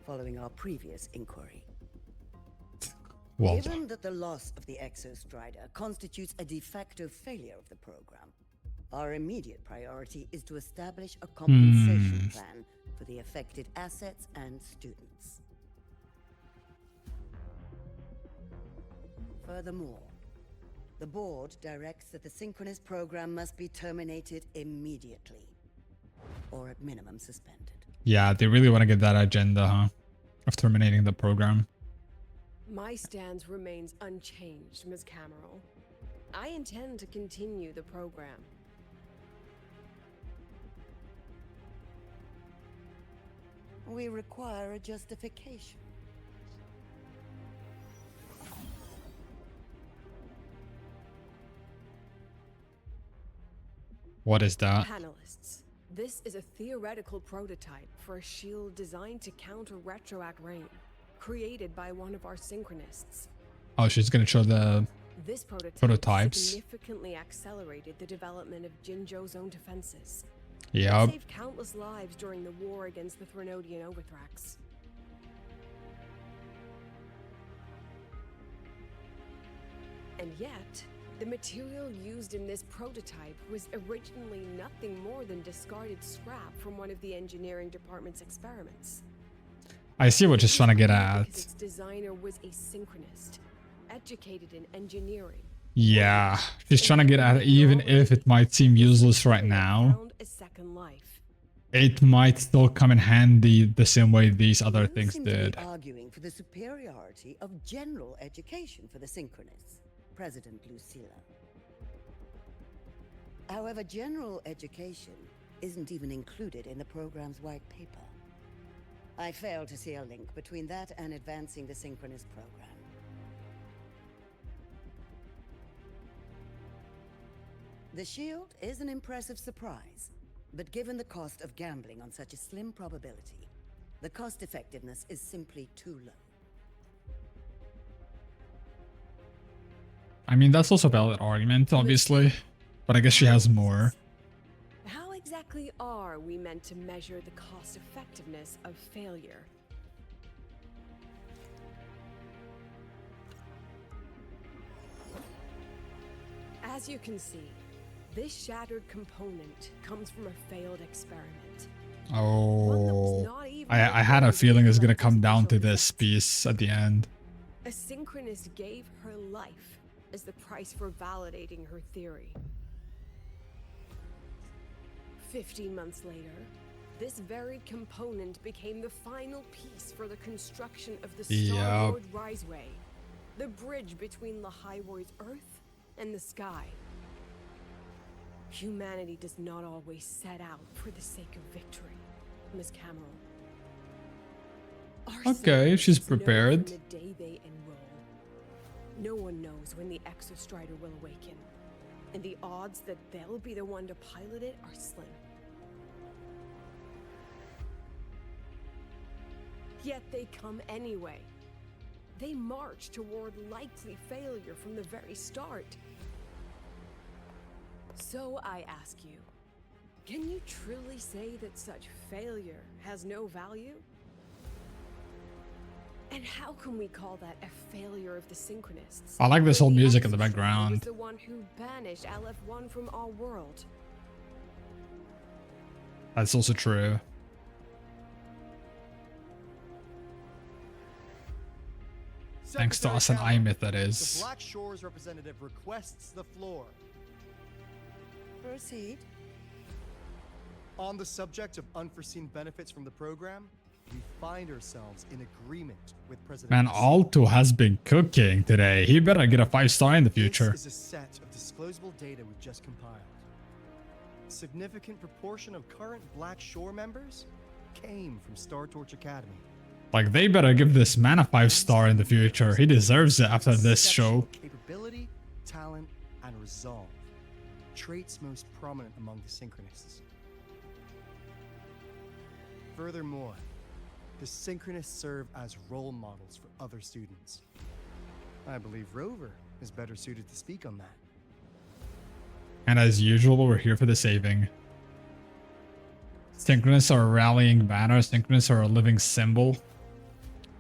following our previous inquiry. Well Given that the loss of the Exostrider constitutes a de facto failure of the program, our immediate priority is to establish a compensation plan for the affected assets and students. Furthermore, the board directs that the synchronous program must be terminated immediately, or at minimum suspended. Yeah, they really want to get that agenda, huh? Of terminating the program. My stance remains unchanged, Ms. Cameron. I intend to continue the program. We require a justification. What is that? Panelists, this is a theoretical prototype for a shield designed to counter retroact rain, created by one of our synchronists. Oh, she's gonna show the This prototype prototypes. significantly accelerated the development of Jinzhou's own defenses. Yep. It saved countless lives during the war against the Threnodian Overthrax. And yet, the material used in this prototype was originally nothing more than discarded scrap from one of the engineering department's experiments. I see what she's trying to get Because at. its designer was a synchronist, educated in engineering. Yeah, she's trying to get at it, even if it might seem useless right now. Found a second life. It might still come in handy the same way these other You things seem to be did. arguing for the superiority of general education for the synchronists, President Lucilla. However, general education isn't even included in the program's white paper. I fail to see a link between that and advancing the synchronous program. The shield is an impressive surprise, But given the cost of gambling on such a slim probability, the cost effectiveness is simply too low. I mean, that's also a valid argument, obviously, but I guess she has more. How exactly are we meant to measure the cost effectiveness of failure? As you can see, this shattered component comes from a failed experiment. Oh, I had a feeling it's gonna come down to this piece at the end. A synchronist gave her life as the price for validating her theory. 15 months later, this very component became the final piece for the construction of the Star-Lord Riseway, the bridge between Lahaiwoi's Earth and the sky. Humanity does not always set out for the sake of victory, Miss Cameron. Okay, she's prepared. The day they enroll. No one knows when the Exostrider will awaken, and the odds that they'll be the one to pilot it are slim. Yet they come anyway. They march toward likely failure from the very start. So I ask you, can you truly say that such failure has no value? And how can we call that a failure of the Synchronists? I like this whole music in the Was background. the one who banished LF1 from our world. That's also true. Thanks to us and iMyth, that The is. Black Shores representative requests the floor. Proceed. On the subject of unforeseen benefits from the program, we find ourselves in agreement with President Man, Lucilla. Alto has been cooking today. He better get a 5-star in the future. This is a set of disclosable data we've just compiled. A significant proportion of current Black Shore members came from Star Torch Academy. Like, they better give this man a 5-star in the future. He deserves it after this show. Capability, talent, and resolve. Traits most prominent among the Synchronists. Furthermore, the Synchronists serve as role models for other students. I believe Rover is better suited to speak on that. And as usual, we're here for the saving. Synchronists are a rallying banner. Synchronists are a living symbol.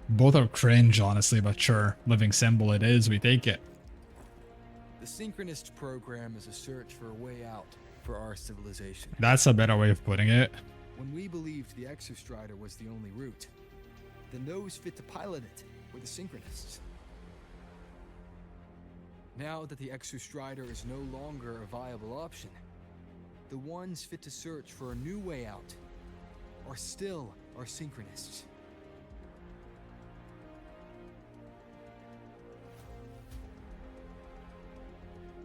Both are cringe, honestly, but sure. Living symbol it is. We take it. The Synchronist program is a search for a way out for our civilization. That's a better way of putting it. When we believed the Exostrider was the only route, then those fit to pilot it were the Synchronists. Now that the Exostrider is no longer a viable option, the ones fit to search for a new way out are still our Synchronists.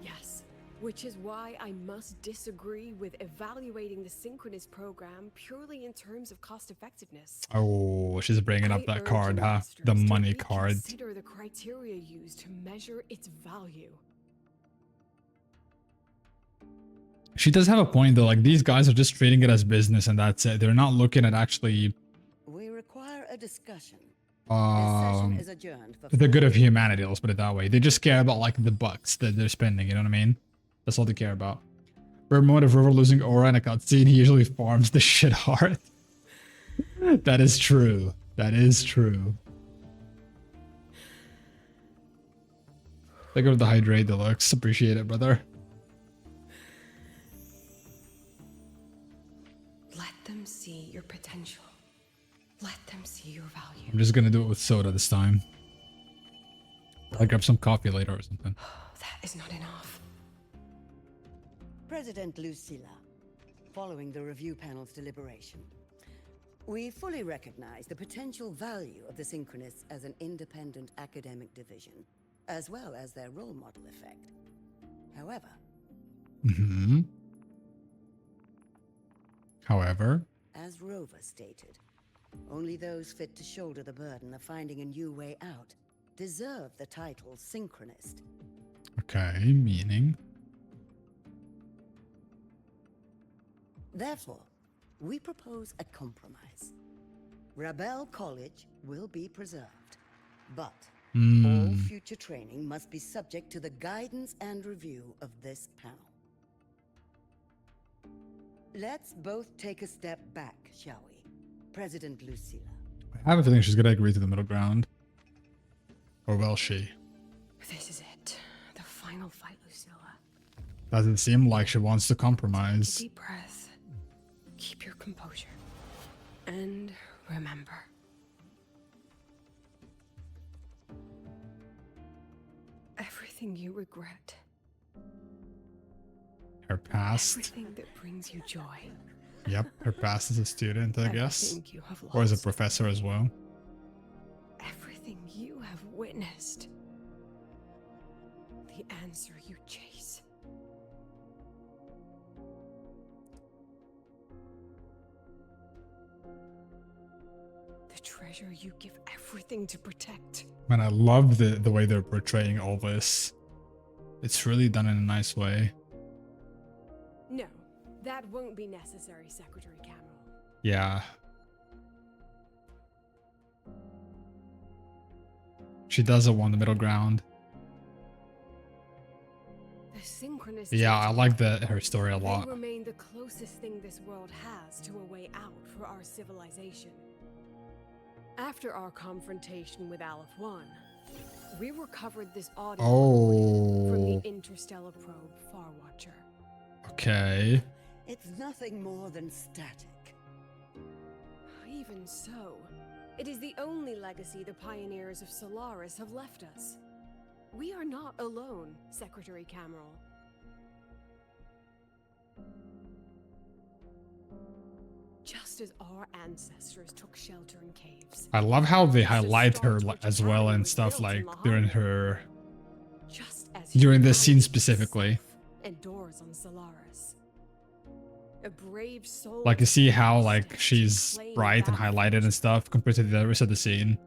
Yes, which is why I must disagree with evaluating the Synchronist program purely in terms of cost effectiveness. Oh, she's bringing up that card, huh? The money card. Consider the criteria used to measure its value. She does have a point, though. Like, these guys are just treating it as business and that's it. They're not looking at actually We require a discussion. This session is adjourned for the good of humanity, let's put it that way. They just care about, like, the bucks that they're spending, you know what I mean? That's all they care about. For a moment of River losing aura in a cutscene, he usually farms the shit hard. That is true. That is true. Think of the hydrate deluxe. Appreciate it, brother. Let them see your potential. Let them see your value. I'm just gonna do it with soda this time. I'll grab some coffee later or something. That is not enough. President Lucilla, following the review panel's deliberation, we fully recognize the potential value of the Synchronists as an independent academic division, as well as their role model effect. However, as Rover stated, only those fit to shoulder the burden of finding a new way out deserve the title Synchronist. okay, meaning Therefore, we propose a compromise. Rebel College will be preserved, but all future training must be subject to the guidance and review of this panel. Let's both take a step back, shall we? President Lucilla. I have a feeling she's gonna agree to the middle ground. Or will she? This is it. The final fight, Lucilla. Doesn't seem like she wants to compromise. Deep breath. Keep your composure. And remember. Everything you regret. Her past. Everything that brings you joy. Yep, her past as a student, I guess. Everything you have lost. Or as a professor as well. Everything you have witnessed. The answer you chase. The treasure you give everything to protect. Man, I love the way they're portraying all this. It's really done in a nice way. No, that won't be necessary, Secretary Cameron. Yeah. She doesn't want the middle ground. The synchronous. Yeah, I like her story a lot. They remain the closest thing this world has to a way out for our civilization. After our confrontation with Aleph 1, we recovered this audio from the interstellar probe Farwatcher. Okay. It's nothing more than static. Even so, it is the only legacy the pioneers of Solaris have left us. We are not alone, Secretary Cameron. Just as our ancestors took shelter in caves. I love how they highlight her as well and stuff like during her during this scene specifically. And doors on Solaris. A brave soul. Like you see how like she's bright and highlighted and stuff compared to the rest of the scene.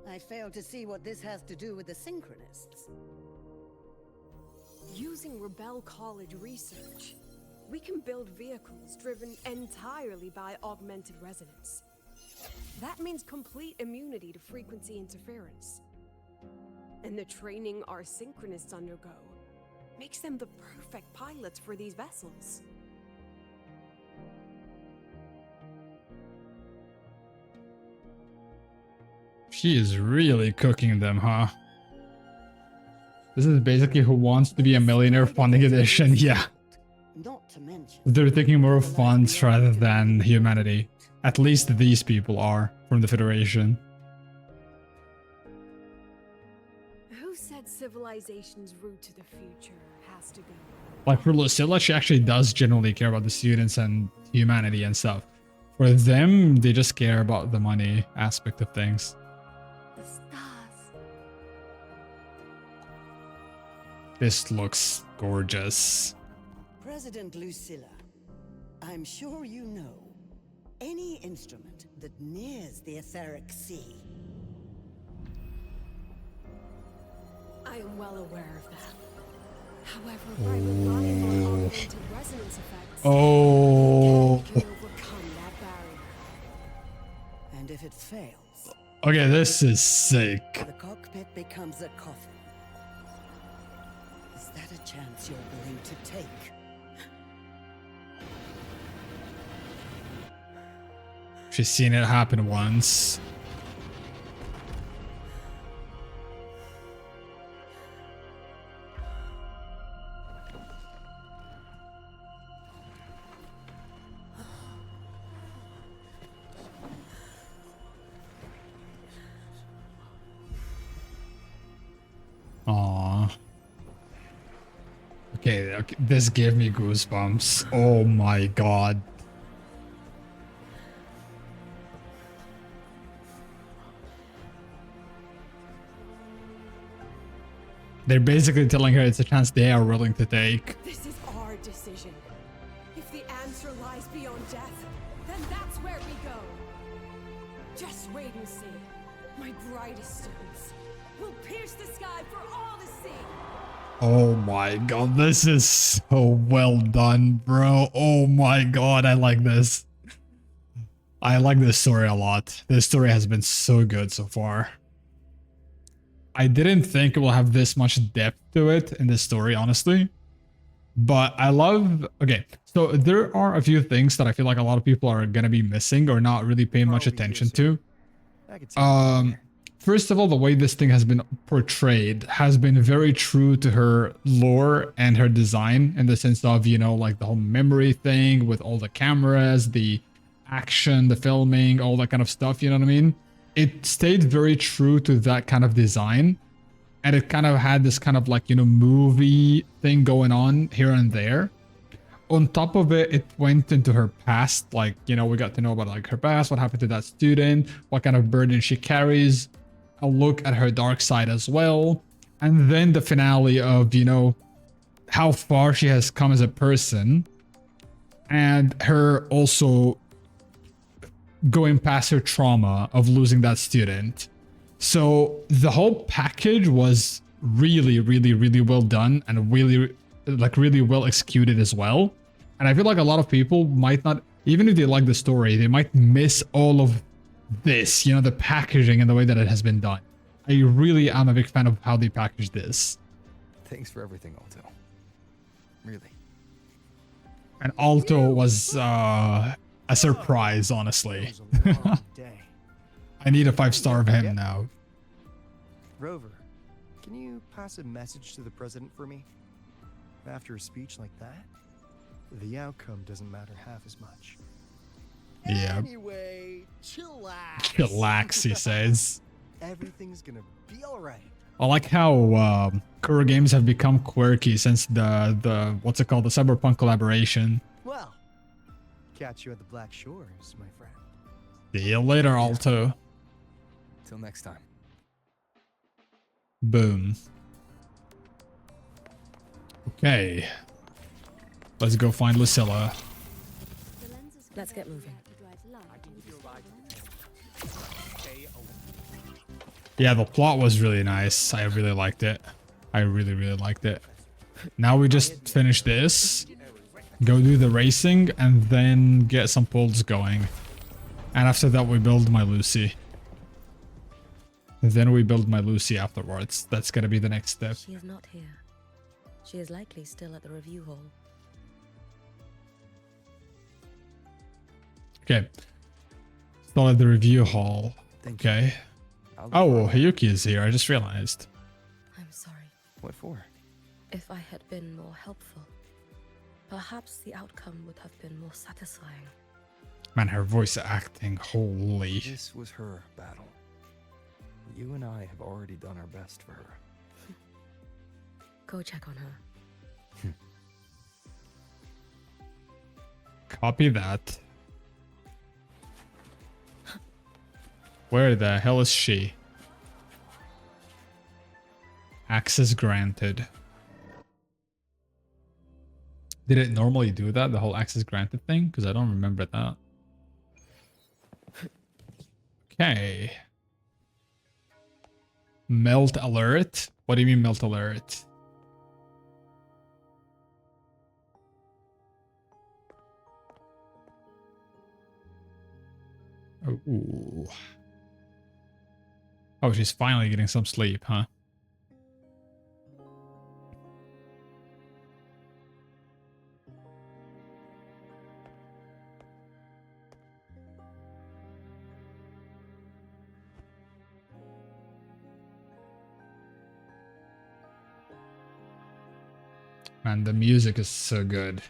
I fail to see what this has to do with the Synchronists. Using Rebel College research, we can build vehicles driven entirely by augmented resonance. That means complete immunity to frequency interference. And the training our Synchronists undergo makes them the perfect pilots for these vessels. She is really cooking them, huh? This is basically Who Wants to Be a Millionaire funding edition, yeah. Not to mention, They're thinking more of funds rather than humanity. At least these people are from the Federation. Who said civilization's route to the future has to go? Like for Lucilla, she actually does genuinely care about the students and humanity and stuff. For them, they just care about the money aspect of things. The stars. This looks gorgeous. President Lucilla, I'm sure you know, any instrument that nears the etheric sea. I am well aware of that. However, by relying on augmented resonance effects, we can overcome that barrier. And if it fails, Okay, this is sick. the cockpit becomes a coffin. Is that a chance you're willing to take? She's seen it happen once. Aww. Okay, this gave me goosebumps. Oh my god. They're basically telling her it's a chance they are willing to take. This is our decision. If the answer lies beyond death, then that's where we go. Just wait and see. My brightest students will pierce the sky for all to see. Oh my god, this is so well done, bro. Oh my god, I like this. I like this story a lot. This story has been so good so far. I didn't think it will have this much depth to it in this story, honestly. But I love... Okay, so there are a few things that I feel like a lot of people are going to be missing or not really paying much attention to. First of all, the way this thing has been portrayed has been very true to her lore and her design, in the sense of, you know, like the whole memory thing with all the cameras, the action, the filming, all that kind of stuff, you know what I mean? It stayed very true to that kind of design, and it kind of had this kind of like, you know, movie thing going on here and there. On top of it, it went into her past, like, you know, we got to know about like her past, what happened to that student, what kind of burden she carries, a look at her dark side as well, and then the finale of, you know, how far she has come as a person, and her also going past her trauma of losing that student. So the whole package was really, really, really well done, and really, like, really well executed as well. And I feel like a lot of people might not, even if they like the story, they might miss all of this, you know, the packaging and the way that it has been done. I really am a big fan of how they packaged this. Thanks for everything, Alto. Really. And Alto was a surprise, honestly. I need a 5-star of him now. Rover, can you pass a message to the president for me? After a speech like that, the outcome doesn't matter half as much. Yeah. Anyway, chillax. Chillax, he says. Everything's gonna be alright. I like how Kuro games have become quirky since the what's it called, the Cyberpunk collaboration. Well, catch you at the Black Shores, my friend. See you later, Alto. Till next time. Boom. Okay. Let's go find Lucilla. Let's get moving. Yeah, the plot was really nice. I really liked it. I really, really liked it. Now we just finish this, go do the racing, and then get some pulls going. And after that, we build my Lucy. Then we build my Lucy afterwards. That's gonna be the next step. She is not here. She is likely still at the review hall. Okay. Still at the review hall. Okay. Oh, Hayuki is here. I just realized. I'm sorry. What for? If I had been more helpful, perhaps the outcome would have been more satisfying. Man, her voice acting, holy. This was her battle. You and I have already done our best for her. Go check on her. Copy that. Where the hell is she? Access granted. Did it normally do that, the whole access granted thing? Because I don't remember that. Okay. Melt alert? What do you mean melt alert? Ooh. Oh, she's finally getting some sleep, huh? Man, the music is so good.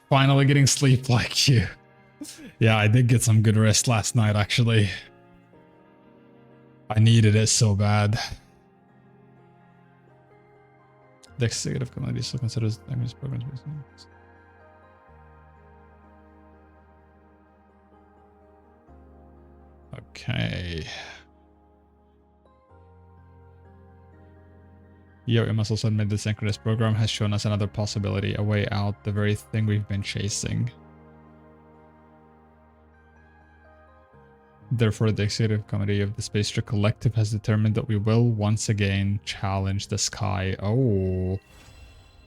Finally getting sleep like you. Yeah, I did get some good rest last night, actually. I needed it so bad. The executive committee still considers language programs. Okay. Yo, it must also admit the synchronous program has shown us another possibility, a way out, the very thing we've been chasing. Therefore, the executive committee of the Space Trek Collective has determined that we will once again challenge the sky. Oh,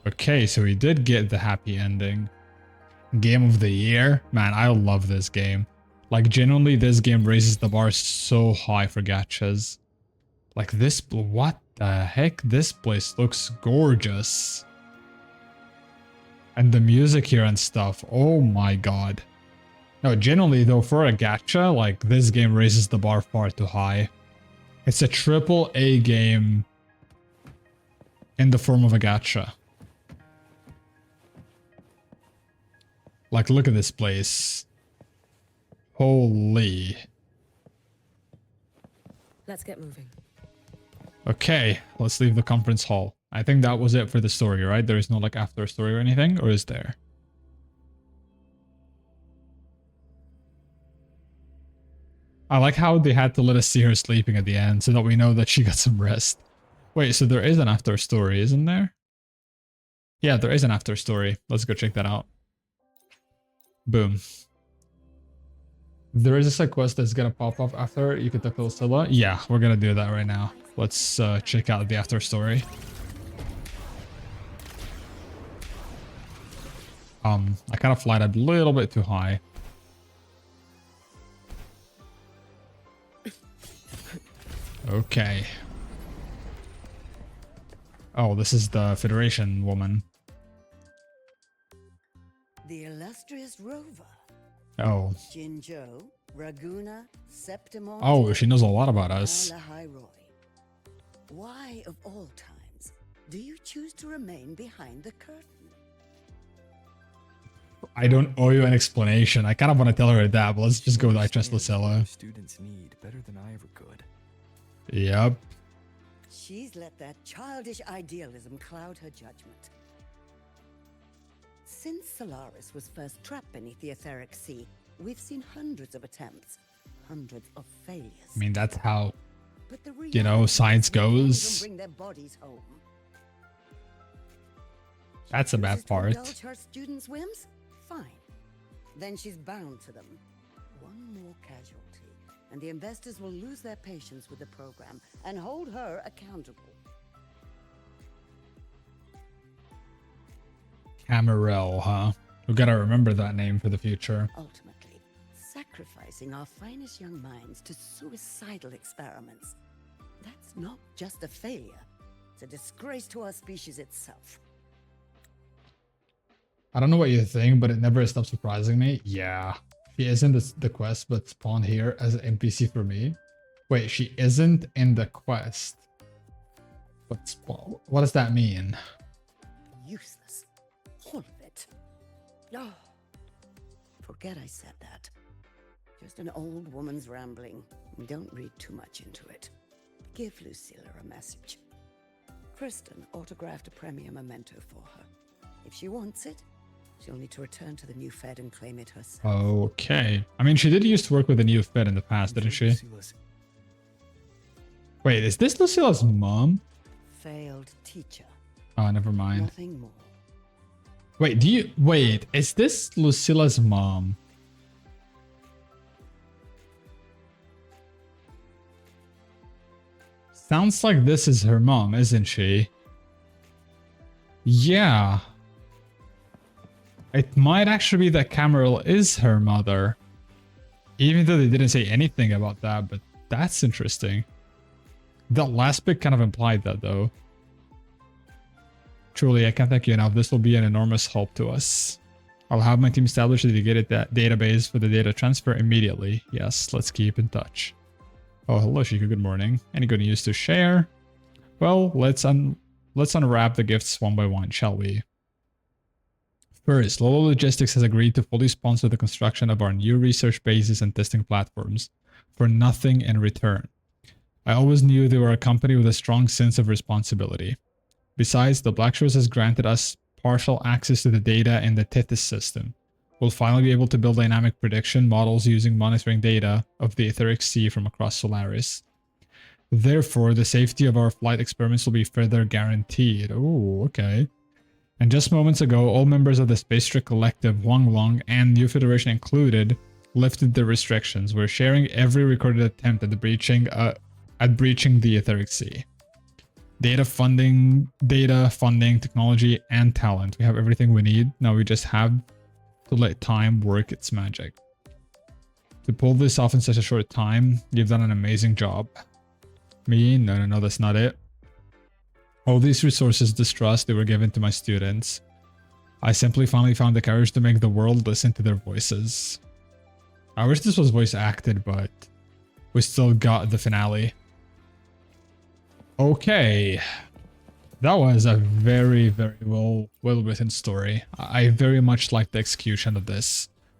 Okay, so we did get the happy ending. Game of the year? Man, I love this game. Like, genuinely, this game raises the bar so high for gachas. Like this, what the heck? This place looks gorgeous. And the music here and stuff, oh my god. No, genuinely though, for a gacha, like, this game raises the bar far too high. It's a AAA game in the form of a gacha. Like, look at this place. Holy. Let's get moving. Okay, let's leave the conference hall. I think that was it for the story, right? There is no like after story or anything, or is there? I like how they had to let us see her sleeping at the end so that we know that she got some rest. Wait, so there is an after story, isn't there? Yeah, there is an after story. Let's go check that out. Boom. There is a side quest that's gonna pop up after you can talk to Lucilla. Yeah, we're gonna do that right now. Let's check out the after story. I kind of flied a little bit too high. Okay. Oh, this is the Federation woman. The illustrious rover. Oh. Jinzhou, Raguna, Septimon. Oh, she knows a lot about us. Why, of all times, do you choose to remain behind the curtain? I don't owe you an explanation. I kind of want to tell her that, but let's just go with I trust Lucilla. Students need better than I ever could. Yep. She's let that childish idealism cloud her judgment. Since Solaris was first trapped beneath the etheric sea, we've seen hundreds of attempts, hundreds of failures. I mean, that's how, you know, science goes. Bring their bodies home. That's a bad part. Indulge her students' whims? Fine. Then she's bound to them. One more casualty, and the investors will lose their patience with the program and hold her accountable. Camarel, huh? We gotta remember that name for the future. Ultimately, sacrificing our finest young minds to suicidal experiments. That's not just a failure. It's a disgrace to our species itself. I don't know what you think, but it never stops surprising me. Yeah. She isn't the quest, but spawned here as an NPC for me. Wait, she isn't in the quest. But spawn. What does that mean? Useless. All of it. Oh, forget I said that. Just an old woman's rambling. Don't read too much into it. Give Lucilla a message. Kristen autographed a premier memento for her. If she wants it, she'll need to return to the new Fed and claim it herself. Okay. I mean, she did used to work with the new Fed in the past, didn't she? Wait, is this Lucilla's mom? Failed teacher. Oh, never mind. Nothing more. Wait, is this Lucilla's mom? Sounds like this is her mom, isn't she? Yeah. It might actually be that Camarel is her mother. Even though they didn't say anything about that, but that's interesting. That last bit kind of implied that though. Truly, I can't thank you enough. This will be an enormous help to us. I'll have my team establish a dedicated database for the data transfer immediately. Yes, let's keep in touch. Oh, hello, Shika. Good morning. Any good news to share? Well, let's unwrap the gifts one by one, shall we? First, Lolo Logistics has agreed to fully sponsor the construction of our new research bases and testing platforms for nothing in return. I always knew they were a company with a strong sense of responsibility. Besides, the Blackshores has granted us partial access to the data in the Tethys system. We'll finally be able to build dynamic prediction models using monitoring data of the etheric sea from across Solaris. Therefore, the safety of our flight experiments will be further guaranteed. Oh, okay. And just moments ago, all members of the Space Trick Collective, Huanglong, and New Federation included, lifted their restrictions. We're sharing every recorded attempt at breaching the etheric sea. Data, funding, technology, and talent. We have everything we need. Now we just have to let time work its magic. To pull this off in such a short time, you've done an amazing job. Me? No, that's not it. All these resources, this trust, they were given to my students. I simply finally found the courage to make the world listen to their voices. I wish this was voice acted, but we still got the finale. Okay. That was a very, very well written story. I very much like the execution of this.